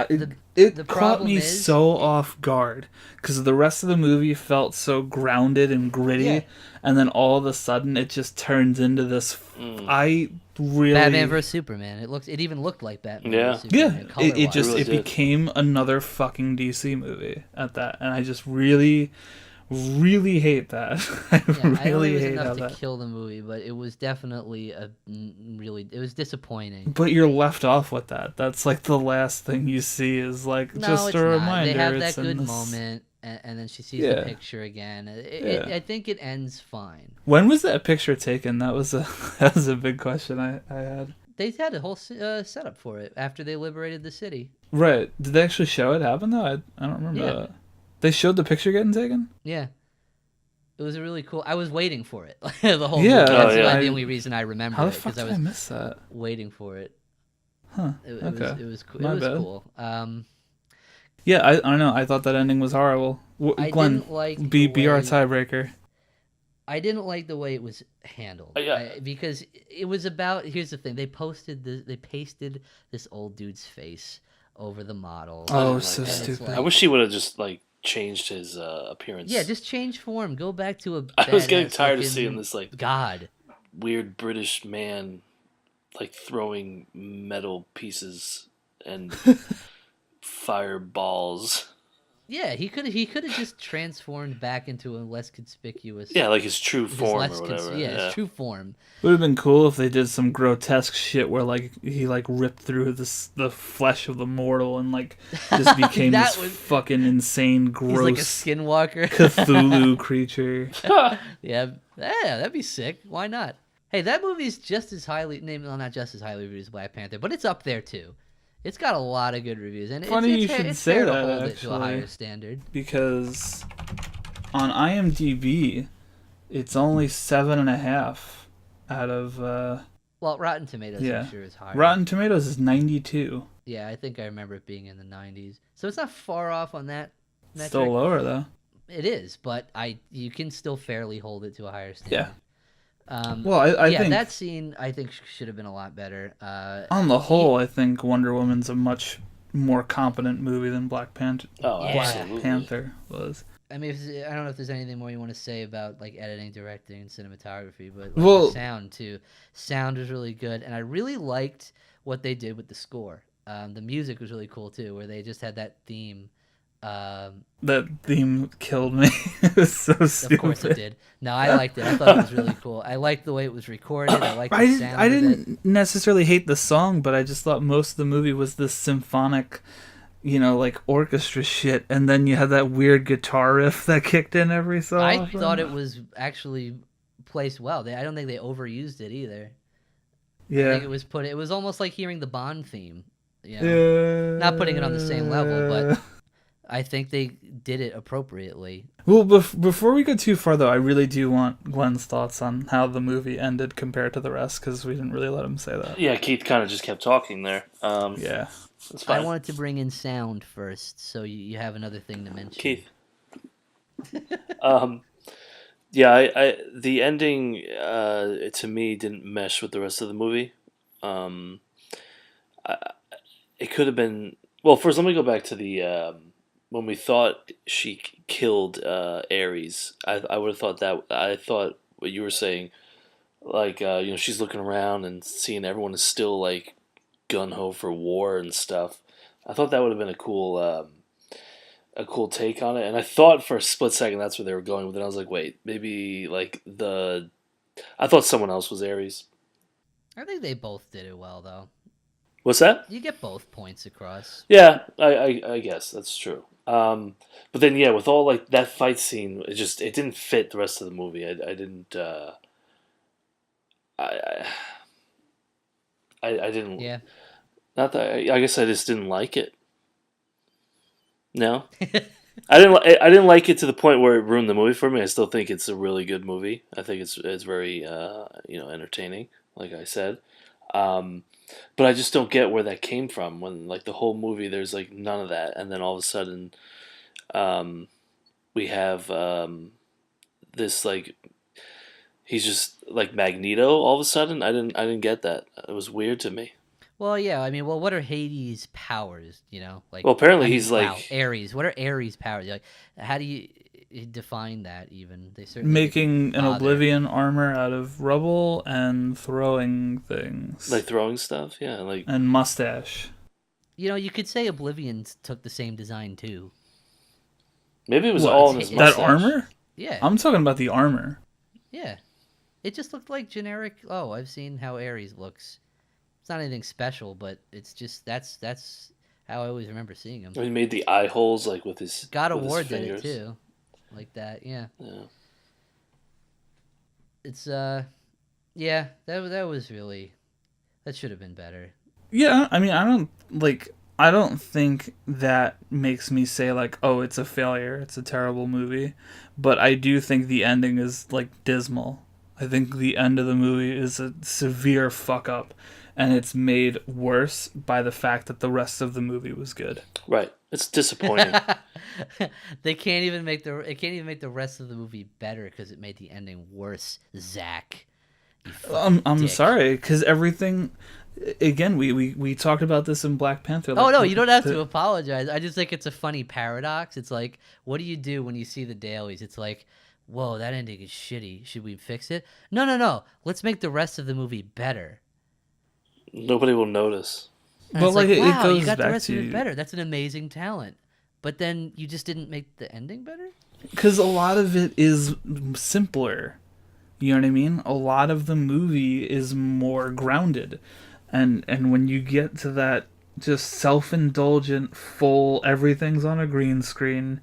The It caught problem me is- so off guard because the rest of the movie felt so grounded and gritty, Yeah. and then all of a sudden it just turns into this. I really Batman vs Superman. It even looked like Batman Yeah. vs Superman. it color-wise. just really it did. became another fucking DC movie at that, and I just really hate that. I Yeah, I don't think really it was hate enough how to that. kill the movie, but it was definitely it was disappointing. But you're left off with that. That's like the last thing you see is like No, just it's a not. reminder. They have it's that in good this- moment, and then she sees Yeah. the picture again. Yeah. I think it ends fine. When was that picture taken? That was a that was a big question I had. They had a whole setup for it after they liberated the city. Right. Did they actually show it happen though? I don't remember Yeah. that. They showed the picture getting taken? Yeah. It was really cool. I was waiting for it the whole Yeah. movie. Oh, That's yeah. the only reason I remember How the it, fuck because did I I was miss that? waiting for it. Huh. It was cool. My It was bad. cool. Yeah, I don't know. I thought that ending was horrible. I Glenn, didn't like be the our way- tiebreaker. I didn't like the way it was handled. Yeah. Because it was about. Here's the thing: they pasted this old dude's face over the model. Oh, like so that. stupid. I wish he would have just like changed his appearance. Yeah, just change form. Go back to a. I was getting badass tired of looking seeing this like God. weird British man like throwing metal pieces and fireballs. Yeah, he could have just transformed back into a less conspicuous. Yeah, like his true his form less or whatever. his true form. It would have been cool if they did some grotesque shit where like he like ripped through the flesh of the mortal and like just became That this was- fucking insane, He's like a gross skinwalker. Cthulhu creature. Yeah, that'd be sick. Why not? Hey, that movie's just as highly named, well, not just as highly reviewed as Black Panther, but it's up there too. It's got a lot of good reviews, and Funny it's you should it's say fair that, to hold it to a actually. higher standard. Because on IMDb, it's only 7.5 out of Well, Rotten Tomatoes, Yeah. I'm sure, is higher. Rotten Tomatoes is 92. Yeah, I think I remember it being in the 90s, so it's not far off on that metric. Still lower though. It is, but you can still fairly hold it to a higher standard. Yeah. Um, Well, I think that scene I think should have been a lot better. on the whole, I think Wonder Woman's a much more competent movie than Black Panther. Oh, Yeah. Black absolutely. Panther was. I mean, I don't know if there's anything more you want to say about like editing, directing, and cinematography, but like, Well- the sound too. Sound was really good, and I really liked what they did with the score. The music was really cool too, where they just had that theme. That theme killed me. It was so stupid. Of course it did. No, I liked it. I thought it was really cool. I liked the way it was recorded. I liked the sound. I of it. didn't necessarily hate the song, but I just thought most of the movie was this symphonic, like orchestra shit, and then you had that weird guitar riff that kicked in every so I often. thought it was actually placed well. I don't think they overused it either. I Yeah. think it was It was almost like hearing the Bond theme. You know? Not putting it on the same level, but I think they did it appropriately. Well, before we go too far, though, I really do want Glenn's thoughts on how the movie ended compared to the rest, because we didn't really let him say that. Yeah, Keith kind of just kept talking there. Yeah. It's I fine. wanted to bring in sound first, so you have another thing to mention. Keith. Yeah, I the ending to me didn't mesh with the rest of the movie. It could have been. Well, first let me go back to the when we thought she killed Ares. I would have thought that. I thought what you were saying, like she's looking around and seeing everyone is still like gun ho for war and stuff. I thought that would have been a cool take on it, and I thought for a split second that's where they were going with it. I was like, wait, maybe like I thought someone else was Ares. I think they both did it well, though. What's that? You get both points across. Yeah, I guess that's true. But then yeah, with all like that fight scene, it didn't fit the rest of the movie. I didn't. I didn't. Yeah. Not that. I guess I just didn't like it. No, I didn't. I didn't like it to the point where it ruined the movie for me. I still think it's a really good movie. I think it's very entertaining. Like I said, um, but I just don't get where that came from. When like the whole movie, there's like none of that, and then all of a sudden, um, we have this like he's just like Magneto. All of a sudden, I didn't get that. It was weird to me. Well, yeah. I mean, well, what are Hades' powers? You know, like Well, apparently I he's mean, wow, like Ares. What are Ares' powers? Like, how do you define that? Even they certainly didn't Making an bother. oblivion armor out of rubble and throwing things. throwing stuff. Yeah, like And mustache. You know, you could say Oblivion took the same design too. maybe it was What? all in his It's- That mustache. armor? Yeah, I'm talking about the armor. yeah. It just looked like generic. Oh, I've seen how Ares looks. It's not anything special, but it's just that's how I always remember seeing him. He made the eye holes like with his God of with his War did it fingers. too, like that. Yeah, Yeah. it's yeah. That was really that should have been better. Yeah, I mean, I don't think that makes me say like, oh, it's a failure, it's a terrible movie, but I do think the ending is like dismal. I think the end of the movie is a severe fuck up, and it's made worse by the fact that the rest of the movie was good. Right. It's disappointing. They can't even make the it can't even make the rest of the movie better because it made the ending worse. Zach, you fucking I'm dick. sorry, because everything. Again, we talked about this in Black Panther. Oh like, no, you don't have the- to apologize. I just think it's a funny paradox. It's like, what do you do when you see the dailies? It's like, whoa, that ending is shitty. Should we fix it? No, no, no. Let's make the rest of the movie better. Nobody will notice. And But, it's like, it wow, goes you got the back rest of to- it better. That's an amazing talent. But then you just didn't make the ending better? Because a lot of it is simpler. You know what I mean? A lot of the movie is more grounded. And when you get to that just self-indulgent, full, everything's on a green screen,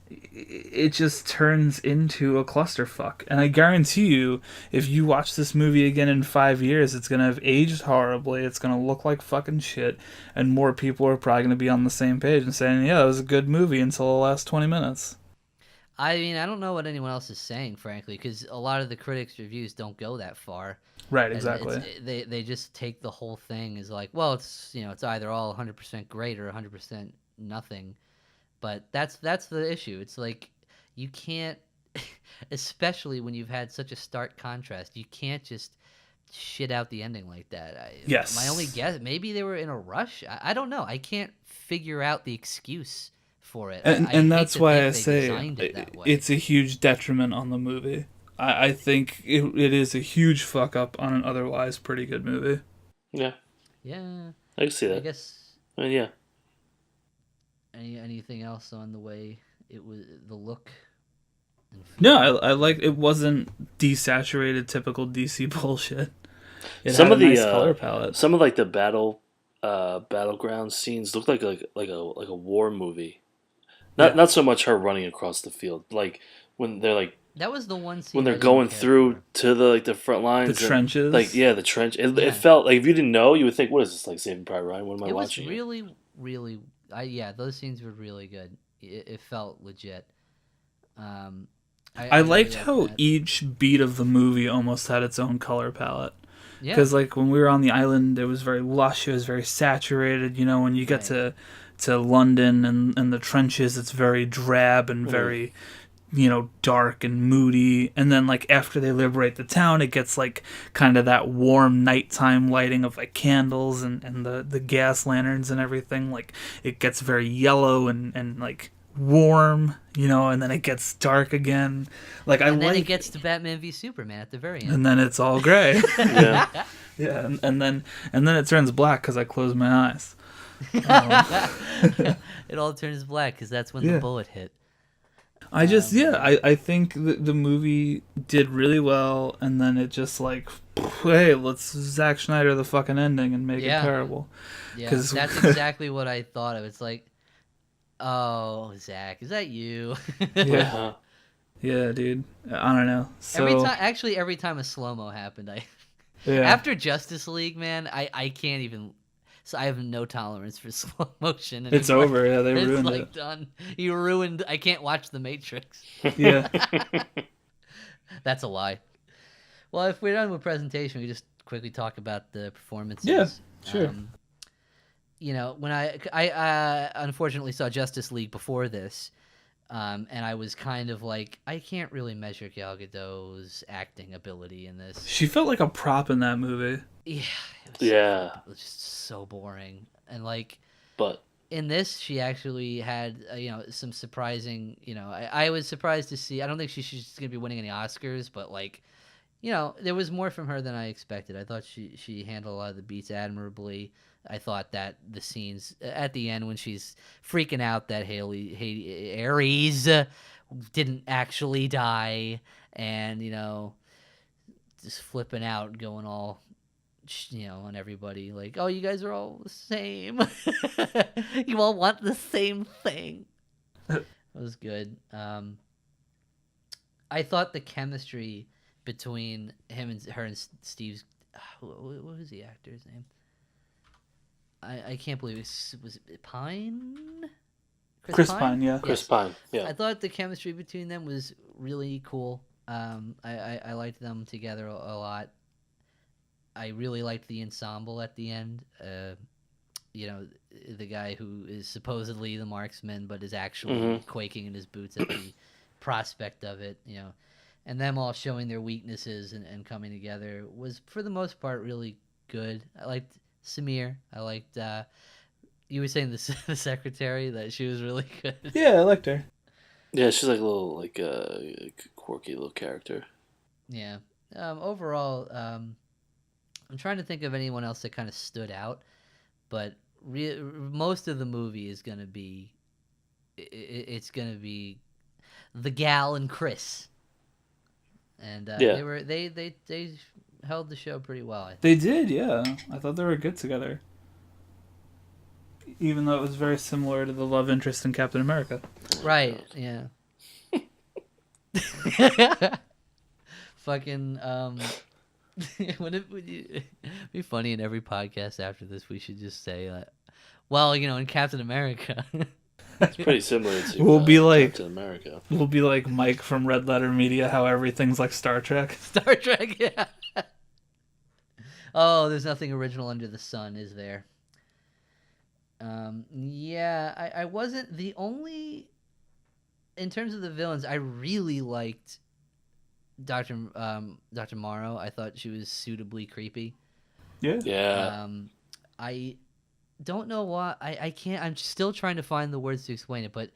it just turns into a clusterfuck. And I guarantee you, if you watch this movie again in 5 years, it's going to have aged horribly, it's going to look like fucking shit, and more people are probably going to be on the same page and saying, yeah, it was a good movie until the last 20 minutes. I mean, I don't know what anyone else is saying, frankly, because a lot of the critics' reviews don't go that far. Right, And exactly. they just take the whole thing as like, well, it's it's either all 100% great or 100% nothing. But that's the issue. It's like you can't, especially when you've had such a stark contrast, you can't just shit out the ending like that. Yes. My only guess, maybe they were in a rush. I don't know. I can't figure out the excuse for it. And I and hate that's to why think I they say designed it that way. it's a huge detriment on the movie. I think it is a huge fuck up on an otherwise pretty good movie. Yeah, Yeah, I can see I that. guess. I mean, yeah. Anything else on the way it was the look? And feel? No, I like it wasn't desaturated typical DC bullshit. It Some had of a the nice color palette. some of like the battleground scenes looked like a war movie. Not Yeah. not so much her running across the field, like when they're like That was the one scene when I they're didn't going care through for. to the front lines, The trenches. Like yeah, the trench. Yeah. It felt like if you didn't know, you would think, what is this, like Saving Private Ryan? What am I It was watching? really, really. Yeah, those scenes were really good. It felt legit. I liked really how that. each beat of the movie almost had its own color palette. Yeah, Because like when we were on the island, it was very lush. It was very saturated. You know, when you get Right. to London and the trenches, it's very drab and very, dark and moody. And then like after they liberate the town, it gets like kind of that warm nighttime lighting of like candles and the gas lanterns and everything. Like it gets very yellow and like warm, and then it gets dark again. Like and then it gets to Batman v Superman at the very end. and then it's all gray. Yeah, Yeah, and then it turns black because I close my eyes. It all turns black because that's when Yeah. the bullet hit. I think the movie did really well, and then it just like, hey, let's Zack Snyder the fucking ending and make Yeah. it terrible. Yeah, 'Cause- that's exactly what I thought of. It's like, oh, Zach, is that you? Yeah, Uh-huh. yeah, dude. I don't know. So Every time a slow mo happened, Yeah. After Justice League, man, I can't even. So I have no tolerance for slow motion anymore. It's over. Yeah, they It's ruined like it. done. You ruined. I can't watch The Matrix. Yeah. That's a lie. Well, if we're done with presentation, we just quickly talk about the performances. Yeah, sure. You know, when I unfortunately saw Justice League before this, and I was kind of like, I can't really measure Gal Gadot's acting ability in this. She felt like a prop in that movie. Yeah. It was just so boring. And like, But in this, she actually had, some surprising, I was surprised to see, I don't think she's going to be winning any Oscars, but like, there was more from her than I expected. I thought she handled a lot of the beats admirably. I thought that the scenes at the end when she's freaking out that Haley Ares didn't actually die, and just flipping out, going all on everybody like, oh, you guys are all the same. You all want the same thing. It was good. I thought the chemistry between her and Steve's, what was the actor's name? I can't believe it was it Pine? Chris Pine, yeah. Chris Pine, yeah. I thought the chemistry between them was really cool. I liked them together a lot. I really liked the ensemble at the end. The guy who is supposedly the marksman, but is actually quaking in his boots at the prospect of it, and them all showing their weaknesses and coming together was, for the most part, really good. I liked Samir. I liked, you were saying the secretary, that she was really good. Yeah, I liked her. Yeah, she's like a little, quirky little character. Yeah. Overall, I'm trying to think of anyone else that kind of stood out, but most of the movie is going to be, it's going to be the gal and Chris. And they held the show pretty well, I think. They did, yeah. I thought they were good together. Even though it was very similar to the love interest in Captain America. Right, yeah. Fucking, would you be funny in every podcast after this? We should just say, well, in Captain America. It's pretty similar to We'll be like Captain America. We'll be like Mike from Red Letter Media, how everything's like Star Trek. Star Trek, yeah. Oh, there's nothing original under the sun, is there? Yeah, I wasn't the only. In terms of the villains, I really liked Dr. Morrow. I thought she was suitably creepy. Yeah. Yeah. I don't know why. I can't. I'm still trying to find the words to explain it, but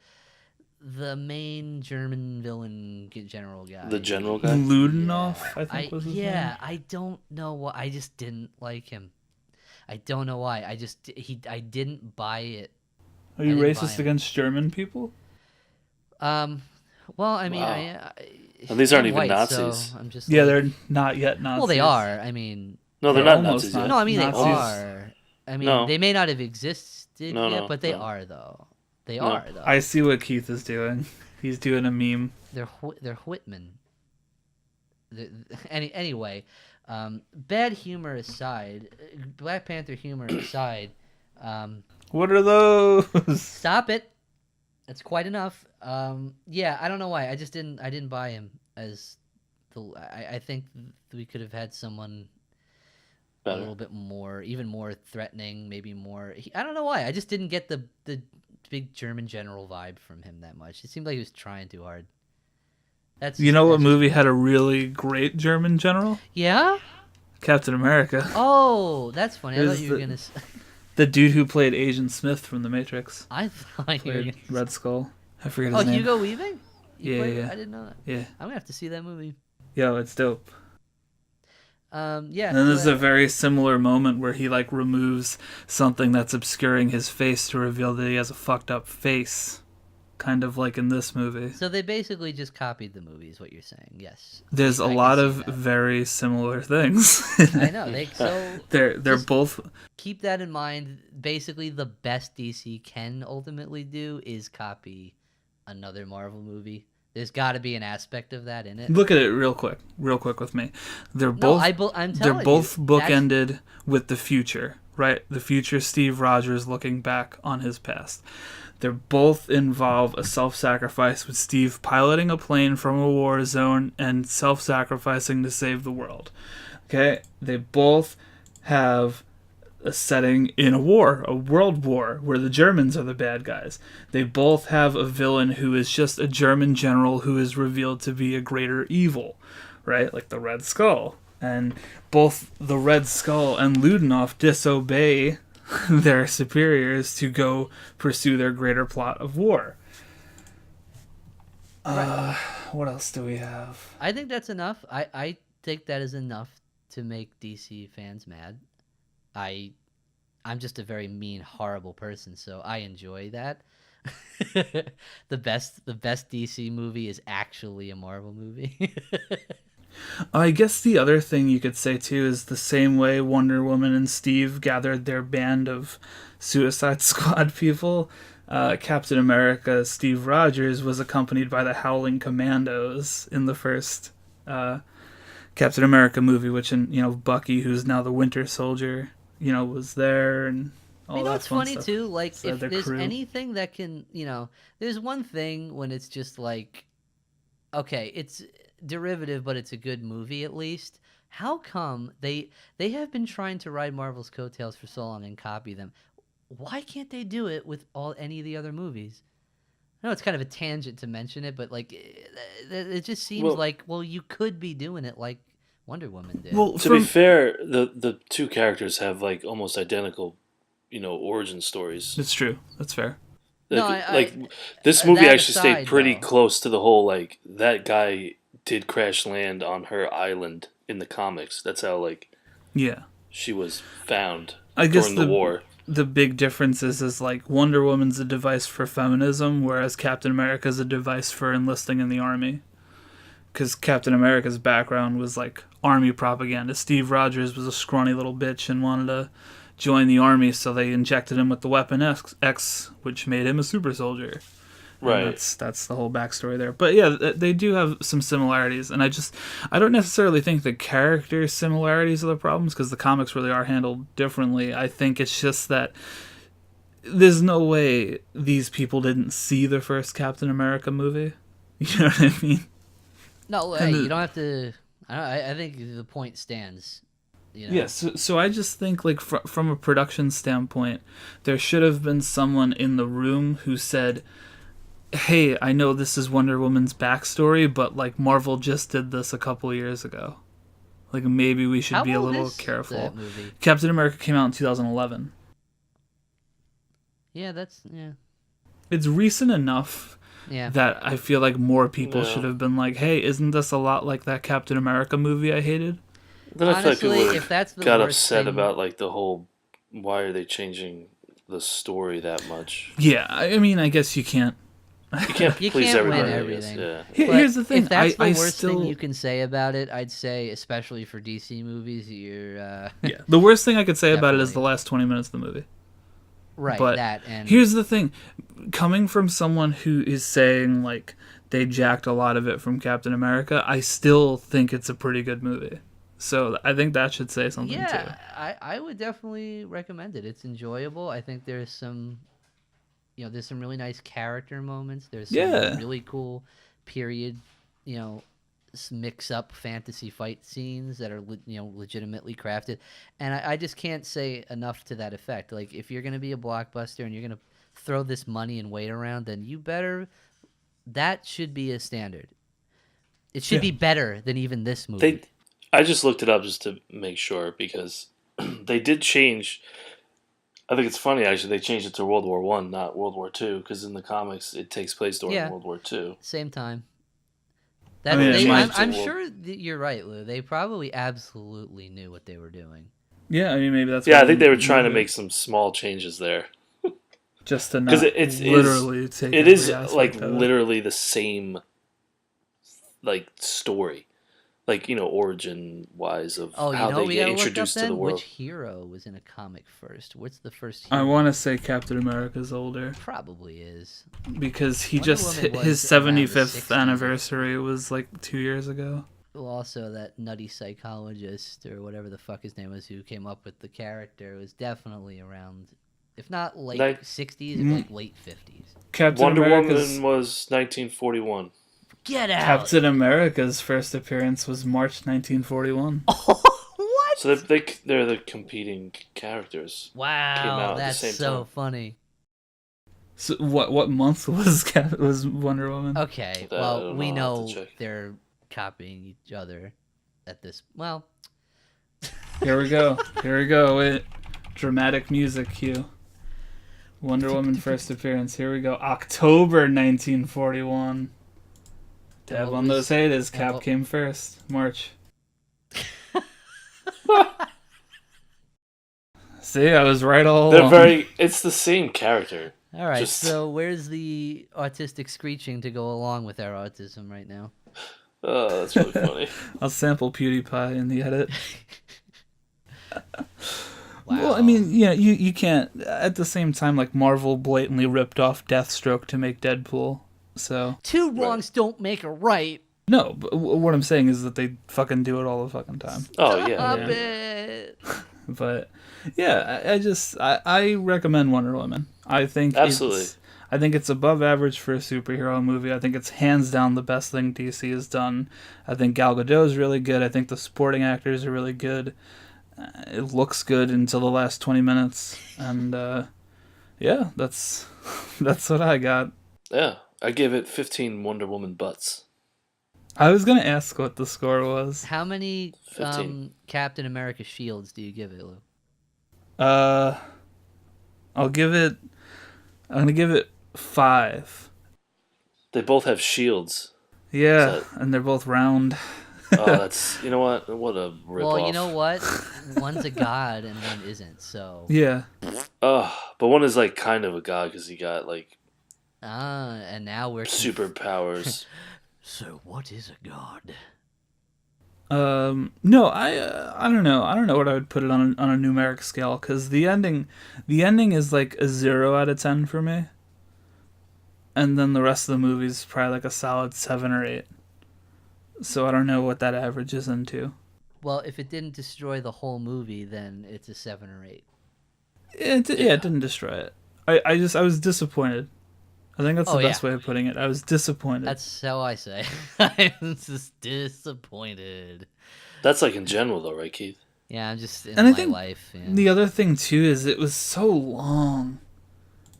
the main German villain general guy. The general guy? Ludendorff, I think was his name. Yeah, I don't know why. I just didn't like him. I don't know why. I didn't buy it. Are you racist against German people? Well, I mean, wow. And these aren't even white, Nazis. So I'm just they're not yet Nazis. Well, they are. I mean, no, they're not Nazis yet. No, I mean Nazis. they are. I mean, they may not have existed yet, but they are though. They are though. I see what Keith is doing. He's doing a meme. They're Whitman. Anyway, bad humor aside, Black Panther humor aside. What are those? Stop it. That's quite enough. Yeah, I don't know why. I didn't buy him as the. I think we could have had someone better. A little bit more, even more threatening, maybe more. I don't know why. I just didn't get the big German general vibe from him that much. It seemed like he was trying too hard. That's what movie had a really great German general? Yeah? Captain America. Oh, that's funny. I thought you were gonna. The dude who played Agent Smith from The Matrix. I thought you were gonna... Red Skull. I forget his name. Oh, Hugo Weaving? Yeah. I didn't know that. Yeah. I'm gonna have to see that movie. Yo, it's dope. Yeah. And then there's a very similar moment where he like removes something that's obscuring his face to reveal that he has a fucked up face. Kind of like in this movie. So they basically just copied the movie, is what you're saying. Yes. There's a lot of very similar things. I know. They're both. Keep that in mind. Basically, the best DC can ultimately do is copy another Marvel movie. There's got to be an aspect of that in it. Look at it real quick with me. They're No, both I'm they're telling both you, bookended with the future, right? The future Steve Rogers looking back on his past. They both involve a self-sacrifice with Steve piloting a plane from a war zone and self-sacrificing to save the world. Okay? They both have a setting in a world war, where the Germans are the bad guys. They both have a villain who is just a German general who is revealed to be a greater evil, right? Like the Red Skull. And both the Red Skull and Ludendorff disobey their superiors to go pursue their greater plot of war. What else do we have? I think that's enough. I think that is enough to make DC fans mad. I'm just a very mean, horrible person, so I enjoy that. The best DC movie is actually a Marvel movie. I guess the other thing you could say too is the same way Wonder Woman and Steve gathered their band of Suicide Squad people. Captain America, Steve Rogers, was accompanied by the Howling Commandos in the first Captain America movie, which, Bucky, who's now the Winter Soldier, was there, and all that What's fun funny stuff. too? Like, So if their there's crew. anything that can, there's one thing when it's just like, okay, it's derivative, but it's a good movie at least. How come they have been trying to ride Marvel's coattails for so long and copy them? Why can't they do it with any of the other movies? I know it's kind of a tangent to mention it, but like, it just seems like, well, you could be doing it like Wonder Woman did. Well, To be fair, the two characters have like almost identical, origin stories. it's true. That's fair. Like, this movie that actually stayed aside, pretty though. close to the whole, like, that guy did crash land on her island in the comics. That's how, like, Yeah. she was found I guess during the war. The big difference is like Wonder Woman's a device for feminism, whereas Captain America's a device for enlisting in the army. Because Captain America's background was like army propaganda. Steve Rogers was a scrawny little bitch and wanted to join the army, so they injected him with the Weapon X, which made him a super soldier. Right. And that's the whole backstory there. But yeah, they do have some similarities, and I don't necessarily think the character similarities are the problems, because the comics really are handled differently. I think it's just that there's no way these people didn't see the first Captain America movie. You know what I mean? No, hey, you don't have to. I think the point stands. Yes, so I just think, like, from a production standpoint, there should have been someone in the room who said, hey, I know this is Wonder Woman's backstory, but, like, Marvel just did this a couple years ago. Like, maybe we should be a little careful. That movie? Captain America came out in 2011. Yeah, It's recent enough that I feel like more people should have been like, hey, isn't this a lot like that Captain America movie I hated? Then I feel like Honestly, people if that's the got worst upset thing- about, like, the whole, why are they changing the story that much? Yeah, I mean, I guess you can't. You can't You please can't win everybody. I guess, everything. yeah. Here's the thing. If that's the I worst still... thing you can say about it, I'd say, especially for DC movies, you're Yeah, the worst thing I could say about it is the Definitely. last 20 minutes of the movie. right. But that and here's the thing. Coming from someone who is saying, like, they jacked a lot of it from Captain America, I still think it's a pretty good movie. So I think that should say something, too. I would definitely recommend it. It's enjoyable. I think there's some, there's some really nice character moments. There's some really cool period, mix-up fantasy fight scenes that are, legitimately crafted. And I just can't say enough to that effect. Like, if you're going to be a blockbuster and you're going to throw this money and weight around, then that should be a standard. It should be better than even this movie. I just looked it up just to make sure, because they did change. I think it's funny, actually. They changed it to World War I, not World War II, because in the comics it takes place during World War II. Same time. I'm sure that you're right, Lou. They probably absolutely knew what they were doing. Yeah, I mean, maybe that's... Yeah, I think they were trying to make some small changes there. Just to not Because it's literally take it is every aspect like of it. literally the same, like, story. like origin wise of Oh, how they we get gotta look up introduced to the then? world. Which hero was in a comic first? What's the first I hero? want to say Captain America's older Probably is. because he Wonder just Woman his was around the 75th 60s. anniversary was like 2 years ago. Well, also, that nutty psychologist, or whatever the fuck his name was, who came up with the character, was definitely around, if not late Nin- 60s, Mm. like late 50s. Captain Wonder America's Woman was 1941. Get out! Captain America's first appearance was March 1941. What? So they're the competing characters. Came out Wow, at the that's same so time. funny. So what month was Wonder Woman? Okay, That I well, don't we know, I'll have know to check. they're copying each other at this. Well, Here we go. Here we go. Wait. Dramatic music cue. Wonder Woman first appearance. Here we go. October 1941. Dab on those haters. and Cap what- came first. March. See, I was right all They're along. it's the same character. all right. Just- So where's the autistic screeching to go along with our autism right now? Oh, that's really funny. I'll sample PewDiePie in the edit. Wow. Well, I mean, yeah, you can't. At the same time, like Marvel blatantly ripped off Deathstroke to make Deadpool. So two wrongs don't make a right. no, but what I'm saying is that they fucking do it all the fucking time. Oh yeah. Stop yeah. it. But yeah, I recommend Wonder Woman. I think Absolutely. I think it's above average for a superhero movie. I think it's hands down the best thing DC has done. I think Gal Gadot is really good. I think the supporting actors are really good. It looks good until the last 20 minutes, and yeah, that's what I got. Yeah. I give it 15 Wonder Woman butts. I was gonna ask what the score was. How many 15. Captain America shields do you give it, Lou? I'm gonna give it 5. They both have shields. Yeah, Is and they're both round. Oh, that's you know what? What a rip Well, off. you know what? One's a god and one isn't. So Yeah. Oh, but one is like kind of a god because he got like and now we're superpowers. So what is a god? No, I don't know. I don't know what I would put it on a numeric scale because the ending is like a 0 out of 10 for me, and then the rest of the movie is probably like a solid 7 or 8. So I don't know what that averages into. Well, if it didn't destroy the whole movie, then it's a 7 or 8. It didn't destroy it. I was disappointed. I think that's the best way of putting it. I was disappointed. That's how I say. I'm just disappointed. That's like in general though, right, Keith? Yeah, I'm just in And I my think life. Yeah. The other thing too is it was so long.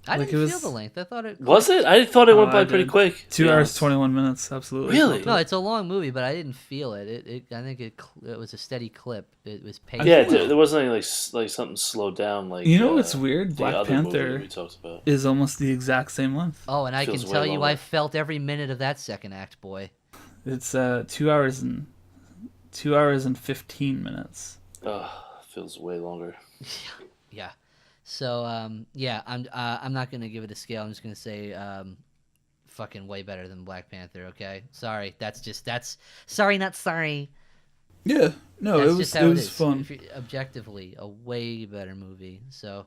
I like, didn't it feel was- the length. I thought it Was it? I thought it went by I pretty did. quick. 2 hours 21 minutes. Absolutely. Really? No, it's a long movie, but I didn't feel it. I think it was a steady clip. It was paced. Yeah, well. there wasn't any like something slowed down like. You know what's weird? the Black other movie Panther we talked about. is almost the exact same length. Oh, and I can Feels way tell you, I longer. felt every minute of that second act, boy. It's 2 hours and 15 minutes. Feels way longer. Yeah. So yeah, I'm not gonna give it a scale. I'm just gonna say fucking way better than Black Panther. Okay, sorry. That's sorry, not sorry. Yeah. No, That's it was just how it was is. fun. If objectively, a way better movie. So,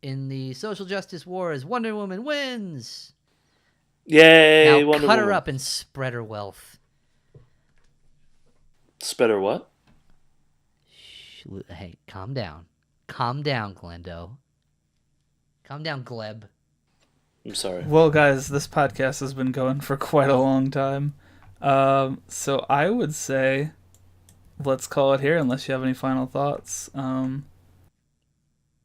in the social justice wars, Wonder Woman wins. Yay! Now Wonder cut her Woman. up and spread her wealth. Spread or what? Hey, calm down. Calm down, Glendo. Calm down, Gleb. I'm sorry. Well, guys, this podcast has been going for quite a long time. So I would say let's call it here unless you have any final thoughts.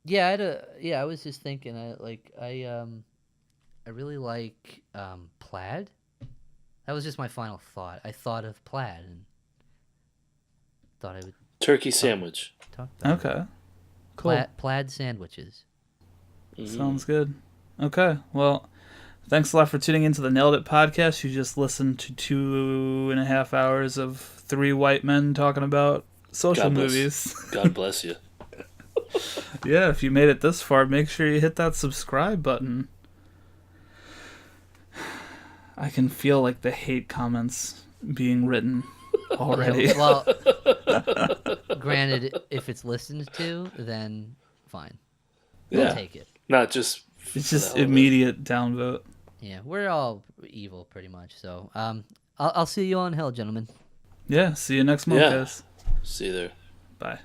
Yeah, I was just thinking. I really like plaid. That was just my final thought. I thought of plaid and thought I would Turkey sandwich. talk about it. Okay. Cool. Plaid sandwiches. Sounds good. Okay. Well, thanks a lot for tuning into the Nailed It podcast. You just listened to 2.5 hours of 3 white men talking about social God bless. movies. God bless you. Yeah, if you made it this far, make sure you hit that subscribe button. I can feel like the hate comments being written already. Yeah, well, granted, if it's listened to, then fine. We'll Yeah. take it. Not just. It's for the just hell of it. immediate downvote. Yeah, we're all evil pretty much. So, I'll see you on hell, gentlemen. Yeah, see you next month, Yeah. guys. See you there. Bye.